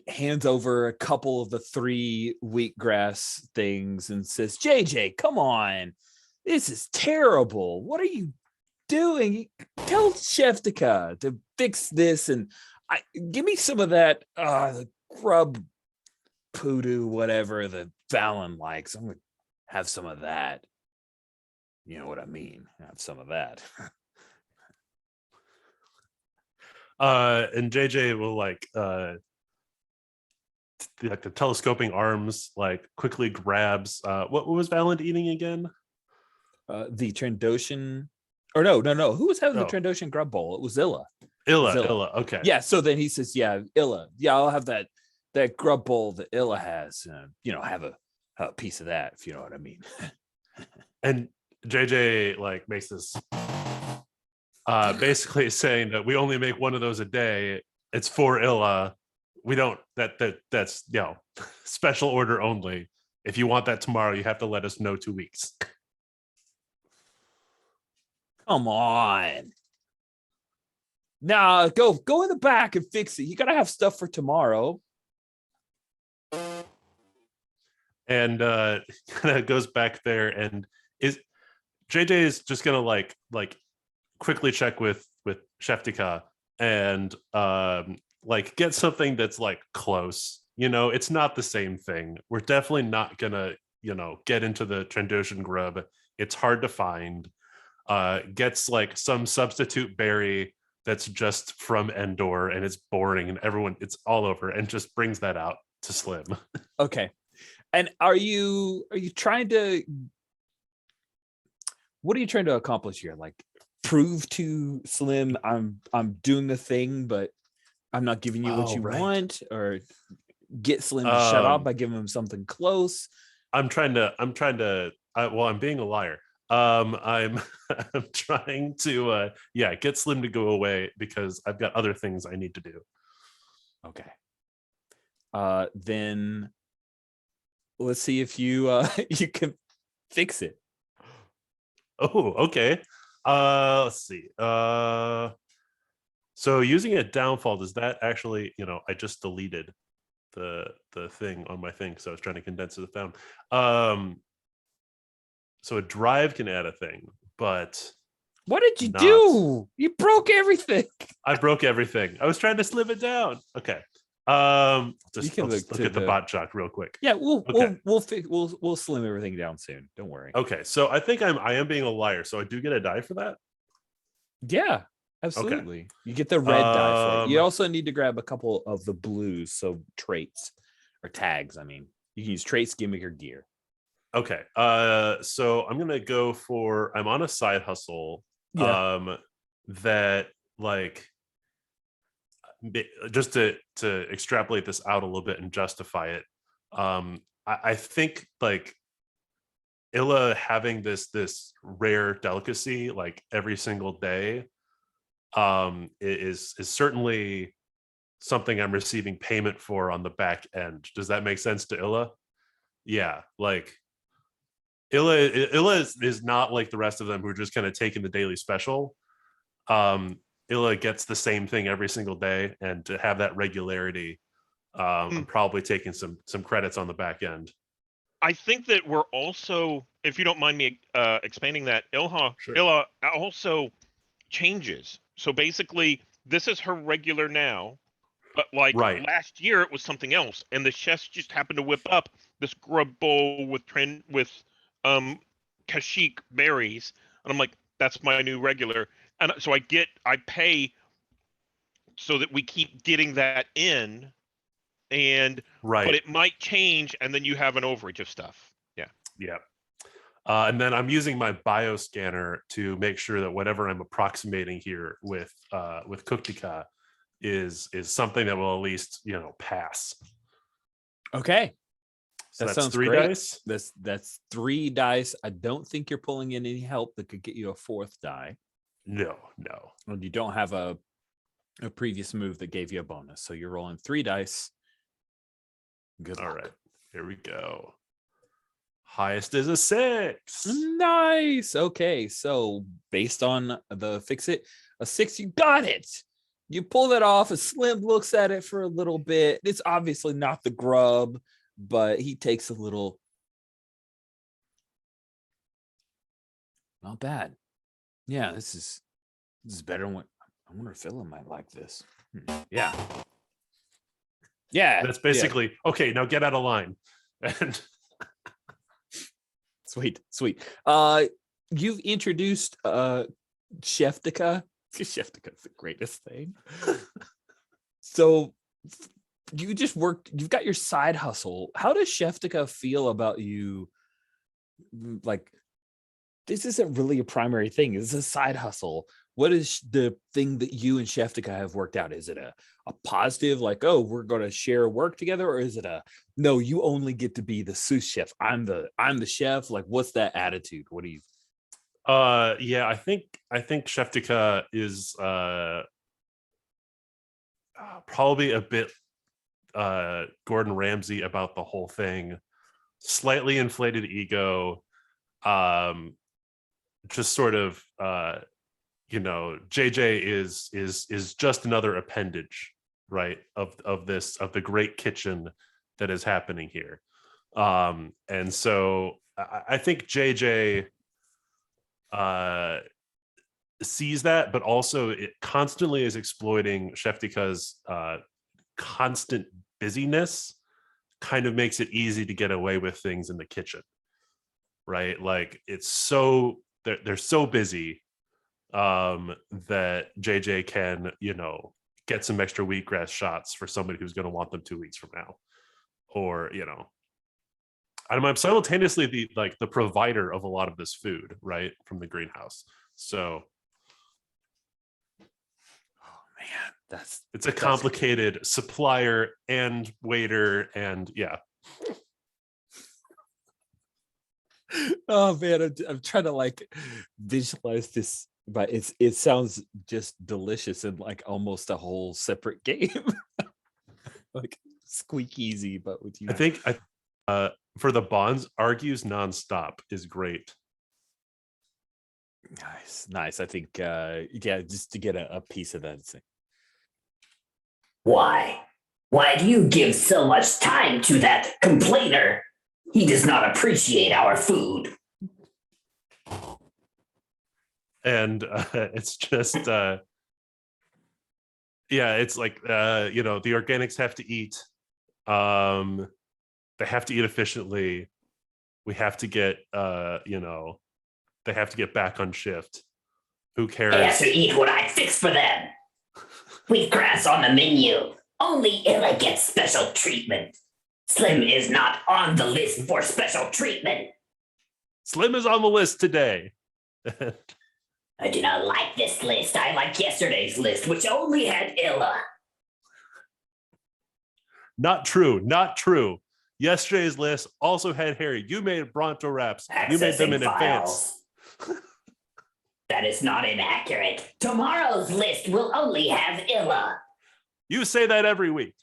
hands over a couple of the 3 wheatgrass things and says, JJ, come on, this is terrible. What are you doing? Tell Cheftica to fix this, and give me some of that the grub poodoo, whatever the Valen likes. I'm gonna have some of that. You know what I mean? Have some of that. And JJ will like the telescoping arms like quickly grabs what was Valen eating again? The Trandoshan, or no. Who was having the Oh. Trandoshan grub bowl? It was Illa. Illa. Okay. Yeah. So then he says, "Yeah, Illa. Yeah, I'll have that grub bowl that Illa has. Have a piece of that, if you know what I mean." And JJ like makes this basically saying that we only make one of those a day. It's for Illa. We don't that's special order only. If you want that tomorrow, you have to let us know 2 weeks. Come on. Nah, go in the back and fix it. You gotta have stuff for tomorrow. And kind of goes back there, and JJ is just gonna like quickly check with Cheftika and like get something that's like close. It's not the same thing. We're definitely not gonna get into the Trandoshan grub. It's hard to find. Gets like some substitute berry that's just from Endor, and it's boring, and it's all over, and just brings that out to Slim. Okay. And are you trying to, what are you trying to accomplish here? Like prove to Slim I'm doing the thing, but I'm not giving you what you want, or get Slim to shut up by giving him something close? I'm being a liar. I'm trying to get Slim to go away because I've got other things I need to do. Okay. Then let's see if you you can fix it. Oh, okay. Let's see. So using a downfall, does that actually, I just deleted the thing on my thing, so I was trying to condense it down. So a drive can add a thing, but What did you not- do? You broke everything. I broke everything. I was trying to slim it down. Okay. Just can I'll just look look to at the the- bot jock real quick. Yeah, we'll Okay. we'll slim everything down soon. Don't worry. Okay, so I think I am being a liar, so I do get a die for that. Yeah, absolutely. You get the red die for it. You also need to grab a couple of the blues, so traits or tags. I mean, you can use traits, gimmick, or gear. Okay. So I'm gonna go for I'm on a side hustle. Yeah. That like just to extrapolate this out a little bit and justify it. I think like Illa having this rare delicacy like every single day is certainly something I'm receiving payment for on the back end. Does that make sense to Illa? Yeah, like Illa is not like the rest of them who are just kind of taking the daily special. Illa gets the same thing every single day, and to have that regularity, I'm probably taking some credits on the back end. I think that we're also, if you don't mind me expanding that, Sure. Illa also changes. So basically, this is her regular now, but like Right. last year it was something else, and the chefs just happened to whip up this grub bowl with kashyyyk berries, and I'm like, that's my new regular, and so I pay so that we keep getting that in, and Right. but it might change, and then you have an overage of stuff. Yeah. And then I'm using my bioscanner to make sure that whatever I'm approximating here with Kuktika is something that will at least pass. Okay. So That that's sounds 3 great. dice. That's 3 dice. I don't think you're pulling in any help that could get you a 4th die. No. And you don't have a previous move that gave you a bonus. So you're rolling 3 dice. Good luck. All right, here we go. Highest is a 6. Nice. Okay. So based on the fix it, a 6, you got it. You pull it off. A Slim looks at it for a little bit. It's obviously not the grub, but he takes a little. Not bad. Yeah, this is better than what I wonder if Illa might like this. Yeah. Yeah. That's basically okay. Now get out of line. And Sweet. You've introduced Sheftika. Sheftika's the greatest thing. So you've got your side hustle. How does Sheftika feel about you? Like, this isn't really a primary thing. It's a side hustle. What is the thing that you and Sheftika have worked out? Is it a positive, like, oh, we're going to share work together? Or is it a, no, you only get to be the sous chef. I'm the chef. Like, what's that attitude? What do you? yeah, I think Sheftika is probably a bit Gordon Ramsay about the whole thing. Slightly inflated ego. Just sort of JJ is just another appendage, right, of the great kitchen that is happening here. And so I think JJ sees that, but also it constantly is exploiting Sheftika's constant busyness, kind of makes it easy to get away with things in the kitchen, right? Like it's so they're so busy that JJ can get some extra wheatgrass shots for somebody who's going to want them 2 weeks from now, or I'm simultaneously the provider of a lot of this food, right, from the greenhouse. So Man, it's a complicated supplier and waiter, and yeah. Oh man, I'm trying to like visualize this, but it sounds just delicious and like almost a whole separate game. Like squeak easy, but with you. I think for the bonds, argues nonstop is great. Nice. I think yeah, just to get a piece of that. Why? Why do you give so much time to that complainer? He does not appreciate our food. And it's just yeah, it's like you know, the organics have to eat. They have to eat efficiently. We have to get you know, they have to get back on shift. Who They have cares? to eat what I fix for them. Wheatgrass on the menu. Only Illa gets special treatment. Slim is not on the list for special treatment. Slim is on the list today. I do not like this list. I like yesterday's list, which only had Illa. Not true. Not true. Yesterday's list also had Harry. You made Bronto wraps. You made them Accessing in advance. files. That is not inaccurate. Tomorrow's list will only have Illa. You say that every week.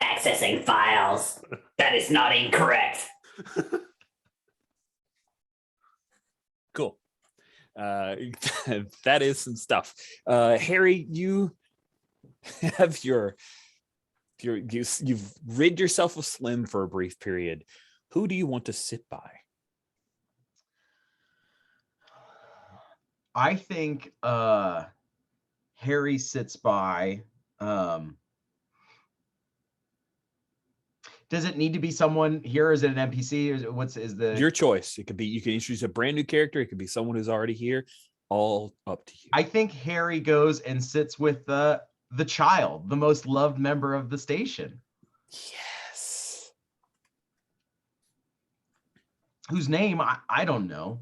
Accessing files. That is not incorrect. Cool. That is some stuff. Harry, you have you've rid yourself of Slim for a brief period. Who do you want to sit by? I think Harry sits by. Does it need to be someone here? Or is it an NPC? Or is the Your choice. It could be, you can introduce a brand new character. It could be someone who's already here. All up to you. I think Harry goes and sits with the child, the most loved member of the station, Yes. whose name I don't know.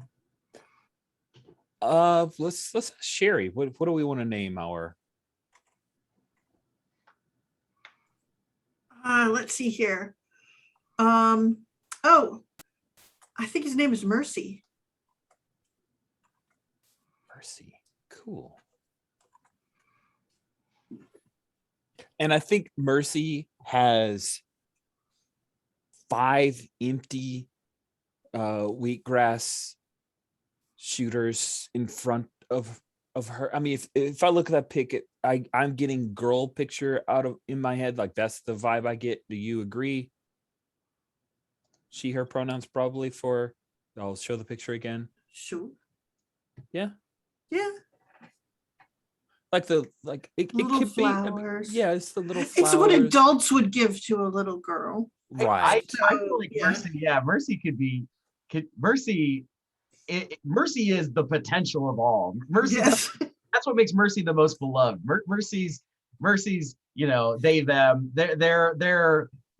Let's ask Sherry. What do we want to name our? Let's see here. Oh, I think his name is Mercy. Mercy. Cool. And I think Mercy has 5 empty wheatgrass shooters in front of her. I mean, if I look at that pic, I'm getting girl picture in my head. Like, that's the vibe I get. Do you agree? She, her pronouns probably for. I'll show the picture again. Sure. Yeah. Yeah. Like it Little could be. I mean, flowers. yeah, it's the little flowers. It's what adults would give to a little girl. Right. I feel like Yeah. Mercy. Yeah, Mercy Mercy. Mercy is the potential of all. Mercy. Yes. That's what makes Mercy the most beloved. Mercy's. You know, they them.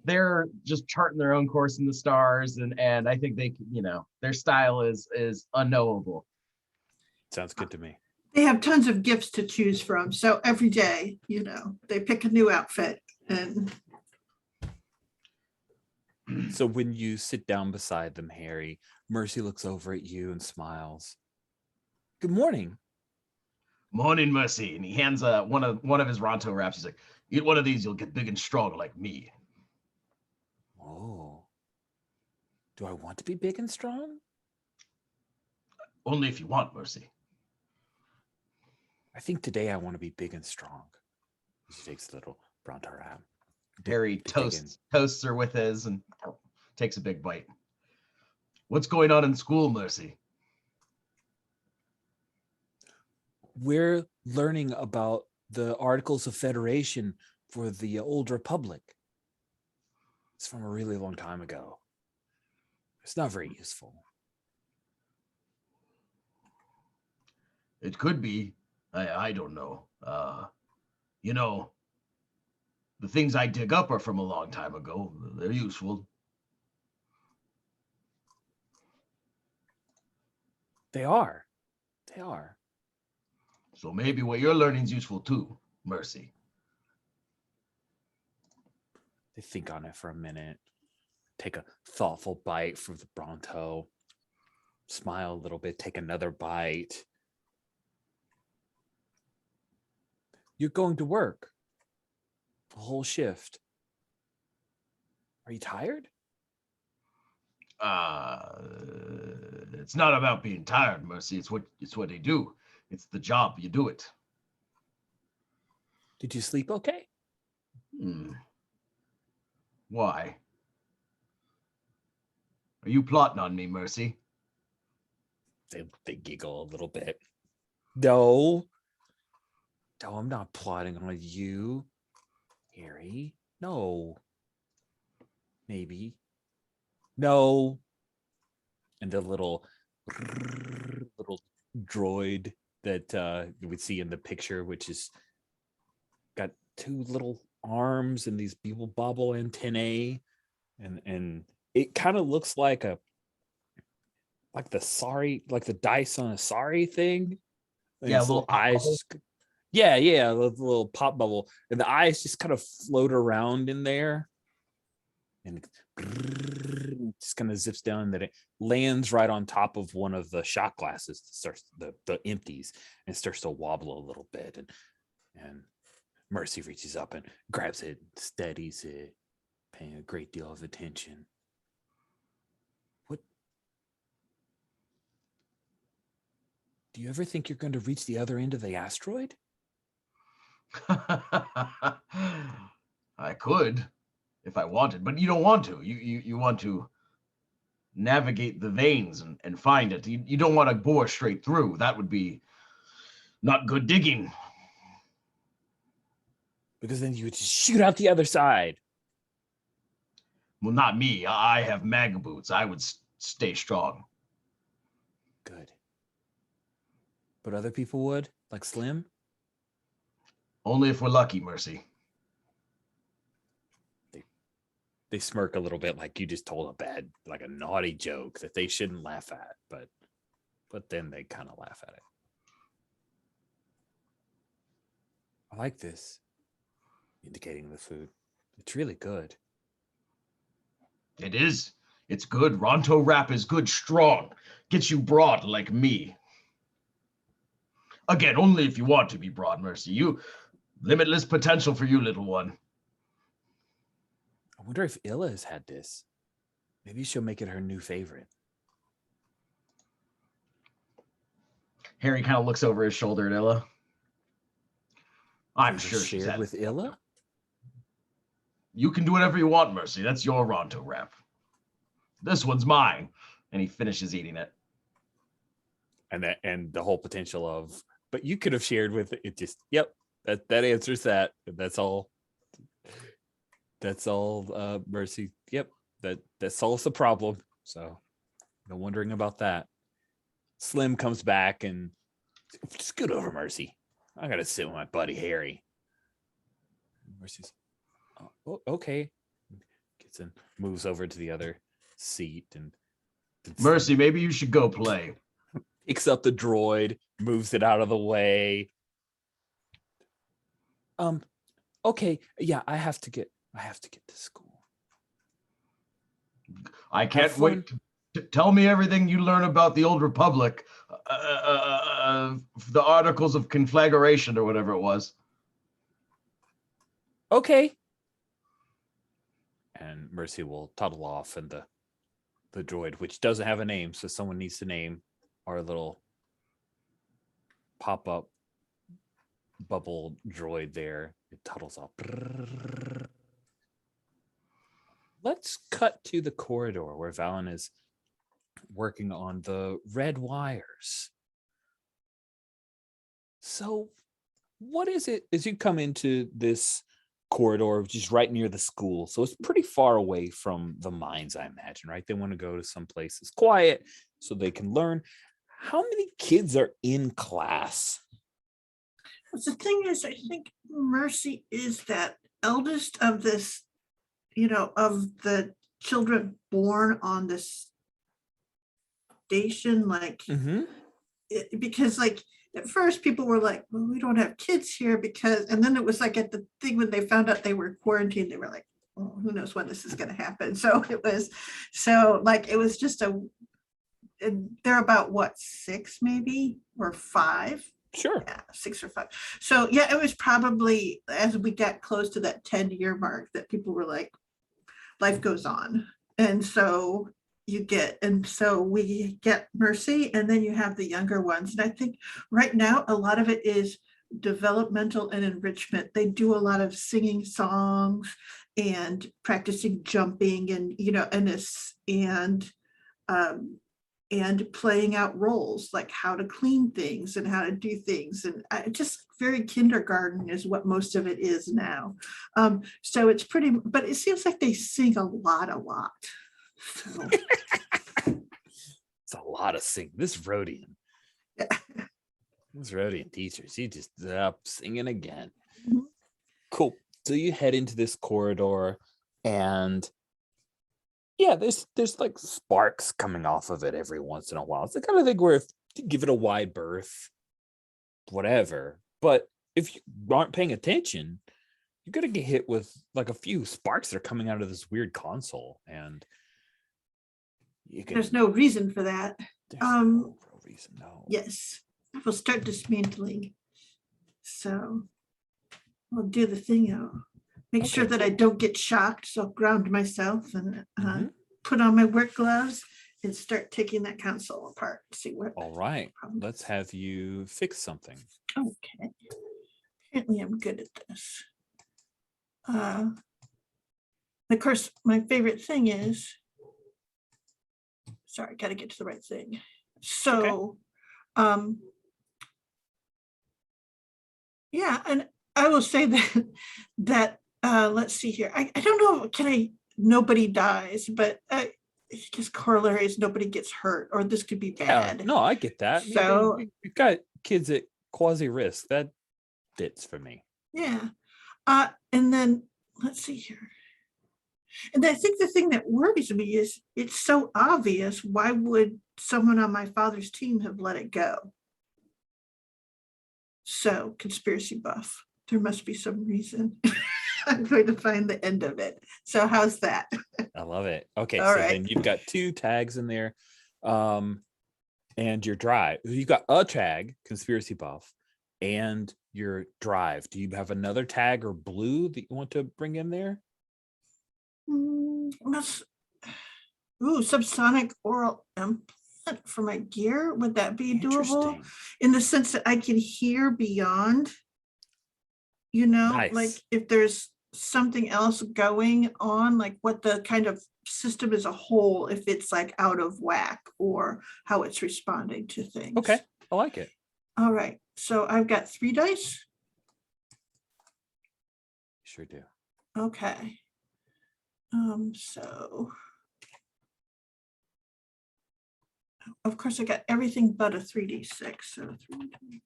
They're just charting their own course in the stars, and I think they, you know, their style is unknowable. Sounds good to me. They have tons of gifts to choose from. So every day, you know, they pick a new outfit. And So when you sit down beside them, Harry, Mercy looks over at you and smiles. Good morning. Morning, Mercy, and he hands one of his Ronto wraps. He's like, "Eat one of these, you'll get big and strong like me." Oh. Do I want to be big and strong? Only if you want, Mercy. I think today I want to be big and strong. She takes a little Bronto wrap. Harry Big and- toasts her with his and takes a big bite. What's going on in school, Mercy? We're learning about the Articles of Federation for the Old Republic. It's from a really long time ago. It's not very useful. It could be. I don't know. You know, the things I dig up are from a long time ago. They're useful. They are. They are. So maybe what you're learning is useful too, Mercy. They think on it for a minute. Take a thoughtful bite from the Bronto. Smile a little bit. Take another bite. You're going to work a whole shift. Are you tired? It's not about being tired, Mercy. It's what they do. It's the job. You do it. Did you sleep okay? Why? Are you plotting on me, Mercy? They giggle a little bit. No, I'm not plotting on you, Harry. No. Maybe. No. And the little droid that you would see in the picture, which is got two little arms and these people bobble antennae, and it kind of looks like the dice on a sorry thing. And Yeah, its little pop bubble. yeah, the little pop bubble, and the eyes just kind of float around in there, and just kind of zips down, and then it lands right on top of one of the shot glasses that starts the empties, and starts to wobble a little bit, and Mercy reaches up and grabs it, steadies it, paying a great deal of attention. What? Do you ever think you're going to reach the other end of the asteroid? I could if I wanted, but you don't want to. You want to navigate the veins and find it. You don't want to bore straight through. That would be not good digging. Because then you would just shoot out the other side. Well, not me. I have mag boots. I would stay strong. Good. But other people would, like Slim? Only if we're lucky, Mercy. They smirk a little bit, like you just told a naughty joke that they shouldn't laugh at, but then they kind of laugh at it. I like this, indicating the food. It's really good. It is. It's good. Ronto wrap is good, strong. Gets you broad like me. Again, only if you want to be broad, Mercy. You limitless potential for you, little one. I wonder if Illa has had this. Maybe she'll make it her new favorite. Harry kind of looks over his shoulder at Illa. I'm Ever sure she's shared had with Illa. You can do whatever you want, Mercy. That's your Ronto wrap. This one's mine. And he finishes eating it. And the whole potential of, but you could have shared with it. Just, yep, that answers that. That's all. That's all, Mercy. Yep, that solves the problem. So no wondering about that. Slim comes back and scoot over, Mercy. I gotta sit with my buddy Harry. Mercy's, oh, okay. Gets in, moves over to the other seat, and Mercy, maybe you should go play. Picks up the droid, moves it out of the way. Okay, yeah, I have to get to school. I can't wait to tell me everything you learn about the Old Republic. The Articles of Conflagration or whatever it was. Okay. And Mercy will toddle off, and the droid, which doesn't have a name, so someone needs to name our little pop-up bubble droid there. It toddles off. Let's cut to the corridor where Valen is working on the red wires. So what is it as you come into this corridor, which is right near the school? So it's pretty far away from the mines, I imagine, right? They want to go to some place that's quiet so they can learn. How many kids are in class? But the thing is, I think Mercy is that eldest of this, of the children born on this station, because at first people were like, well, we don't have kids here because, and then it was like at the thing when they found out they were quarantined, they were like, oh, who knows when this is going to happen. So it was just they're about what, 6 maybe or 5. Sure. Yeah, 6 or 5. So yeah, it was probably as we got close to that 10-year mark that people were like, life goes on. And so you get. And so we get Mercy, and then you have the younger ones. And I think right now, a lot of it is developmental and enrichment. They do a lot of singing songs and practicing jumping and, and playing out roles, like how to clean things and how to do things. And just very kindergarten is what most of it is now. So it's pretty, but it seems like they sing a lot. So. It's a lot of singing. This Rhodian teacher, she just up singing again. Mhm. Cool. So you head into this corridor, and yeah, there's like sparks coming off of it every once in a while. It's the kind of thing where if you give it a wide berth, whatever. But if you aren't paying attention, you're gonna get hit with like a few sparks that are coming out of this weird console, and There's no reason for that. there's no real reason. No. Yes, we'll start dismantling. So I'll do the thing. I'll make sure that I don't get shocked. So I'll ground myself and Mhm. put on my work gloves and start taking that console apart. See what. All right. problem Let's is. have you fix something. Okay. Apparently I'm good at this. Of course, my favorite thing is, sorry, got to get to the right thing. So, yeah, and I will say that let's see here. I don't know, nobody dies, but it's just corollary is nobody gets hurt, or this could be Yeah, bad. no, I get that. So- We've got kids at quasi risk. That fits for me. Yeah. And then let's see here. And I think the thing that worries me is it's so obvious. Why would someone on my father's team have let it go? So, conspiracy buff. There must be some reason. I'm going to find the end of it. So, how's that? I love it. Okay, All so right. then you've got 2 tags in there. And your drive. You've got a tag, conspiracy buff, and your drive. Do you have another tag or blue that you want to bring in there? Subsonic oral implant for my gear. Would that be doable? Interesting. In the sense that I can hear beyond, Nice. like if there's something else going on, like what the kind of system as a whole, if it's like out of whack or how it's responding to things. Okay, I like it. All right. So I've got 3 dice. Sure do. Okay. So of course I got everything but a 3d6. So 3d6.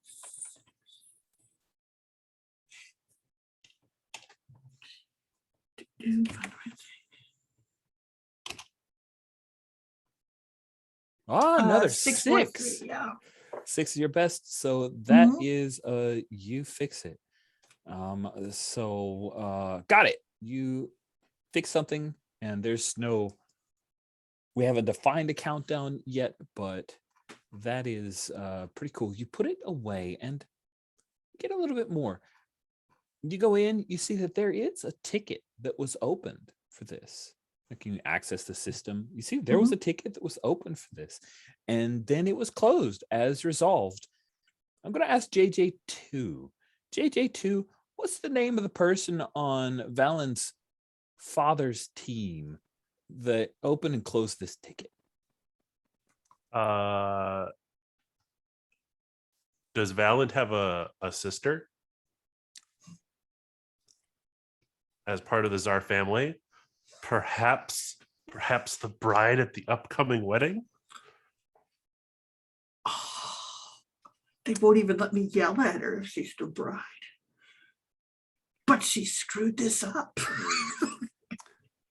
Find the right thing. Oh, another 6 more 6. 3, yeah. 6 is your best. So that Mhm. is you fix it. Got it. You fix something, and we haven't defined a countdown yet, but that is pretty cool. You put it away and get a little bit more. You go in, you see that there is a ticket that was opened for this. Like, you access the system. You see there was a ticket that was open for this, and then it was closed as resolved. I'm going to ask JJ2. JJ2, what's the name of the person on Valen's father's team that opened and closed this ticket? Does Valent have a sister as part of the Tsar family? Perhaps the bride at the upcoming wedding? They won't even let me yell at her if she's the bride. But she screwed this up.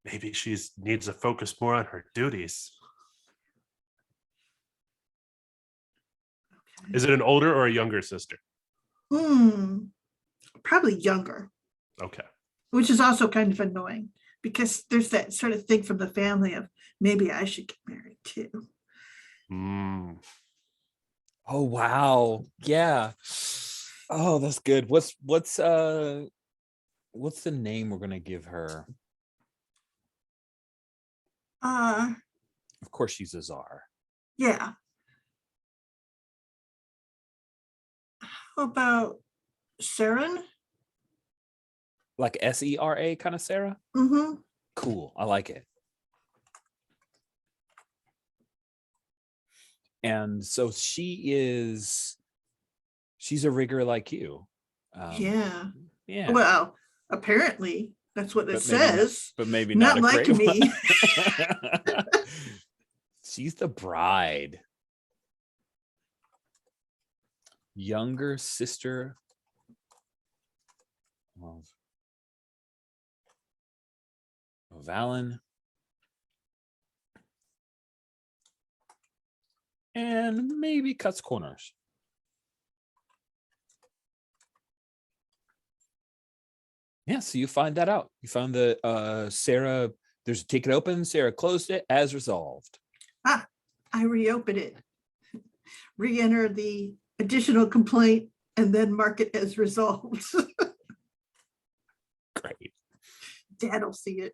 Maybe she needs to focus more on her duties. Is it an older or a younger sister? Probably younger, Okay. which is also kind of annoying because there's that sort of thing from the family of maybe I should get married too. Oh, wow. Yeah. Oh, that's good. What's the name we're gonna give her? Of course, she's a czar. Yeah. How about Saren? Like SERA kind of Sarah. Mm-hmm. Cool. I like it. And so she's a rigger like you. Yeah. Yeah. Well, apparently that's what it But maybe not- says. but maybe Not not a like great me. one. She's the bride. Younger sister of Valen. And maybe cuts corners. Yeah, so you find that out. You found the Sarah, there's a ticket open, Sarah closed it as resolved. I reopen it, re-enter the additional complaint, and then mark it as resolved. Great. Dad'll see it.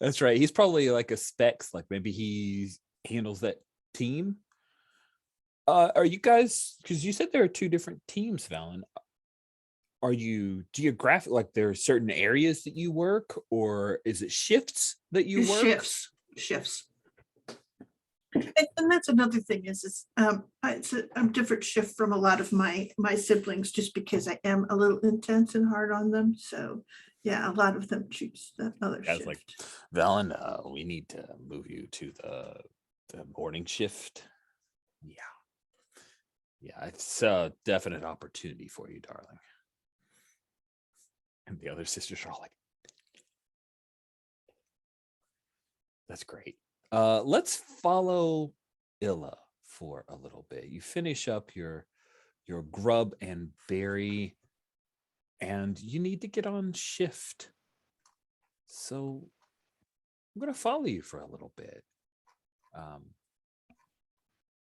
That's right. He's probably like a specs, like maybe he handles that team. Are you guys, because you said there are two different teams, Valen. Are you geographic, like there are certain areas that you work, or is it shifts that you It work? shifts. And that's another thing is it's a different shift from a lot of my siblings, just because I am a little intense and hard on them. So yeah, a lot of them choose that other Guys shift. like, Valen, we need to move you to the morning shift. Yeah, it's a definite opportunity for you, darling. And the other sisters are all like, that's great. Let's follow Illa for a little bit. You finish up your grub and berry, and you need to get on shift. So I'm gonna follow you for a little bit.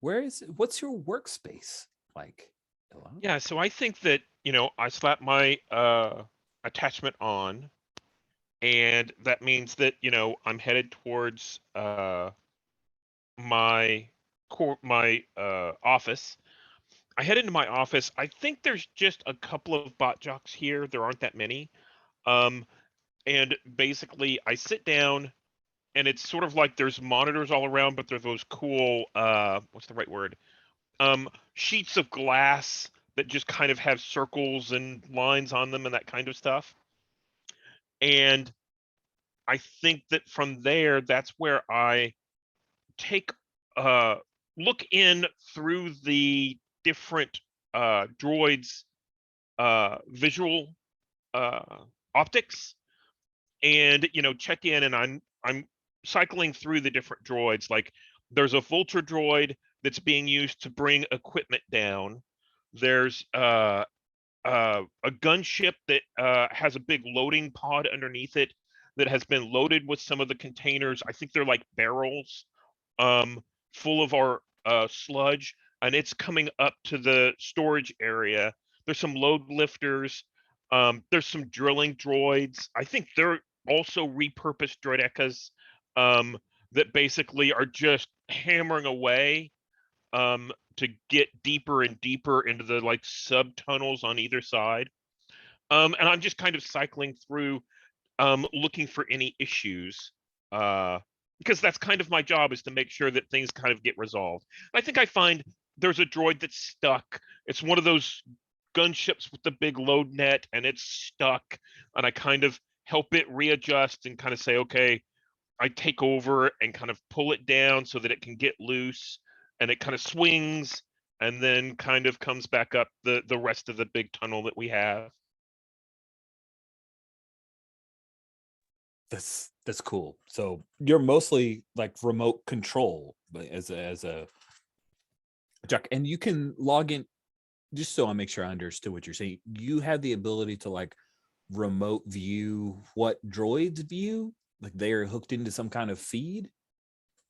What's your workspace like, Illa? Yeah, so I think that, I slap my attachment on, and that means that, I'm headed towards my office. I head into my office. I think there's just a couple of bot jocks here. There aren't that many. And basically I sit down, and it's sort of like there's monitors all around, but there's those cool what's the right word? Sheets of glass that just kind of have circles and lines on them and that kind of stuff. And I think that from there, that's where I take look in through the different droids visual optics, and check in, and I'm cycling through the different droids. Like there's a vulture droid that's being used to bring equipment down. There's a gunship that has a big loading pod underneath it that has been loaded with some of the containers. I think they're like barrels full of our sludge, and it's coming up to the storage area. There's some load lifters. There's some drilling droids. I think they're also repurposed droidecas that basically are just hammering away to get deeper and deeper into the like sub tunnels on either side. And I'm just kind of cycling through looking for any issues because that's kind of my job, is to make sure that things kind of get resolved. I think I find there's a droid that's stuck. It's one of those gunships with the big load net, and it's stuck, and I kind of help it readjust and kind of say, okay, I take over and kind of pull it down so that it can get loose, and it kind of swings and then kind of comes back up the rest of the big tunnel that we have. That's cool. So you're mostly like remote control, but as a Jack, and you can log in. Just so I make sure I understood what you're saying, you have the ability to like remote view what droids view, like they're hooked into some kind of feed.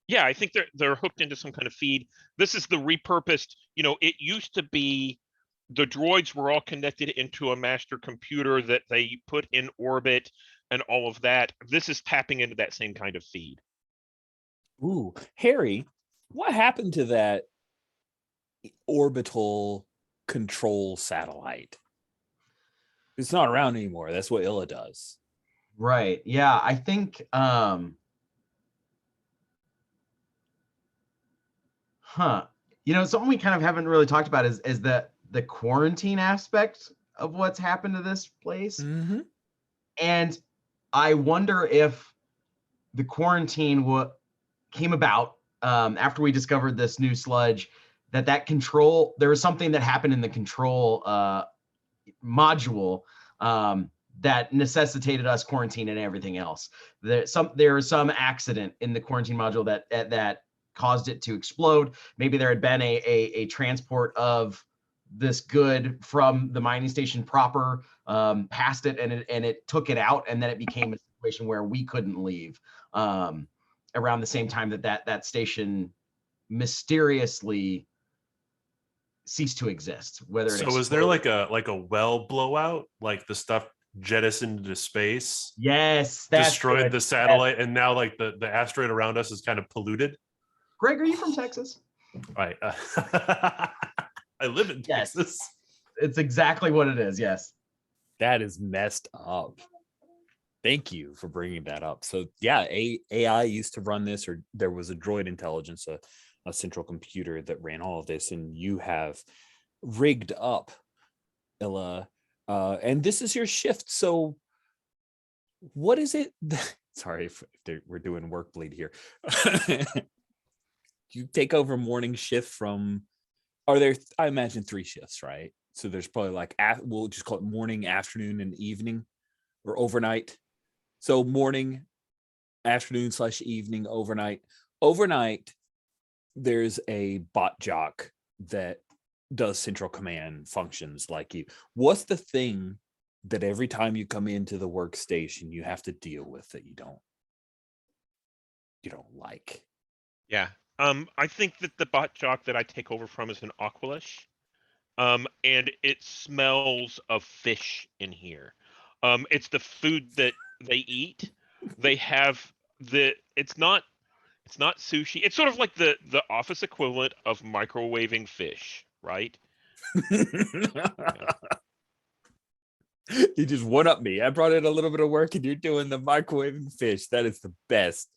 Yeah, I think they're hooked into some kind of feed. This is the repurposed, it used to be the droids were all connected into a master computer that they put in orbit. and all of that. This is tapping into that same kind of feed. Ooh, Harry, what happened to that orbital control satellite? It's not around anymore. That's what Illa does. Right. Yeah, I think something we kind of haven't really talked about is the quarantine aspect of what's happened to this place. Mm-hmm. And I wonder if the quarantine came about after we discovered this new sludge, that control, there was something that happened in the control module that necessitated us quarantine and everything else. There was some accident in the quarantine module that caused it to explode. Maybe there had been a transport of this good from the mining station proper past it, and it took it out, and then it became a situation where we couldn't leave around the same time that station mysteriously ceased to exist. Whether it So is there exploded. like a well blowout, like the stuff jettisoned into space, Yes, that's destroyed good. the Yes. satellite, and now like the asteroid around us is kind of polluted? Greg, are you from Texas? Right. I live in Yes. Texas. It's exactly what it is. Yes. That is messed up. Thank you for bringing that up. So yeah, AI used to run this, or there was a droid intelligence, a central computer that ran all of this, and you have rigged up Illa, and this is your shift. So what is it? Sorry if we're doing work bleed here. You take over morning shift from, are there, I imagine 3 shifts, right? So there's probably like, we'll just call it morning, afternoon, and evening, or overnight. So morning, afternoon / evening, overnight. Overnight, there's a bot jock that does central command functions like you. What's the thing that every time you come into the workstation you have to deal with that you don't like? Yeah. I think that the bot jock that I take over from is an Aqualish. And it smells of fish in here. It's the food that they eat. They have it's not sushi. It's sort of like the office equivalent of microwaving fish, right? You just one up me. I brought in a little bit of work and you're doing the microwaving fish. That is the best.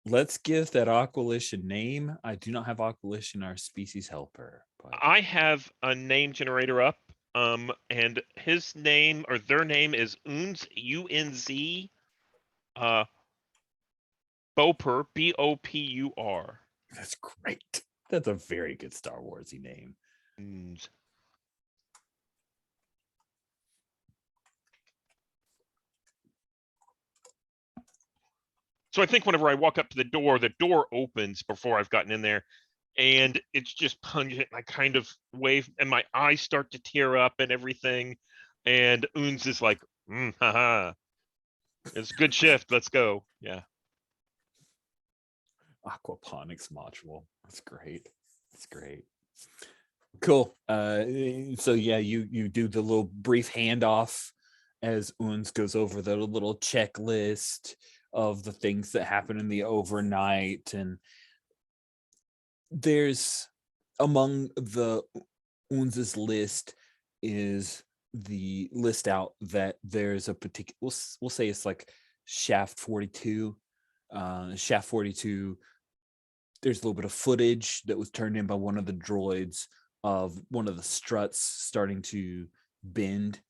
Let's give that Aqualish a name. I do not have Aqualish in our species helper. But I have a name generator up. And his name, or their name, is Unz, UNZ Bopur, BOPUR. that's great. That's a very good Star Warsy name. Unz. So I think whenever I walk up to the door opens before I've gotten in there, and it's just pungent. I kind of wave, and my eyes start to tear up and everything. And Unz is like, haha. It's a good shift. Let's go. Yeah. Aquaponics module. That's great. That's great. Cool. So yeah, you do the little brief handoff as Unz goes over the little checklist of the things that happen in the overnight, and there's among the Unz's list is the list out that there's a particular, we'll say it's like shaft 42. Shaft 42, there's a little bit of footage that was turned in by one of the droids of one of the struts starting to bend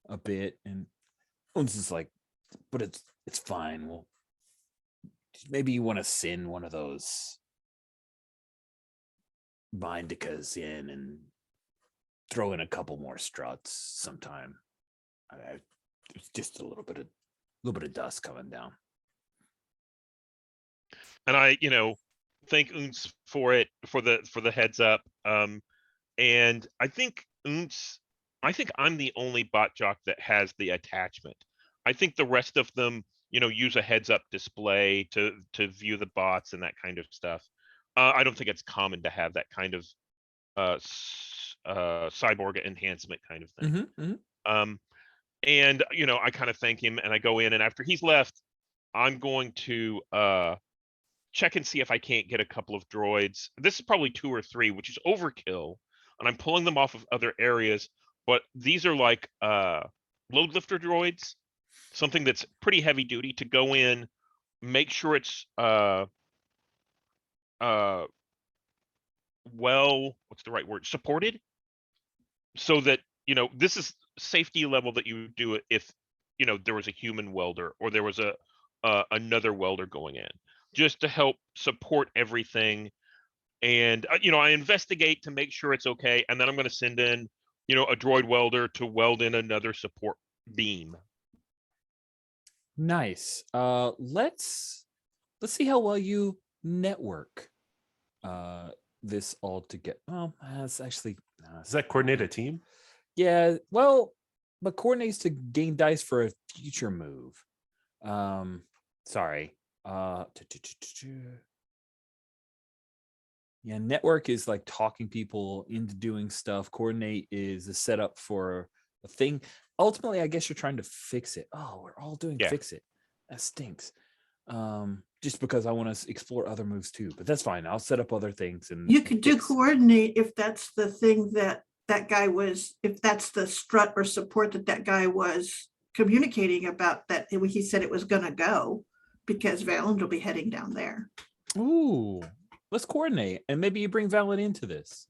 a bit, and Unz is like, but it's fine. Well, maybe you want to send one of those Mindicas in and throw in a couple more struts sometime. It's just a little bit of dust coming down. And I, thank Unz for it, for the heads up. And I think I'm the only bot jock that has the attachment. I think the rest of them, use a heads up display to view the bots and that kind of stuff. I don't think it's common to have that kind of cyborg enhancement kind of thing. Mm-hmm, mm-hmm. And I kind of thank him, and I go in, and after he's left, I'm going to check and see if I can't get a couple of droids. This is probably 2 or 3, which is overkill, and I'm pulling them off of other areas. But these are like load lifter droids, something that's pretty heavy duty to go in, make sure it's well, what's the right word? Supported, so that this is safety level that you do it if there was a human welder or there was a another welder going in, just to help support everything. And I investigate to make sure it's okay, and then I'm going to send in a droid welder to weld in another support beam. Nice. Let's see how well you network this all together. Well, that's actually Does that coordinate a team? yeah. Well, but coordinates to gain dice for a future move. Sorry. Yeah, network is like talking people into doing stuff. Coordinate is the setup for a thing. Ultimately, I guess you're trying to fix it. Oh, we're all doing fix it. That stinks. Just because I want to explore other moves too, but that's fine. I'll set up other things. And you could do coordinate if that's the thing that guy was, if that's the strut or support that guy was communicating about, that he said it was going to go, because Valand will be heading down there. Ooh, let's coordinate, and maybe you bring Valand into this.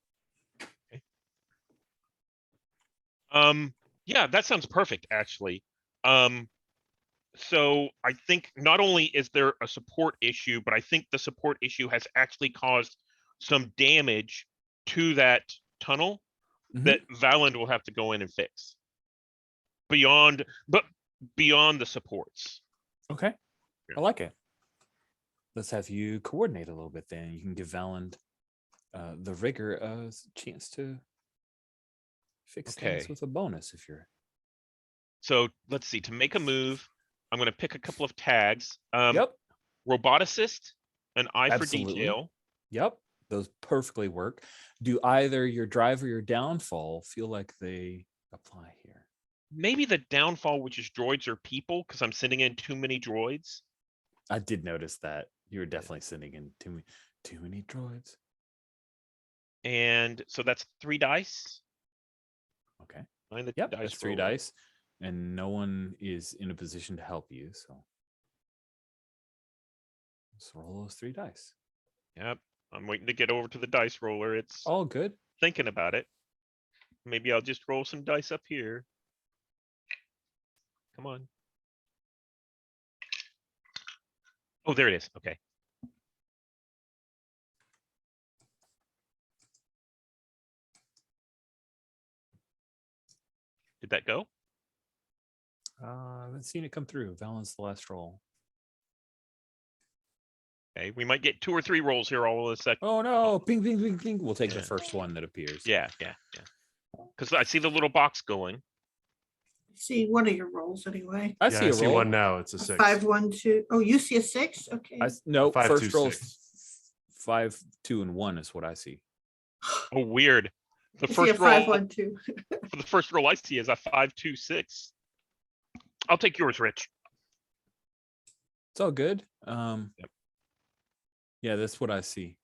Yeah, that sounds perfect, actually. So I think not only is there a support issue, but I think the support issue has actually caused some damage to that tunnel that Valand will have to go in and fix. Beyond the supports. Okay, I like it. Let's have you coordinate a little bit. Then you can give Valand the rigor a chance to fix things with a bonus if you're. So let's see. To make a move, I'm going to pick a couple of tags. Yep. Roboticist, an eye Absolutely. for detail. Yep, those perfectly work. Do either your drive or your downfall feel like they apply here? Maybe the downfall, which is droids or people, because I'm sending in too many droids. I did notice that. You were definitely sending in too many droids. And so that's 3 dice. Okay. Yep, that's 3 dice. And no one is in a position to help you, so let's roll those 3 dice. Yep, I'm waiting to get over to the dice roller. It's all good. Thinking about it. Maybe I'll just roll some dice up here. Come on. Oh, there it is. Okay. Did that go? I haven't seen it come through. Valen's the last roll. Okay, we might get 2 or 3 rolls here all of a second. Oh no! Ping, ping, ping, ping. We'll take the first one that appears. Yeah. Because I see the little box going. See one of your rolls anyway. I see a see roll. one now. It's a 6. 5, 1, 2. Oh, you see a 6? Okay. No, 5, first 2, roll 6. 5, 2, and 1 is what I see. Oh, weird. The I see first a 5, roll 1, 2. for the first roll I see is a 5, 2, 6. I'll take yours, Rich. It's all good. Yeah, that's what I see.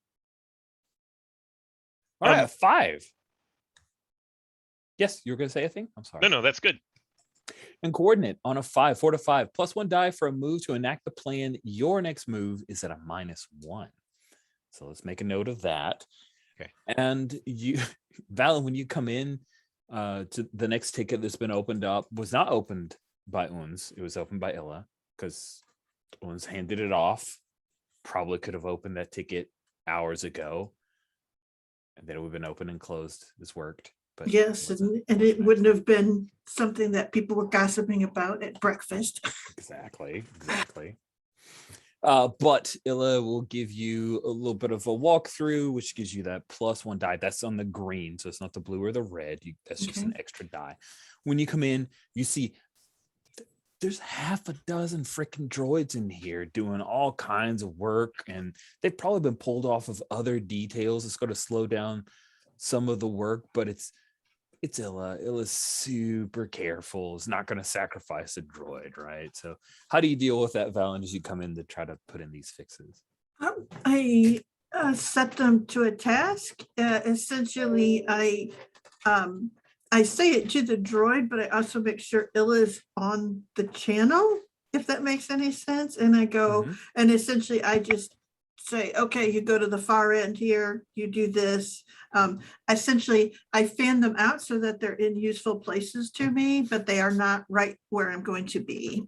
All right, 5. Yes, you were going to say a thing? I'm sorry. No, that's good. And coordinate on a 5, fortify, +1 die for a move to enact the plan. Your next move is at a -1. So let's make a note of that. Okay. And you, Valen, when you come in to the next ticket that's been opened up, was not opened by Uns. It was opened by Illa, because Uns handed it off. Probably could have opened that ticket hours ago, and then it would have been open and closed. This worked. But yes, and it wouldn't have been something that people were gossiping about at breakfast. Exactly. But Illa will give you a little bit of a walkthrough, which gives you that +1 die. That's on the green, so it's not the blue or the red. That's just an extra die. When you come in, you see there's half a dozen freaking droids in here doing all kinds of work, and they've probably been pulled off of other details. It's going to slow down some of the work, but it's it's Illa. Illa's super careful. Is not going to sacrifice a droid, right? So how do you deal with that, Valen, as you come in to try to put in these fixes? I set them to a task. Essentially, I say it to the droid, but I also make sure Illa's on the channel, if that makes any sense. And I go, Mhm. and essentially I just say, okay, you go to the far end here, you do this. Essentially, I fan them out so that they're in useful places to me, but they are not right where I'm going to be.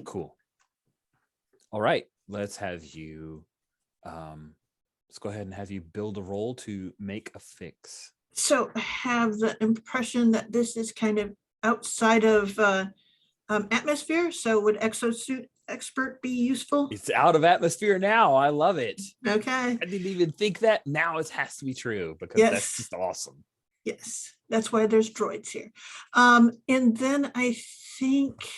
Cool. All right, let's have you let's go ahead and have you build a roll to make a fix. So I have the impression that this is kind of outside of atmosphere. So would exosuit expert be useful? It's out of atmosphere now. I love it. Okay. I didn't even think that. Now it has to be true because that's Yes. just awesome. Yes, that's why there's droids here. And then I think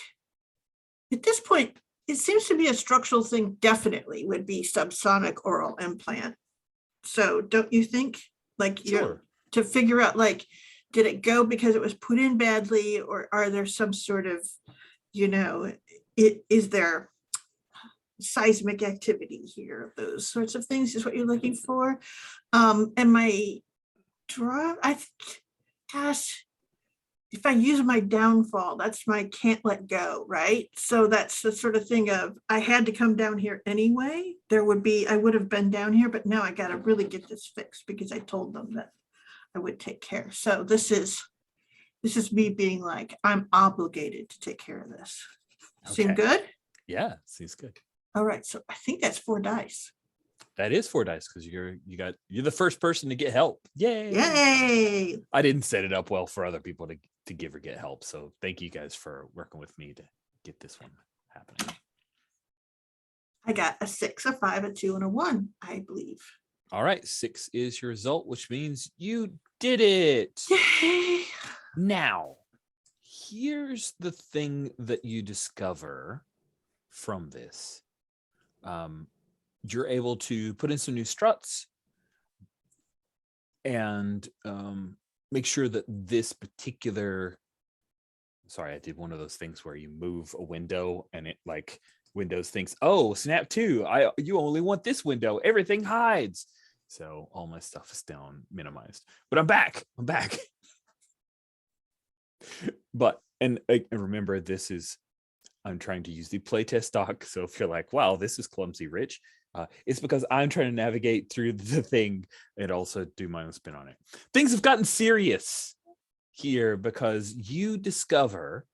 at this point, it seems to be a structural thing, definitely would be subsonic oral implant. So don't you think, like, you're to figure out, like, did it go because it was put in badly, or are there some sort of, is there seismic activity here? Those sorts of things is what you're looking for. And my draw, gosh, if I use my downfall, that's my can't let go, right? So that's the sort of thing of, I had to come down here anyway. I would have been down here, but now I got to really get this fixed because I told them that I would take care. So this is me being like, I'm obligated to take care of this. Seem Okay. good? Yeah, seems good. All right, so I think that's 4 dice. That is 4 dice because you're the first person to get help. Yay! Yay! I didn't set it up well for other people to give or get help. So thank you guys for working with me to get this one happening. I got a 6, a 5, a 2, and a 1, I believe. All right, 6 is your result, which means you did it. Yay! Now, here's the thing that you discover from this. You're able to put in some new struts and make sure that this particular, sorry, I did one of those things where you move a window and it like Windows thinks, oh, snap 2, you only want this window, everything hides. So all my stuff is down minimized, but I'm back. But and remember, I'm trying to use the playtest doc. So if you're like, wow, this is clumsy, Rich, it's because I'm trying to navigate through the thing and also do my own spin on it. Things have gotten serious here because you discover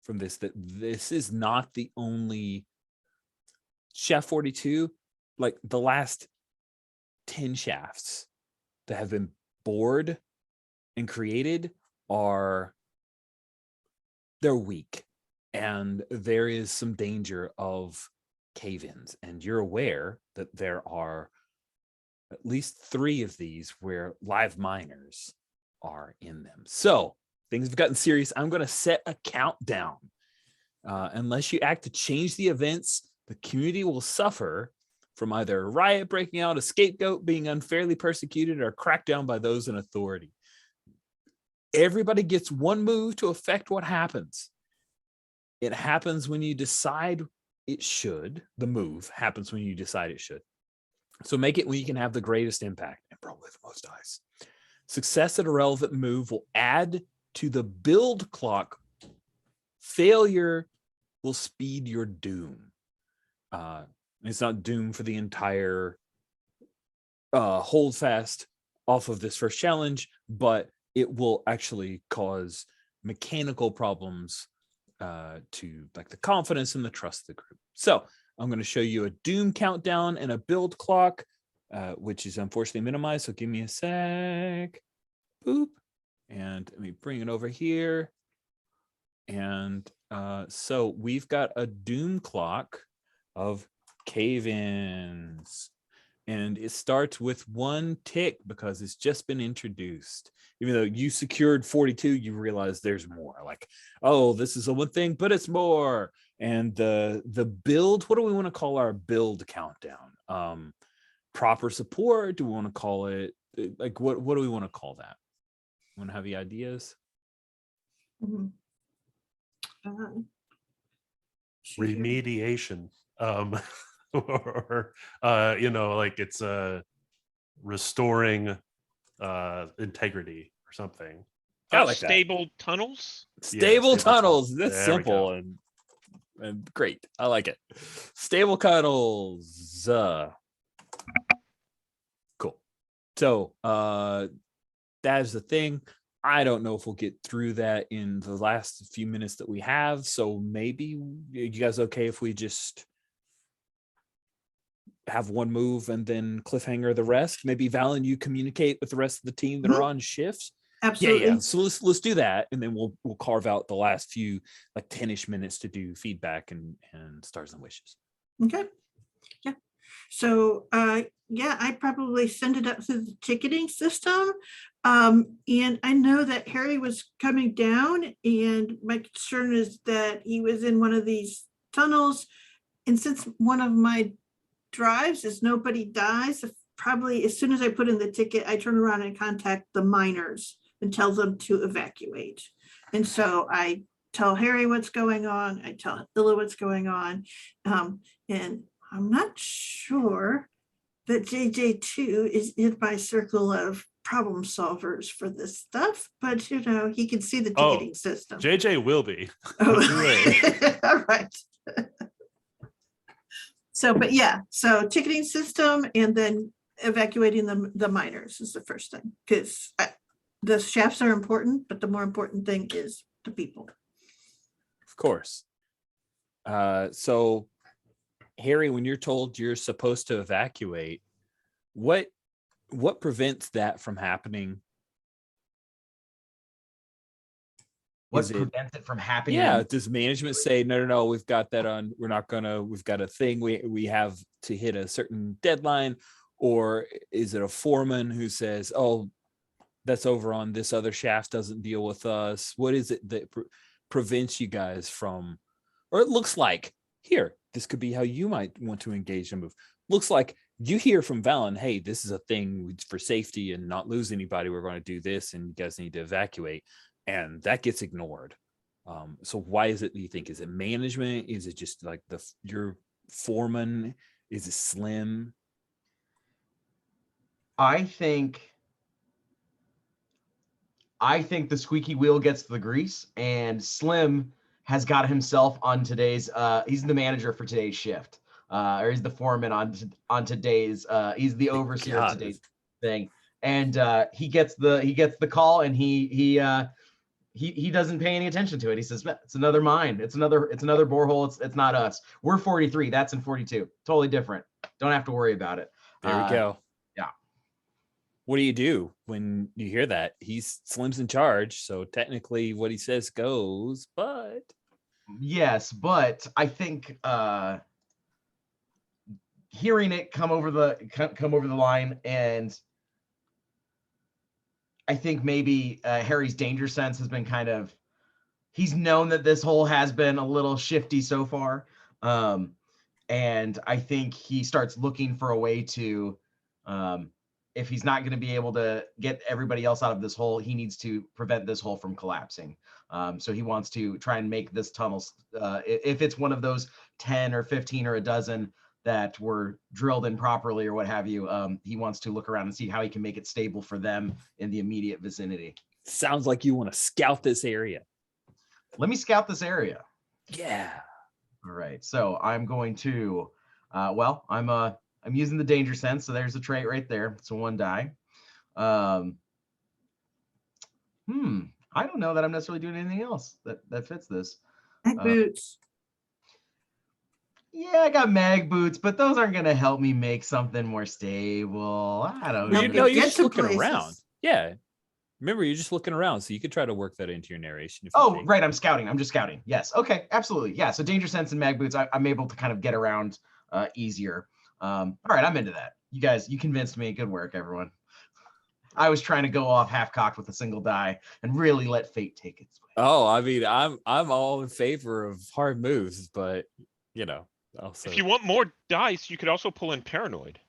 from this that this is not the only shaft 42, like the last 10 shafts that have been bored and created they're weak, and there is some danger of cave-ins, and you're aware that there are at least 3 of these where live miners are in them. So things have gotten serious. I'm going to set a countdown. Unless you act to change the events, the community will suffer from either a riot breaking out, a scapegoat being unfairly persecuted, or crackdown by those in authority. Everybody gets 1 move to affect what happens. It happens when you decide it should. The move happens when you decide it should. So make it when you can have the greatest impact and probably the most dice. Success at a relevant move will add to the build clock. Failure will speed your doom. It's not doom for the entire Holdfast off of this first challenge, but it will actually cause mechanical problems to like the confidence and the trust of the group. So I'm going to show you a doom countdown and a build clock, which is unfortunately minimized. So give me a sec. Boop. And let me bring it over here. And so we've got a doom clock of cave-ins. And it starts with 1 tick because it's just been introduced. Even though you secured 42, you realize there's more. Like, oh, this is a 1 thing, but it's more. And the build, what do we want to call our build countdown? Proper support? Do we want to call it, like, what do we want to call that? Want to have any ideas? Mhm. See here. Remediation. Or like it's restoring integrity or something. I like that. Stable tunnels. Stable stable tunnels. tunnels. That's There we simple go. and great. I like it. Stable tunnels. Cool. So that is the thing. I don't know if we'll get through that in the last few minutes that we have. So maybe you guys okay if we just have one move and then cliffhanger the rest? Maybe Valen, you communicate with the rest of the team that are on shifts. Absolutely. Yeah. So let's do that, and then we'll carve out the last few like 10-ish minutes to do feedback and stars and wishes. Okay. Yeah. So yeah, I probably send it up through the ticketing system. And I know that Harry was coming down, and my concern is that he was in one of these tunnels. And since one of my drives is nobody dies, probably as soon as I put in the ticket, I turn around and contact the miners and tell them to evacuate. And so I tell Harry what's going on. I tell Illa what's going on. And I'm not sure that JJ2 is in my circle of problem solvers for this stuff, but he can see the ticketing system. JJ will be. Oh. All right. So, but yeah, so ticketing system and then evacuating the miners is the first thing, because the shafts are important, but the more important thing is the people. Of course. So Harry, when you're told you're supposed to evacuate, what prevents that from happening? What prevents it from happening? Yeah, does management say no, we've got that on, we've got a thing we have to hit a certain deadline? Or is it a foreman who says, oh, that's over on this other shaft, doesn't deal with us? What is it that prevents you guys from, or it looks like, here, this could be how you might want to engage a move. Looks like you hear from Valen, hey, this is a thing for safety and not lose anybody, we're going to do this and you guys need to evacuate, and that gets ignored. So why is it, do you think? Is it management? Is it just like your foreman? Is it Slim? I think the squeaky wheel gets the grease, and Slim has got himself on today's he's the manager for today's shift, or he's the foreman on today's he's the overseer of today's thing, and he gets the call, and he doesn't pay any attention to it. He says, it's another mine, it's another borehole, it's not us, we're 43, that's in 42, totally different, don't have to worry about it. There we go. Yeah. What do you do when you hear that? Slim's in charge, so technically what he says goes, but yes, but I think hearing it come over the line, and I think maybe Harry's danger sense has been he's known that this hole has been a little shifty so far, and I think he starts looking for a way to, if he's not going to be able to get everybody else out of this hole, he needs to prevent this hole from collapsing. So he wants to try and make this tunnel, if it's one of those 10 or 15 or a dozen that were drilled in properly or what have you, he wants to look around and see how he can make it stable for them in the immediate vicinity. sounds like you want to scout this area. Let me scout this area. Yeah. All right. So I'm going to, I'm using the danger sense. So there's a trait right there. It's a 1 die. I don't know that I'm necessarily doing anything else that fits this. Boots. Yeah, I got mag boots, but those aren't going to help me make something more stable. I don't know. You're Get just to looking places. around. Yeah. Remember, you're just looking around, so you could try to work that into your narration. If you Oh, think. right. I'm scouting. I'm just scouting. Yes. Okay. Absolutely. Yeah. So danger sense and mag boots, I'm able to kind of get around easier. All right. I'm into that. You guys, you convinced me. Good work, everyone. I was trying to go off half-cocked with a single die and really let fate take its way. Oh, I mean, I'm all in favor of hard moves, but also If you want more dice, you could also pull in paranoid.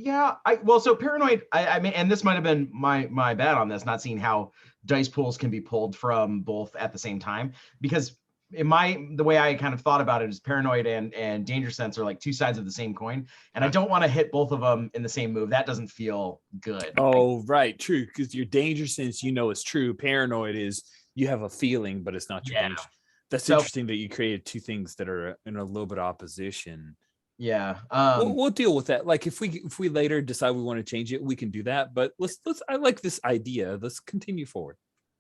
Yeah, so paranoid. I mean, and this might have been my bad on this, not seeing how dice pools can be pulled from both at the same time. Because the way I kind of thought about it is paranoid and danger sense are like two sides of the same coin, and I don't want to hit both of them in the same move. That doesn't feel good. Oh, right, true. Because your danger sense, is true. Paranoid is you have a feeling, but it's not your Yeah. danger. That's So- interesting that you created two things that are in a little bit opposition. Yeah. We'll deal with that. Like if we later decide we want to change it, we can do that. But let's I like this idea. Let's continue forward.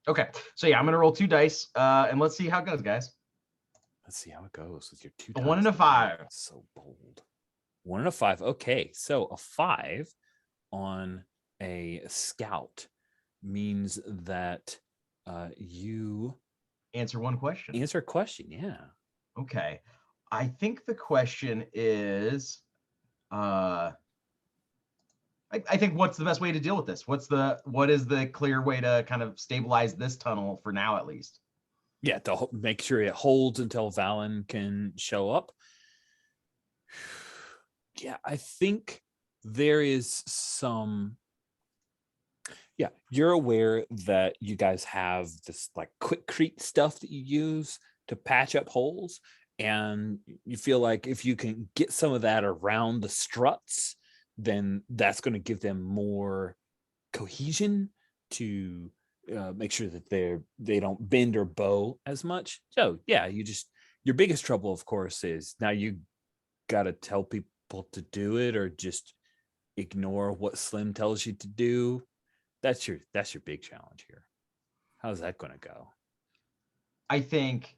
Okay. So yeah, I'm gonna roll 2 dice, and let's see how it goes, guys. Let's see how it goes with your 2 A 1 dice. and a 5. So bold. 1 and a 5. Okay, so a 5 on a scout means that you Answer 1 question. answer a question. Yeah. Okay. I think the question is, I think what's the best way to deal with this? What is the clear way to kind of stabilize this tunnel for now, at least? Yeah, to make sure it holds until Valen can show up. Yeah, I think there is some. Yeah, you're aware that you guys have this like quickcrete stuff that you use to patch up holes, and you feel like if you can get some of that around the struts, then that's going to give them more cohesion to make sure that they don't bend or bow as much. So yeah, your biggest trouble, of course, is now you got to tell people to do it or just ignore what Slim tells you to do. That's your big challenge here. How's that going to go? I think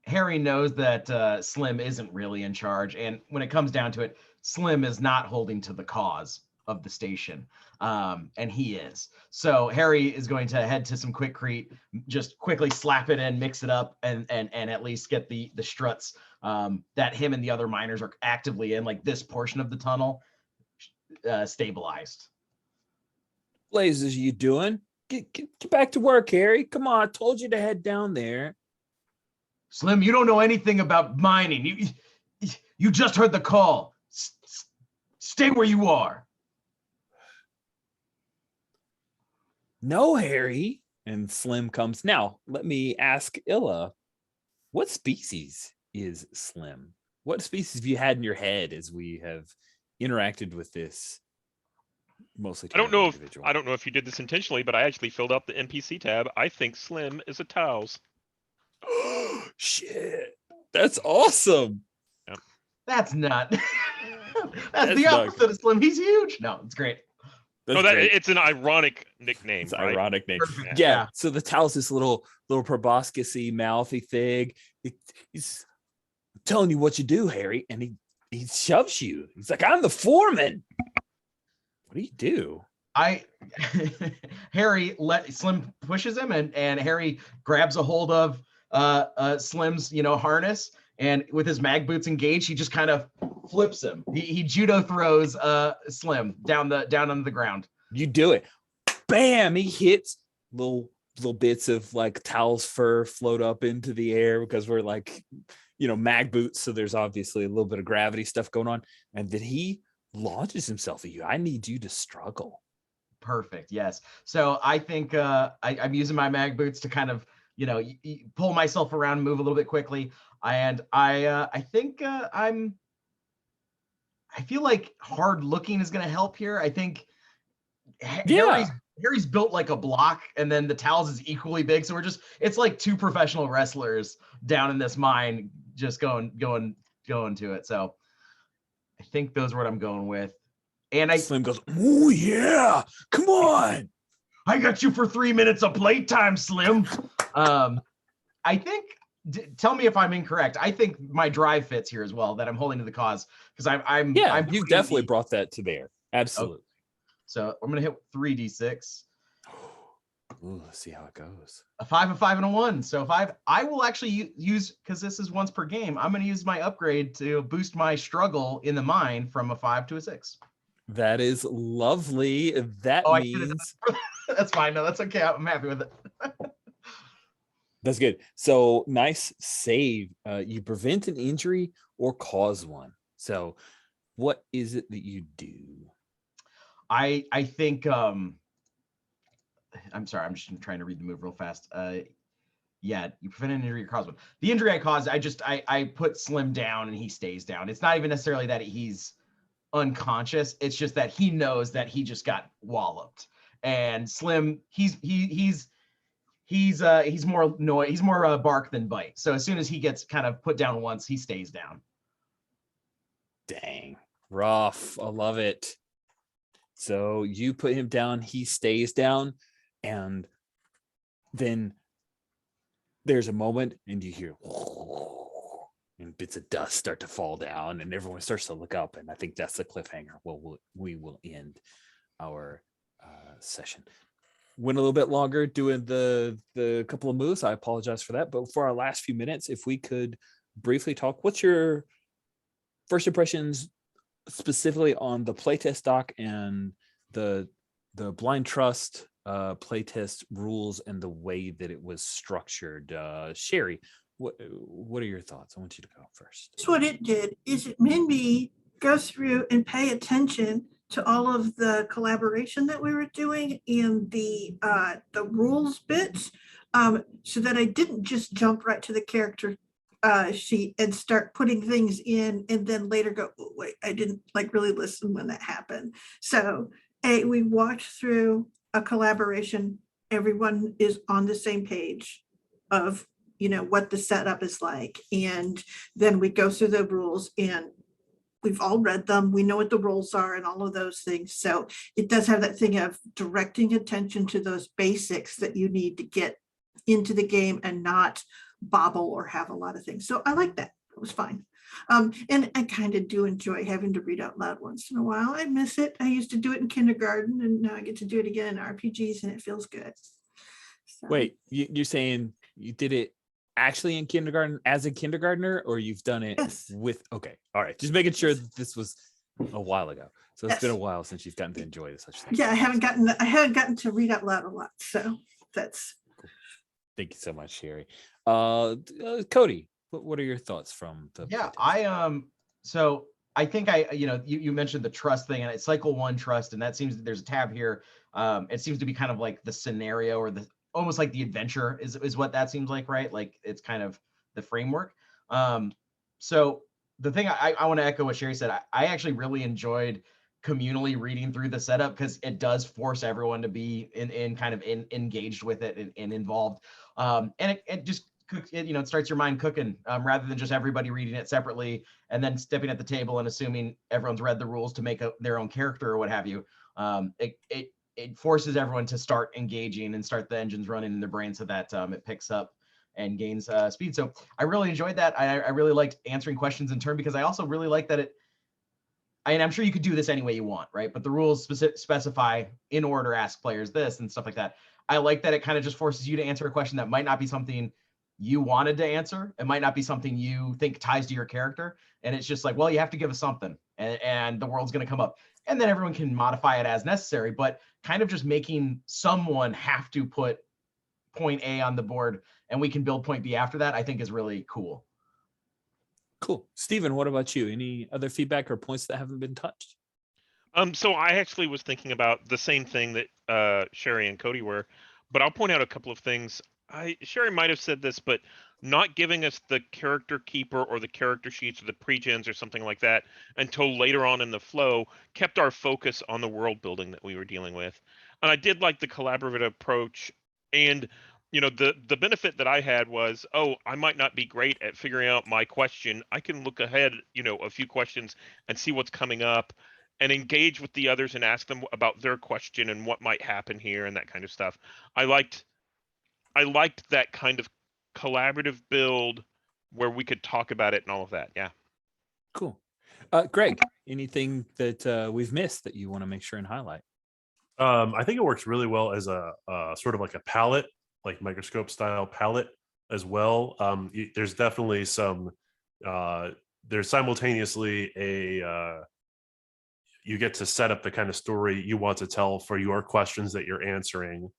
Harry knows that Slim isn't really in charge, and when it comes down to it, Slim is not holding to the cause of the station, and he is. So Harry is going to head to some quickcrete, just quickly slap it in, mix it up, and at least get the struts that him and the other miners are actively in, like this portion of the tunnel, stabilized. Blazes, you doing? Get back to work, Harry. Come on, I told you to head down there. Slim, you don't know anything about mining. You just heard the call. Stay where you are. No, Harry. And Slim comes. Now, let me ask Illa, what species is Slim? What species have you had in your head as we have interacted with this mostly I don't know if individual? I don't know if you did this intentionally, but I actually filled up the NPC tab. I think Slim is a Taos. Shit. That's awesome. That's not. That's the not opposite of Slim. He's huge. No, it's great. That's No, great. it's an ironic nickname. It's an right? ironic name. Perfect. Yeah. Yeah. So the towel's this little proboscis-y, mouthy thing. He's telling you what you do, Harry, and he shoves you. He's like, I'm the foreman. What do you do? Harry Slim pushes him, and Harry grabs a hold of Slim's harness, and with his mag boots engaged, he just kind of flips him. He judo throws Slim down on the ground. You do it. Bam! He hits little bits of like towel's fur float up into the air because we're like, mag boots. So there's obviously a little bit of gravity stuff going on. And then he launches himself at you. I need you to struggle. Perfect. Yes. So I think I'm using my mag boots to kind of pull myself around, move a little bit quickly, and I think I feel like hard looking is going to help here. I think Harry's built like a block, and then the towels is equally big. So it's like two professional wrestlers down in this mine, just going to it. So I think those are what I'm going with. And Slim goes, oh yeah, come on. I got you for 3 minutes of playtime, Slim. I think. Tell me if I'm incorrect. I think my drive fits here as well. That I'm holding to the cause because I'm you've definitely brought that to bear. Absolutely. Okay. So I'm gonna hit 3d6. Ooh, let's see how it goes. A 5, a 5, and a 1. So I will actually use, because this is once per game, I'm gonna use my upgrade to boost my struggle in the mine from a 5 to a 6. That is lovely. That means that's fine. No, that's okay. I'm happy with it. that's good. So nice save. You prevent an injury or cause one. So what is it that you do? I think I'm sorry, I'm just trying to read the move real fast. Yeah, you prevent an injury or cause one. The injury I caused, I put Slim down and he stays down. It's not even necessarily that he's unconscious. It's just that he knows that he just got walloped. And Slim, he's more he's more bark than bite. So as soon as he gets kind of put down once, he stays down. Dang, rough. I love it. So you put him down, he stays down, and then there's a moment and you hear and bits of dust start to fall down and everyone starts to look up, and I think that's the cliffhanger. We will end our session. Went a little bit longer doing the couple of moves. I apologize for that, but for our last few minutes, if we could briefly talk, what's your first impressions specifically on the playtest doc and the blind trust playtest rules and the way that it was structured? Sherry, what are your thoughts? I want you to go first. So what it did is it made me go through and pay attention to all of the collaboration that we were doing and the rules bits, so that I didn't just jump right to the character sheet and start putting things in and then later go, oh, wait, I didn't really listen when that happened. So we walked through a collaboration. Everyone is on the same page of what the setup is like, and then we go through the rules and we've all read them. We know what the roles are and all of those things. So it does have that thing of directing attention to those basics that you need to get into the game and not bobble or have a lot of things. So I like that. It was fine. And I kind of do enjoy having to read out loud once in a while. I miss it. I used to do it in kindergarten, and now I get to do it again in RPGs, and it feels good. So. Wait, you're saying you did it actually in kindergarten as a kindergartner, or you've done it with? Okay, all right, just making sure that this was a while ago. So it's been a while since you've gotten to enjoy such things. Yeah, I haven't gotten to read out loud a lot, so that's cool. Thank you so much, Sherry. Cody, what are your thoughts from the? Yeah, so I think you mentioned the trust thing, and it's cycle 1 trust, and that seems there's a tab here. It seems to be kind of like the scenario, or the almost like the adventure is what that seems like, right? Like it's kind of the framework. So the thing I want to echo what Sherry said. I actually really enjoyed communally reading through the setup, because it does force everyone to be engaged with it and involved. And it just it starts your mind cooking, rather than just everybody reading it separately and then stepping at the table and assuming everyone's read the rules to make their own character or what have you. It forces everyone to start engaging and start the engines running in their brain, so that it picks up and gains speed. So I really enjoyed that. I really liked answering questions in turn, because I also really like that I'm sure you could do this any way you want, right? But the rules specify in order, ask players this and stuff like that. I like that it kind of just forces you to answer a question that might not be something you wanted to answer. It might not be something you think ties to your character. And it's just like, well, you have to give us something, and the world's going to come up. And then everyone can modify it as necessary, but kind of just making someone have to put point A on the board and we can build point B after that, I think is really cool. Cool. Steven, what about you? Any other feedback or points that haven't been touched? So I actually was thinking about the same thing that Sherry and Cody were, but I'll point out a couple of things. Sherry might have said this, but not giving us the character keeper or the character sheets or the pre-gens or something like that until later on in the flow kept our focus on the world building that we were dealing with. And I did like the collaborative approach. And the benefit that I had was, I might not be great at figuring out my question. I can look ahead, a few questions and see what's coming up and engage with the others and ask them about their question and what might happen here and that kind of stuff. I liked that kind of collaborative build where we could talk about it and all of that. Yeah. Cool. Greg, anything that we've missed that you want to make sure and highlight? I think it works really well as a sort of like a palette, like microscope style palette as well. There's definitely there's simultaneously you get to set up the kind of story you want to tell for your questions that you're answering,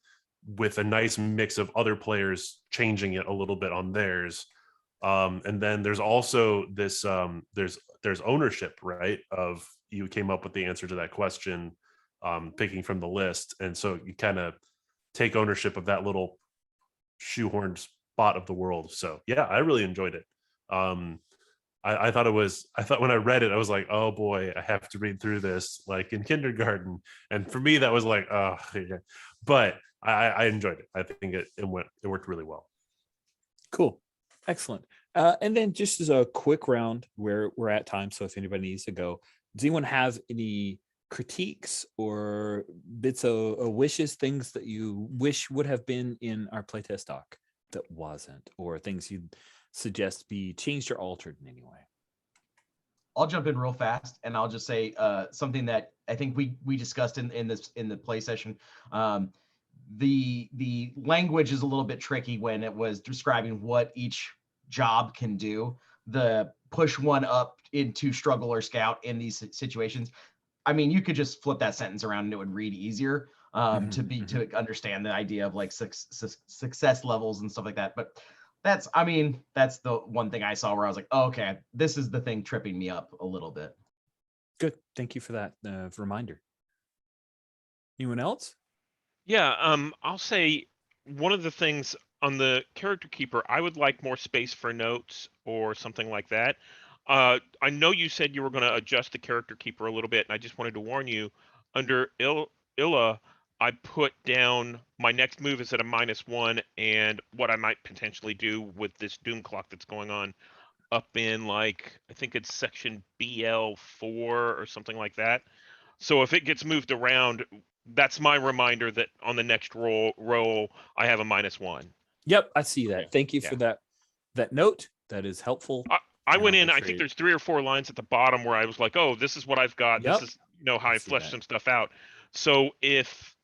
with a nice mix of other players changing it a little bit on theirs. And then there's also this, there's ownership, right? Of you came up with the answer to that question. picking from the list, and so you kind of take ownership of that little shoehorned spot of the world. So yeah, I really enjoyed it. I thought when I read it, I was like, oh boy, I have to read through this like in kindergarten. And for me, that was like, oh, yeah. But I enjoyed it. I think it worked really well. Cool. Excellent. And then just as a quick round where we're at time. So if anybody needs to go, does anyone have any critiques or bits of wishes, things that you wish would have been in our playtest doc that wasn't, or things you'd suggest be changed or altered in any way? I'll jump in real fast, and I'll just say something that I think we discussed in the play session. The language is a little bit tricky when it was describing what each job can do. The push one up into struggle or scout in these situations. I mean, you could just flip that sentence around and it would read easier to understand the idea of like success levels and stuff like that. But that's the one thing I saw where I was like, oh, okay, this is the thing tripping me up a little bit. Good. Thank you for that reminder. Anyone else? Yeah, I'll say one of the things on the character keeper, I would like more space for notes or something like that. I know you said you were going to adjust the character keeper a little bit, and I just wanted to warn you, under Illa, I put down my next move is at a -1, and what I might potentially do with this doom clock that's going on up in, like, I think it's section BL4 or something like that. So if it gets moved around, that's my reminder that on the next roll I have a -1. Yep, I see that. Okay. Thank you Yeah. for that note. That is helpful. I And went I'll in, make I sure think you- there's 3 or 4 lines at the bottom where I was like, oh, this is what I've got. Yep. This is, how I see flesh that. some stuff out. So if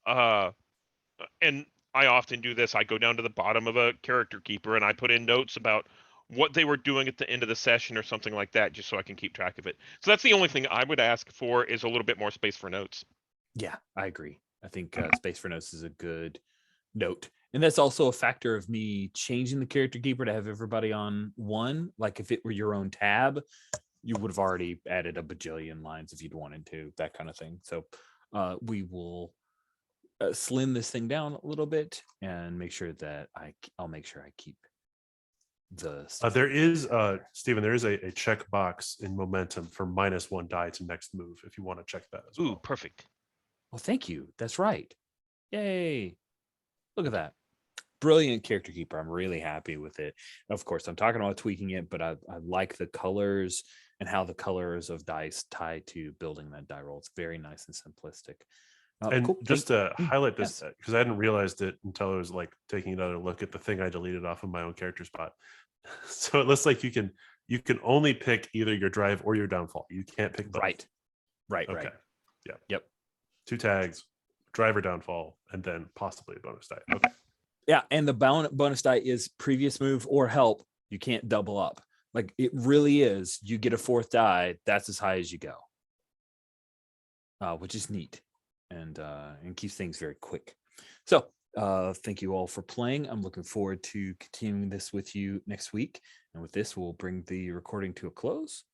and I often do this, I go down to the bottom of a character keeper and I put in notes about what they were doing at the end of the session or something like that, just so I can keep track of it. So that's the only thing I would ask for, is a little bit more space for notes. Yeah, I agree. I think space for notes is a good note. And that's also a factor of me changing the character keeper to have everybody on one. Like if it were your own tab, you would have already added a bajillion lines if you'd wanted to, that kind of thing. So we will slim this thing down a little bit and make sure that I'll make sure I keep the stuff. There is Stephen, there is a checkbox in momentum for -1 die to next move if you want to check that as well. Ooh, perfect. Oh, thank you. That's right. Yay. Look at that. Brilliant character keeper. I'm really happy with it. Of course, I'm talking about tweaking it, but I like the colors and how the colors of dice tie to building that die roll. It's very nice and simplistic. And Cool. just to highlight yes. this, because I hadn't realized it until I was like taking another look at the thing I deleted off of my own character spot. So it looks like you can only pick either your drive or your downfall. You can't pick both. Right. Okay. Right. Yeah. Yep. 2 tags, drive or downfall, and then possibly a bonus die. Okay. Yeah, and the bonus die is previous move or help. You can't double up. Like it really is. You get a 4th die. That's as high as you go, which is neat and keeps things very quick. So thank you all for playing. I'm looking forward to continuing this with you next week. And with this, we'll bring the recording to a close.